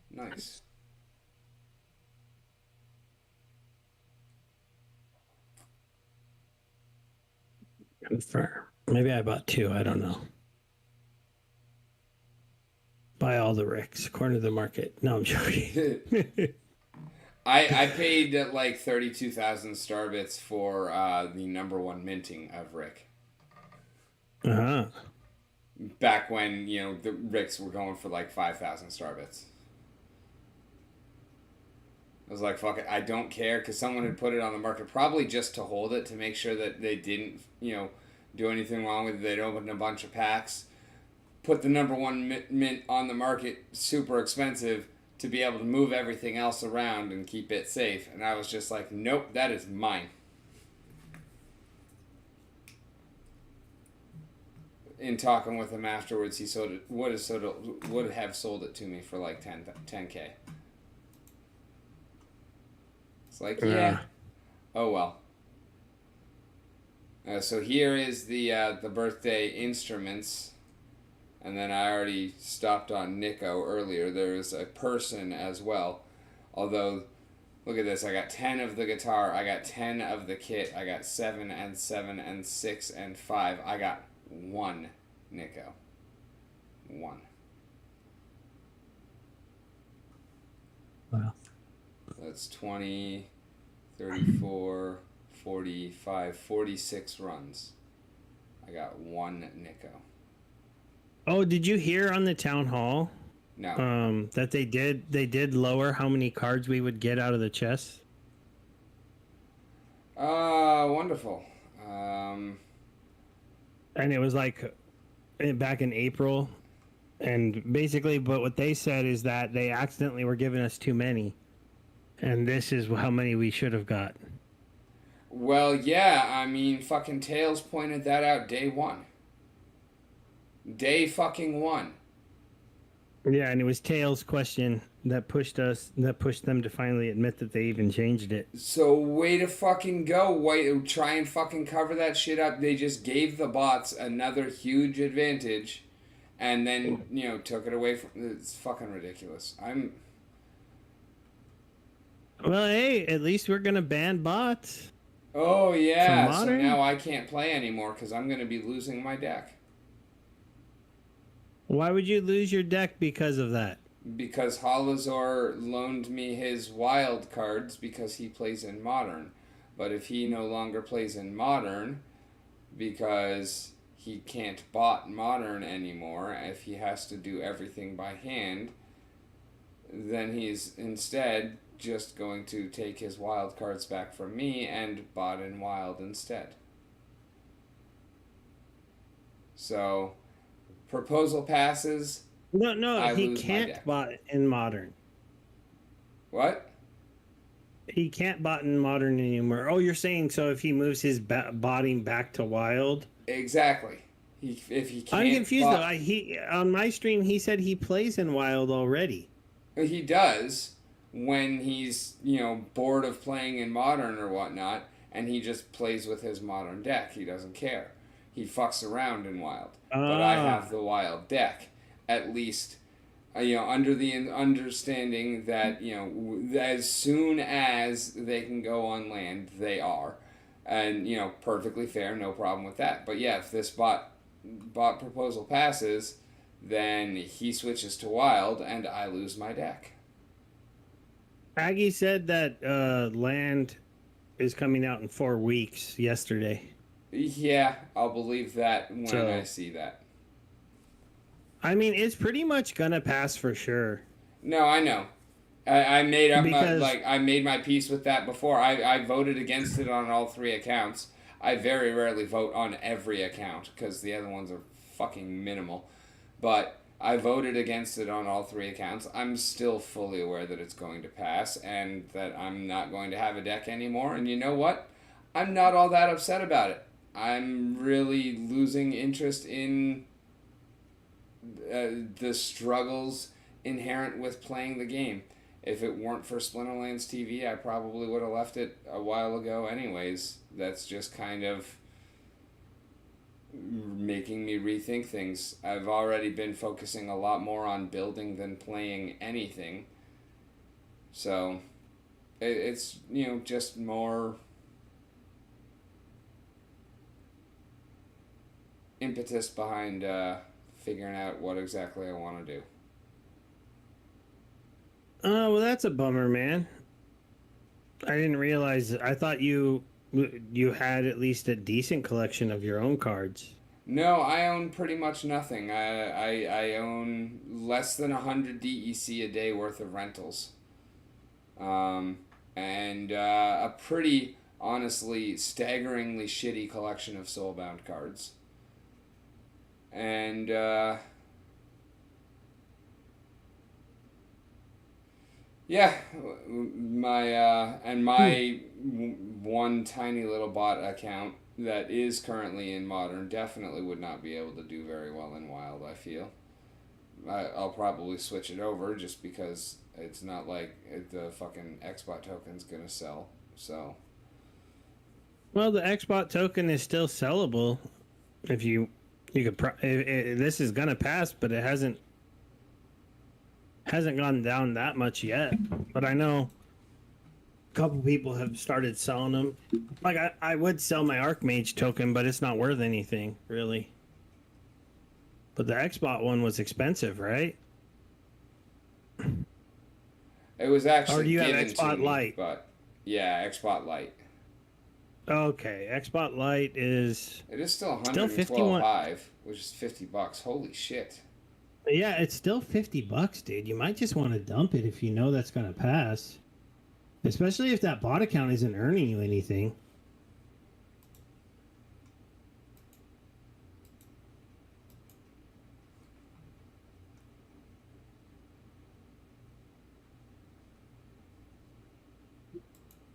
Nice. Confirm. Maybe I bought two. I don't know. Buy all the Ricks according to the market. No, I'm joking. I paid like 32,000 star bits for the number one minting of Rick. Uh-huh. Back when, the Ricks were going for like 5,000 star bits. I was like, fuck it, I don't care, because someone had put it on the market probably just to hold it, to make sure that they didn't, do anything wrong with it. They'd opened a bunch of packs, put the number one mint on the market, super expensive, to be able to move everything else around and keep it safe. And I was just like, nope, that is mine. In talking with him afterwards, he would have sold it to me for like 10K. It's like, yeah. Oh well. So here is the birthday instruments, and then I already stopped on Nico earlier. There's a person as well, although look at this. I got 10 of the guitar. I got 10 of the kit. I got 7 and 7 and 6 and 5. I got 1 Nico. 1. Wow. That's 20, 34, 45, 46 runs. I got 1 Nico. Oh, did you hear on the town hall? No. That they did lower how many cards we would get out of the chest? Wonderful. And it was like back in April. And basically, but what they said is that they accidentally were giving us too many. And this is how many we should have got. Well, yeah, I mean, fucking Tails pointed that out day 1. Day fucking 1. Yeah, and it was Tails' question that pushed them to finally admit that they even changed it. So way to fucking go. Try and fucking cover that shit up. They just gave the bots another huge advantage, and then, took it away from... It's fucking ridiculous. Well, hey, at least we're going to ban bots. Oh, yeah. So Modern? now I can't play anymore because I'm going to be losing my deck. Why would you lose your deck because of that? Because Halazor loaned me his wild cards because he plays in Modern. But if he no longer plays in Modern because he can't bot Modern anymore, if he has to do everything by hand, then he's instead just going to take his wild cards back from me and bot in Wild instead. So, proposal passes. No, he can't bot in Modern. What? He can't bot in Modern anymore. Oh, you're saying so if he moves his botting back to Wild? Exactly. If he can't. I'm confused though. He on my stream he said he plays in Wild already. He does when he's bored of playing in Modern or whatnot, and he just plays with his Modern deck. He doesn't care. He fucks around in Wild. But I have the Wild deck. At least, under the understanding that, as soon as they can go on land, they are. And, perfectly fair, no problem with that. But yeah, if this bot proposal passes, then he switches to Wild, and I lose my deck. Aggie said that land is coming out in 4 weeks yesterday. Yeah, I'll believe that when I see that. I mean, it's pretty much gonna pass for sure. No, I know. I made up I made my peace with that before. I voted against it on all 3 accounts. I very rarely vote on every account because the other ones are fucking minimal. But I voted against it on all 3 accounts. I'm still fully aware that it's going to pass and that I'm not going to have a deck anymore. And you know what? I'm not all that upset about it. I'm really losing interest in the struggles inherent with playing the game. If it weren't for Splinterlands TV, I probably would have left it a while ago anyways. That's just kind of making me rethink things. I've already been focusing a lot more on building than playing anything. So, it's, just more impetus behind figuring out what exactly I want to do. Oh, well, that's a bummer, man. I didn't realize. I thought you had at least a decent collection of your own cards. No, I own pretty much nothing. I own less than 100 DEC a day worth of rentals. Um, and a pretty, honestly, staggeringly shitty collection of Soulbound cards. And, yeah, my one tiny little bot account that is currently in Modern definitely would not be able to do very well in Wild, I feel. I'll probably switch it over just because it's not like the fucking XBot token's gonna sell. So. Well, the XBot token is still sellable. If you could, this is gonna pass, but it hasn't gone down that much yet. But I know a couple people have started selling them. Like I would sell my Archmage token, but it's not worth anything really. But the XBot one was expensive, right? It was actually or do you have given XBot to me, Lite? but yeah, XBot Lite. Okay, XBot Lite is. It is still Still 112.5, which is $50. Holy shit! Yeah, it's still $50, dude. You might just want to dump it if you know that's gonna pass. Especially if that bot account isn't earning you anything.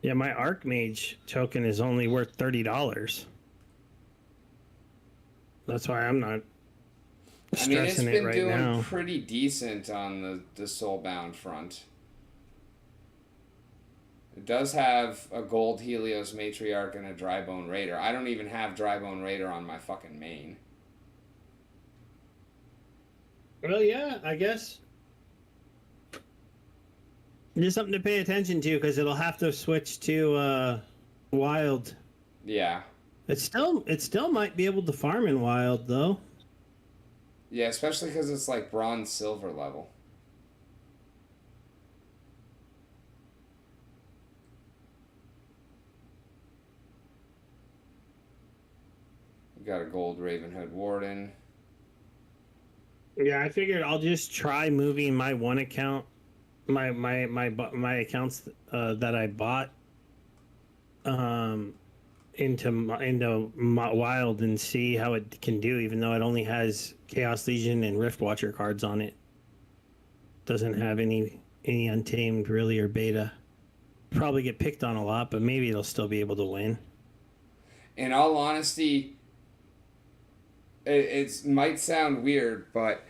Yeah, my Archmage token is only worth $30. That's why I'm not I mean, it's stressing it been right doing now. pretty decent on the Soulbound front. It does have a gold Helios Matriarch and a Drybone Raider. I don't even have Drybone Raider on my fucking main. Well, yeah, I guess. Just something to pay attention to because it'll have to switch to Wild. Yeah. It still might be able to farm in Wild though. Yeah, especially because it's like bronze silver level. We got a gold Ravenhood Warden. Yeah, I figured I'll just try moving my one account, my accounts that I bought, into Wild and see how it can do. Even though it only has Chaos Legion and Rift Watcher cards on it, doesn't have any Untamed really or Beta. Probably get picked on a lot, but maybe it'll still be able to win. In all honesty, it might sound weird, but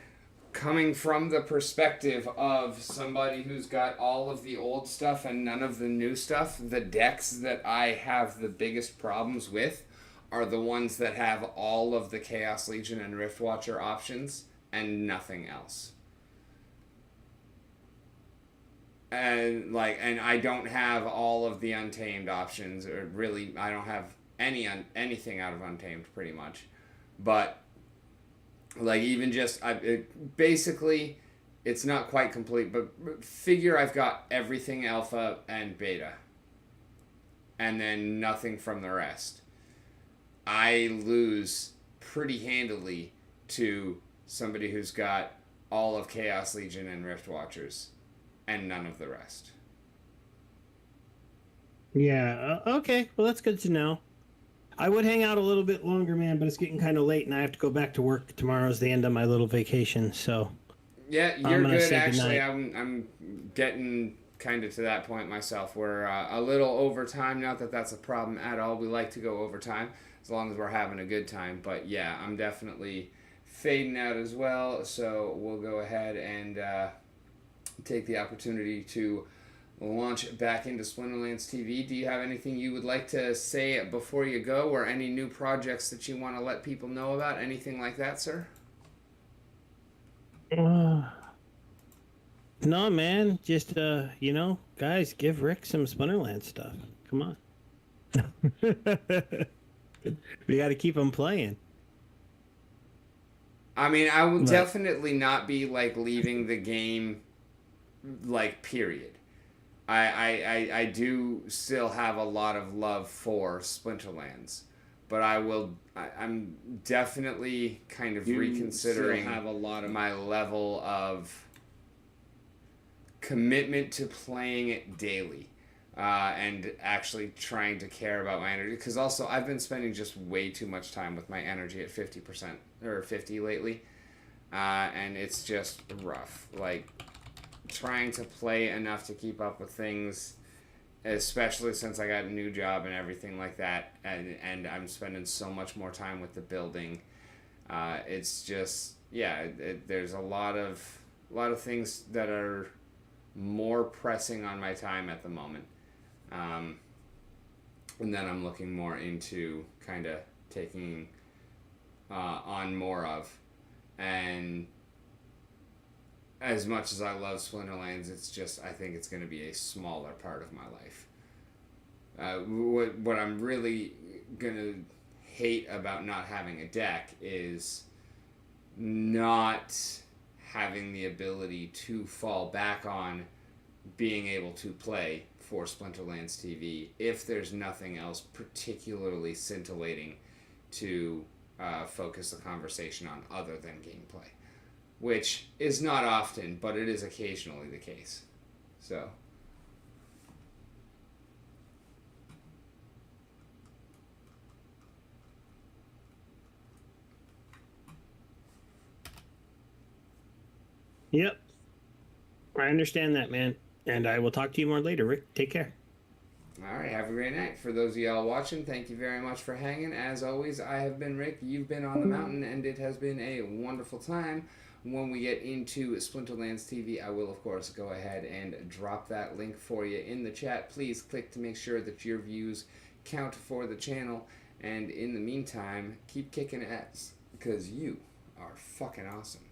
coming from the perspective of somebody who's got all of the old stuff and none of the new stuff, the decks that I have the biggest problems with are the ones that have all of the Chaos Legion and Rift Watcher options and nothing else. And I don't have all of the Untamed options, or really I don't have anything out of Untamed pretty much. But like even just basically it's not quite complete, but figure I've got everything alpha and beta and then nothing from the rest. I lose pretty handily to somebody who's got all of Chaos Legion and Rift Watchers and none of the rest. Yeah, okay. Well, that's good to know. I would hang out a little bit longer, man, but it's getting kind of late, and I have to go back to work. Tomorrow's the end of my little vacation, so Yeah, you're good. Actually, I'm getting kind of to that point myself. We're a little over time. Not that that's a problem at all. We like to go over time as long as we're having a good time. But yeah, I'm definitely fading out as well. So we'll go ahead and take the opportunity to launch back into Splinterlands TV. Do you have anything you would like to say before you go, or any new projects that you want to let people know about? Anything like that, sir? No, man. Just guys, give Rick some Splinterland stuff. Come on. We got to keep him playing. I mean, I will But- definitely not be like leaving the game, like, period. I do still have a lot of love for Splinterlands, but I'm definitely kind of reconsidering have a lot of my level of commitment to playing it daily, and actually trying to care about my energy, because also I've been spending just way too much time with my energy at 50% or 50 lately, and it's just rough, like trying to play enough to keep up with things, especially since I got a new job and everything like that, and I'm spending so much more time with the building. It's just, yeah, there's a lot of things that are more pressing on my time at the moment, and then I'm looking more into kind of taking on more of. And as much as I love Splinterlands, it's just, I think it's going to be a smaller part of my life. What I'm really going to hate about not having a deck is not having the ability to fall back on being able to play for Splinterlands TV if there's nothing else particularly scintillating to focus the conversation on other than gameplay, which is not often, but it is occasionally the case. So Yep. I understand that, man. And I will talk to you more later, Rick. Take care. all right, have a great night. For those of y'all watching, thank you very much for hanging. As always, I have been Rick, you've been On the Mountain, and it has been a wonderful time. When we get into Splinterlands TV, I will, of course, go ahead and drop that link for you in the chat. Please click to make sure that your views count for the channel. And in the meantime, keep kicking ass, because you are fucking awesome.